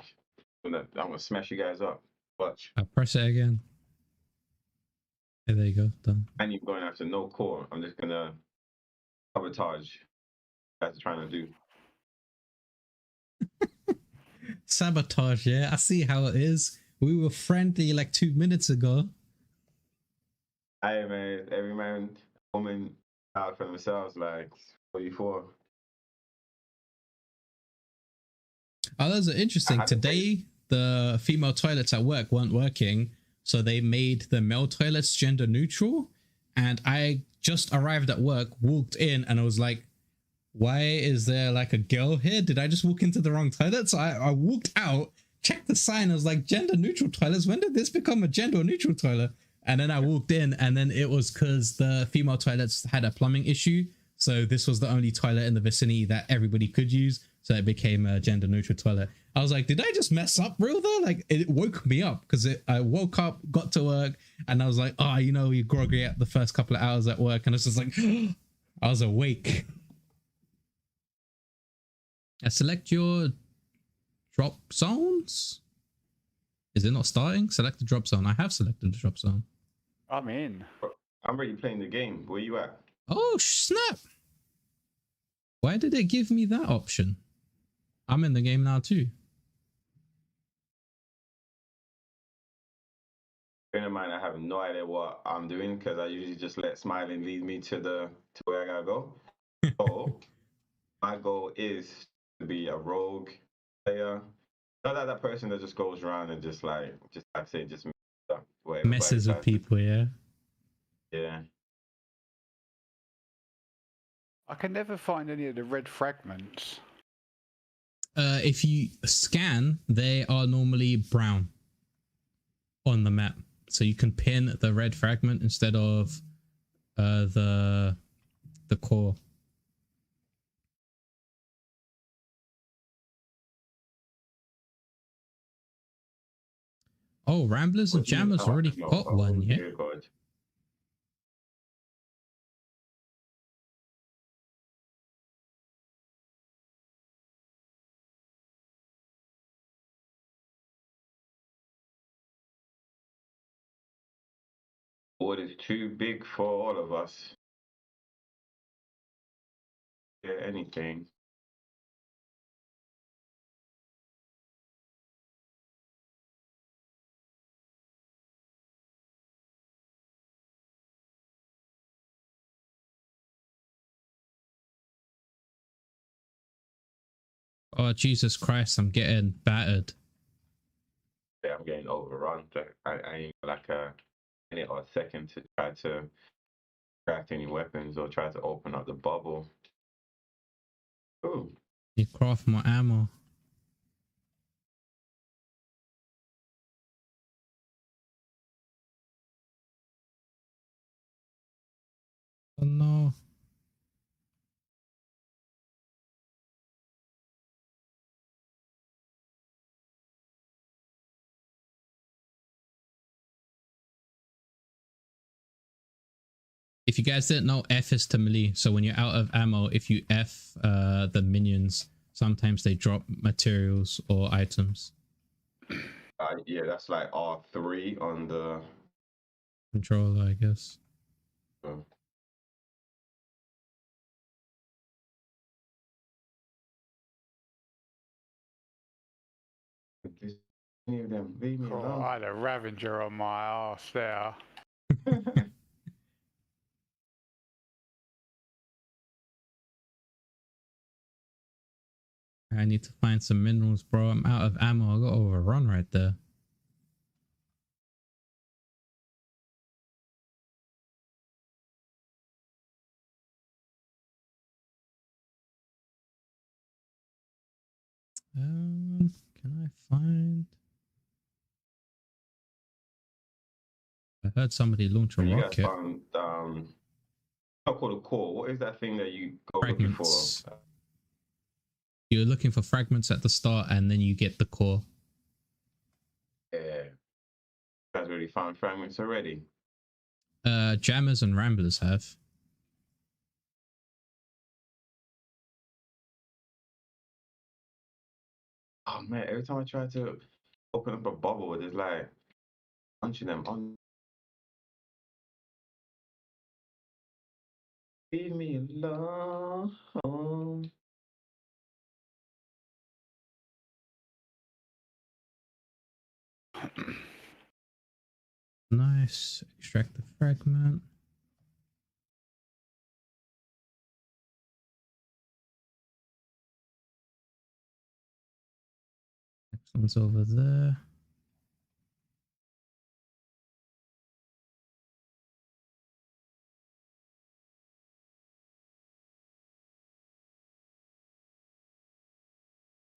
I'm gonna smash you guys up. Watch. I press it again. Okay, there you go. Done. I ain't even going after no core. I'm just gonna sabotage. That's trying to do. Sabotage, yeah. I see how it is. We were friendly like 2 minutes ago. Hey man, every man, woman out for themselves, like 44. Oh, those are interesting. Today, the female toilets at work weren't working, so they made the male toilets gender neutral. And I just arrived at work, walked in, and I was like, why is there like a girl here? Did I just walk into the wrong toilet? So I walked out, checked the sign, I was like, gender neutral toilets? When did this become a gender neutral toilet? And then I walked in, and then it was because the female toilets had a plumbing issue. So this was the only toilet in the vicinity that everybody could use. So it became a gender neutral toilet. I was like, did I just mess up real though? Like it woke me up because I woke up, got to work, and I was like, oh, you know, you're groggy at the first couple of hours at work. And it's just like, I was awake. Select your drop zones. Is it not starting? Select the drop zone. I have selected the drop zone. I'm in. I'm already playing the game. Where you at? Oh, snap. Why did it give me that option? I'm in the game now too. Friend of mine, I have no idea what I'm doing because I usually just let Smiling lead me to where I gotta go. So my goal is to be a rogue player. Not that person that just goes around and just messes with people, yeah. Yeah. I can never find any of the red fragments. If you scan, they are normally brown on the map. So you can pin the red fragment instead of the core. Oh, Ramblers of Jammer's already got one, yeah? God. Board is too big for all of us. Yeah, anything. Oh, Jesus Christ, I'm getting battered. Yeah, I'm getting overrun. I ain't like a minute or a second to try to craft any weapons or try to open up the bubble. Ooh. You craft more ammo. Oh no. If you guys didn't know, F is to melee. So when you're out of ammo, if you F the minions, sometimes they drop materials or items. Yeah, that's like R3 on the Controller, I guess. oh. Any of them, leave me Cool. alone. I had a Ravager on my arse there. I need to find some minerals, bro. I'm out of ammo. I got overrun right there. Can I find? I heard somebody launch a And you guys rocket. found not called a core. What is that thing that you go looking for? Fragments. You're looking for fragments at the start, and then you get the core. Yeah, you guys already found fragments already. Jammers and ramblers have. Oh man, every time I try to open up a bubble, there's like a bunch of them on. Leave me alone. Nice. Extract the fragment. Next one's over there.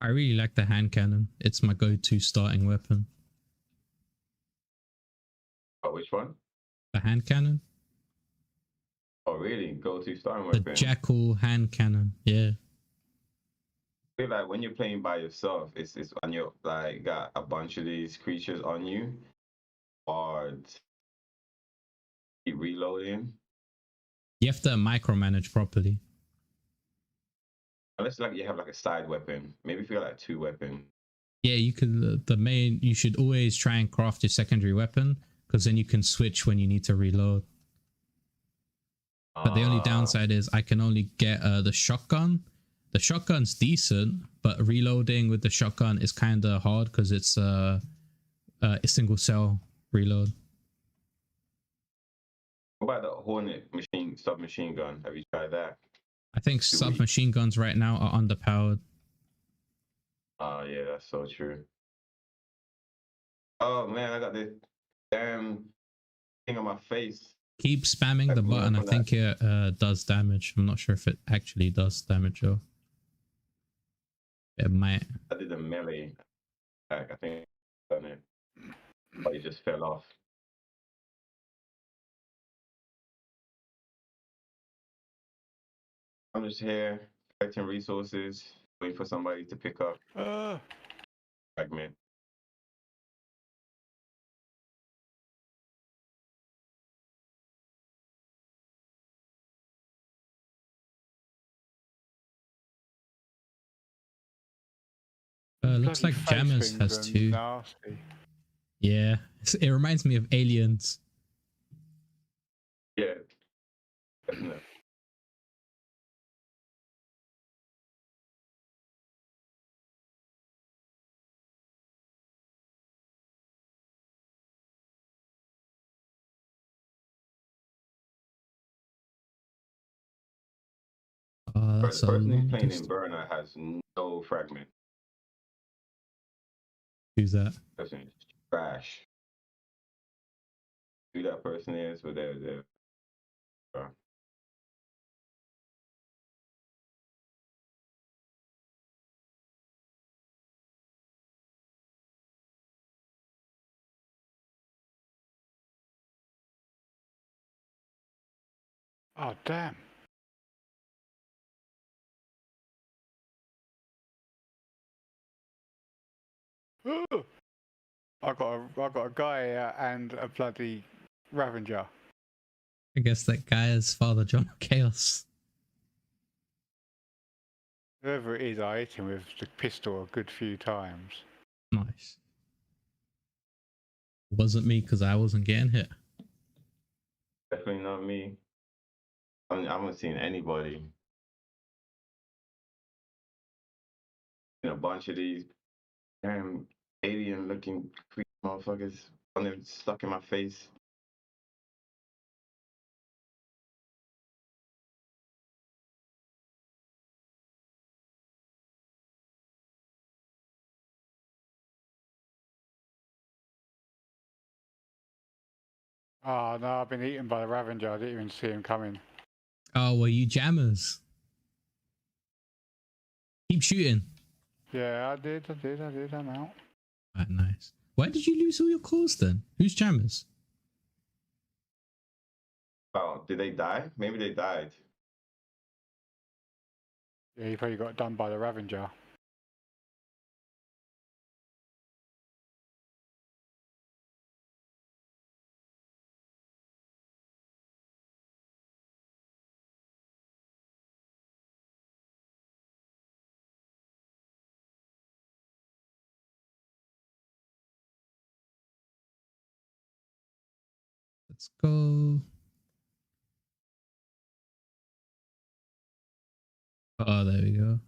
I really like the hand cannon. It's my go-to starting weapon. Oh, which one? The hand cannon? Oh, really? Go-to starting The weapon. jackal hand cannon. Yeah. I feel like when you're playing by yourself, it's when you're like got a bunch of these creatures on you, or keep reloading. You have to micromanage properly. Unless like you have like a side weapon. Maybe if you got like 2 weapons. Yeah, you can. The main. You should always try and craft your secondary weapon, because then you can switch when you need to reload. But the only downside is I can only get the shotgun. The shotgun's decent, but reloading with the shotgun is kind of hard because it's a single cell reload. What about the Hornet submachine gun? Have you tried that? I think submachine guns right now are underpowered. Yeah, that's so true. Oh man, I got this damn thing on my face. Keep spamming the button. I think it does damage. I'm not sure if it actually does damage though. It might. I did a melee attack. I think I done it, but it just fell off. I'm just here collecting resources, waiting for somebody to pick up fragment. Looks like Jammers has 2. Nasty. Yeah, it reminds me of Aliens. Yeah, definitely. Oh, that's The a person who's long playing in distance. Burner has no fragment. Who's that? Person is trash. Who that person is, but they're Oh damn. Ooh. I got a guy and a bloody Ravager. I guess that guy is Father John Chaos. Whoever it is, I hit him with the pistol a good few times. Nice. It wasn't me because I wasn't getting hit. Definitely not me. I haven't seen anybody. A bunch of these damn alien-looking creepy motherfuckers. One of them stuck in my face. Oh no, I've been eaten by the Ravenger. I didn't even see him coming. Oh, well, you jammers. Keep shooting. Yeah, I did. I'm out. Right, nice. Why did you lose all your calls then? Who's jammers? Oh, did they die? Maybe they died. Yeah, he probably got done by the Ravenger. Let's go. Oh, there we go.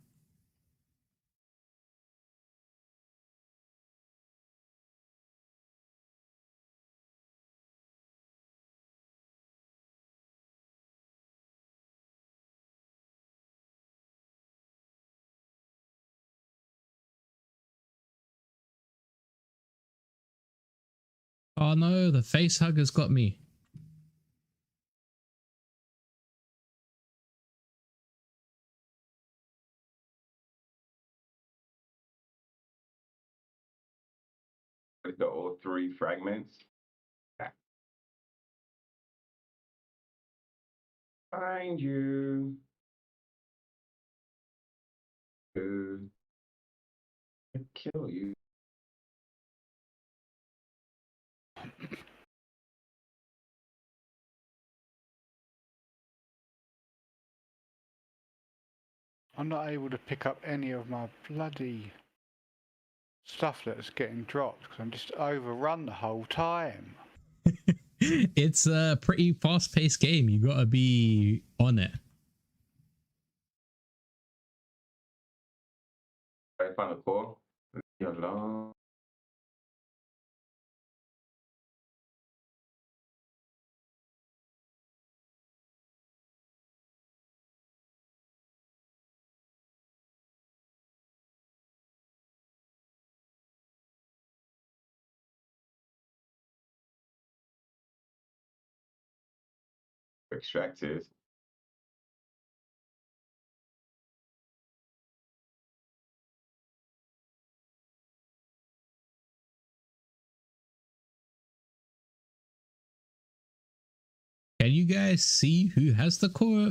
Oh no, the face hugger's got me. 3 fragments. Find you. To kill you. I'm not able to pick up any of my bloody stuff that's getting dropped because I'm just overrun the whole time. It's a pretty fast-paced game. You gotta be on it. I found a core. Leave me alone. Extracted. Can you guys see who has the core?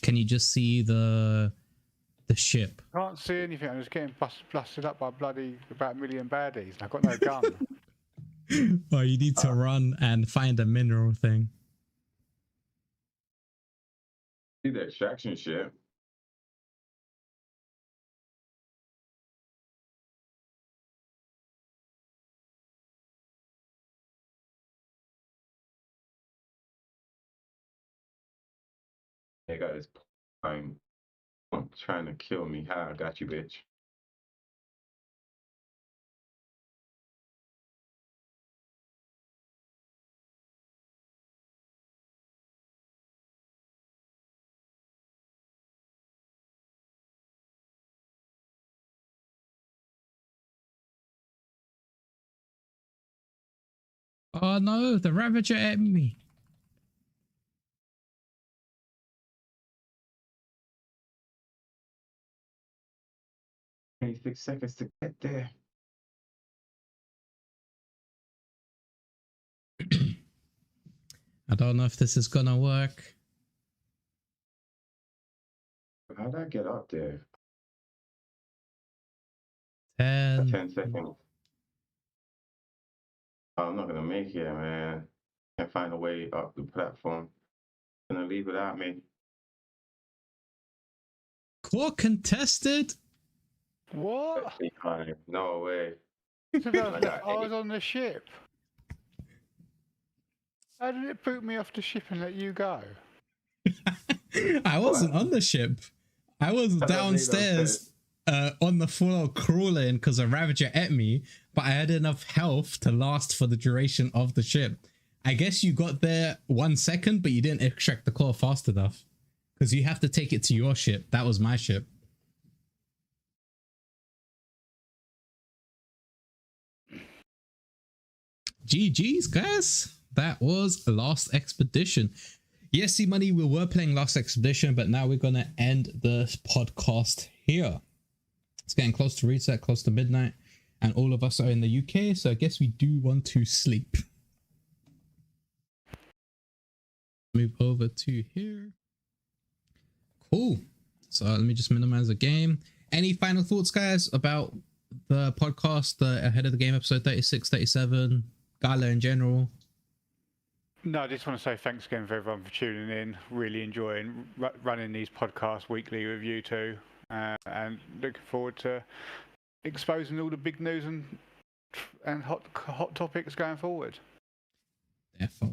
Can you just see the ship? Can't see anything. I'm just getting blasted up by bloody about a million baddies. And I've got no gun. Oh, you need to run and find a mineral thing. See the extraction ship. They got this I'm trying to kill me. Ha, I got you, bitch. Oh no, the Ravager ate me. 26 seconds to get there. I don't know if this is gonna work. How'd I get up there? 10. 10 seconds. Oh, I'm not gonna make it, man. Can't find a way up the platform. Gonna leave without me. Core contested? What? No way. I was on the ship. How did it boot me off the ship and let you go? I wasn't on the ship. I was downstairs on the floor crawling because a Ravager ate me, but I had enough health to last for the duration of the ship. I guess you got there 1 second, but you didn't extract the core fast enough because you have to take it to your ship. That was my ship. GG's, guys. That was Last Expedition. Yes, see money, we were playing Last Expedition, but now we're gonna end the podcast here. It's getting close to reset, close to midnight, and all of us are in the UK, so I guess we do want to sleep. Move over to here. Cool. So let me just minimize the game. Any final thoughts, guys, about the podcast, the Ahead of the Game episode 36, 37, Gala in general? No, I just want to say thanks again for everyone for tuning in. Really enjoying running these podcasts weekly with you two, and looking forward to exposing all the big news and hot topics going forward. Therefore.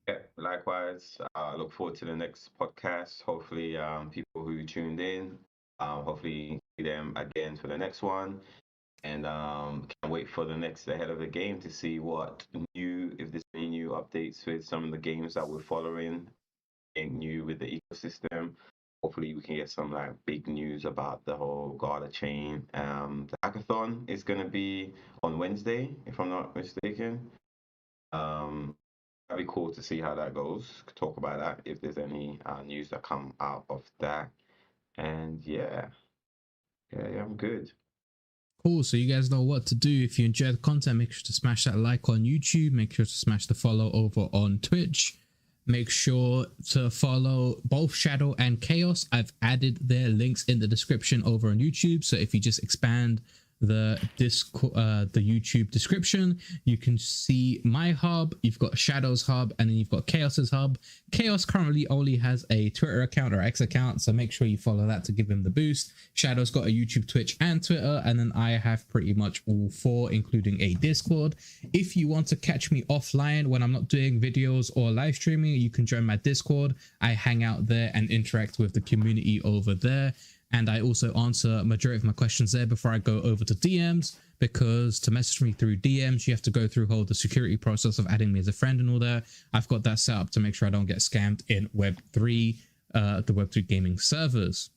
Yeah, likewise. Look forward to the next podcast. Hopefully, people who tuned in, hopefully see them again for the next one. And can't wait for the next Ahead of the Game to see if there's any new updates with some of the games that we're following, and new with the ecosystem. Hopefully we can get some like big news about the whole Gala chain. The hackathon is going to be on Wednesday, if I'm not mistaken. That'd be cool to see how that goes. Talk about that if there's any news that come out of that. And yeah, I'm good. Cool, so you guys know what to do. If you enjoy the content, make sure to smash that like on YouTube. Make sure to smash the follow over on Twitch. Make sure to follow both Shadow and Khaos. I've added their links in the description over on YouTube. So if you just expand the YouTube description, you can see my hub, you've got Shadow's hub, and then you've got Khaos's hub. Khaos currently only has a Twitter account or X account, so make sure you follow that to give him the boost. Shadow's got a YouTube, Twitch, and Twitter, and then I have pretty much all four, including a Discord. If you want to catch me offline when I'm not doing videos or live streaming, you can join my Discord. I hang out there and interact with the community over there. And I also answer a majority of my questions there before I go over to DMs, because to message me through DMs, you have to go through the security process of adding me as a friend and all that. I've got that set up to make sure I don't get scammed in Web3, the Web3 gaming servers.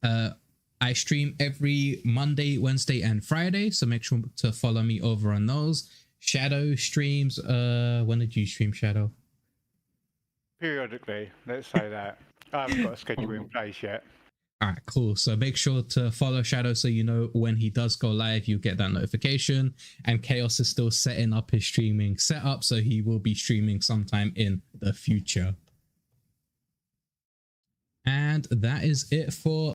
I stream every Monday, Wednesday, and Friday, so make sure to follow me over on those. Shadow streams, when did you stream, Shadow? Periodically, let's say that. I haven't got a schedule in place yet. All right, cool. So make sure to follow Shadow so you know when he does go live, you get that notification. And Khaos is still setting up his streaming setup, so he will be streaming sometime in the future. And that is it for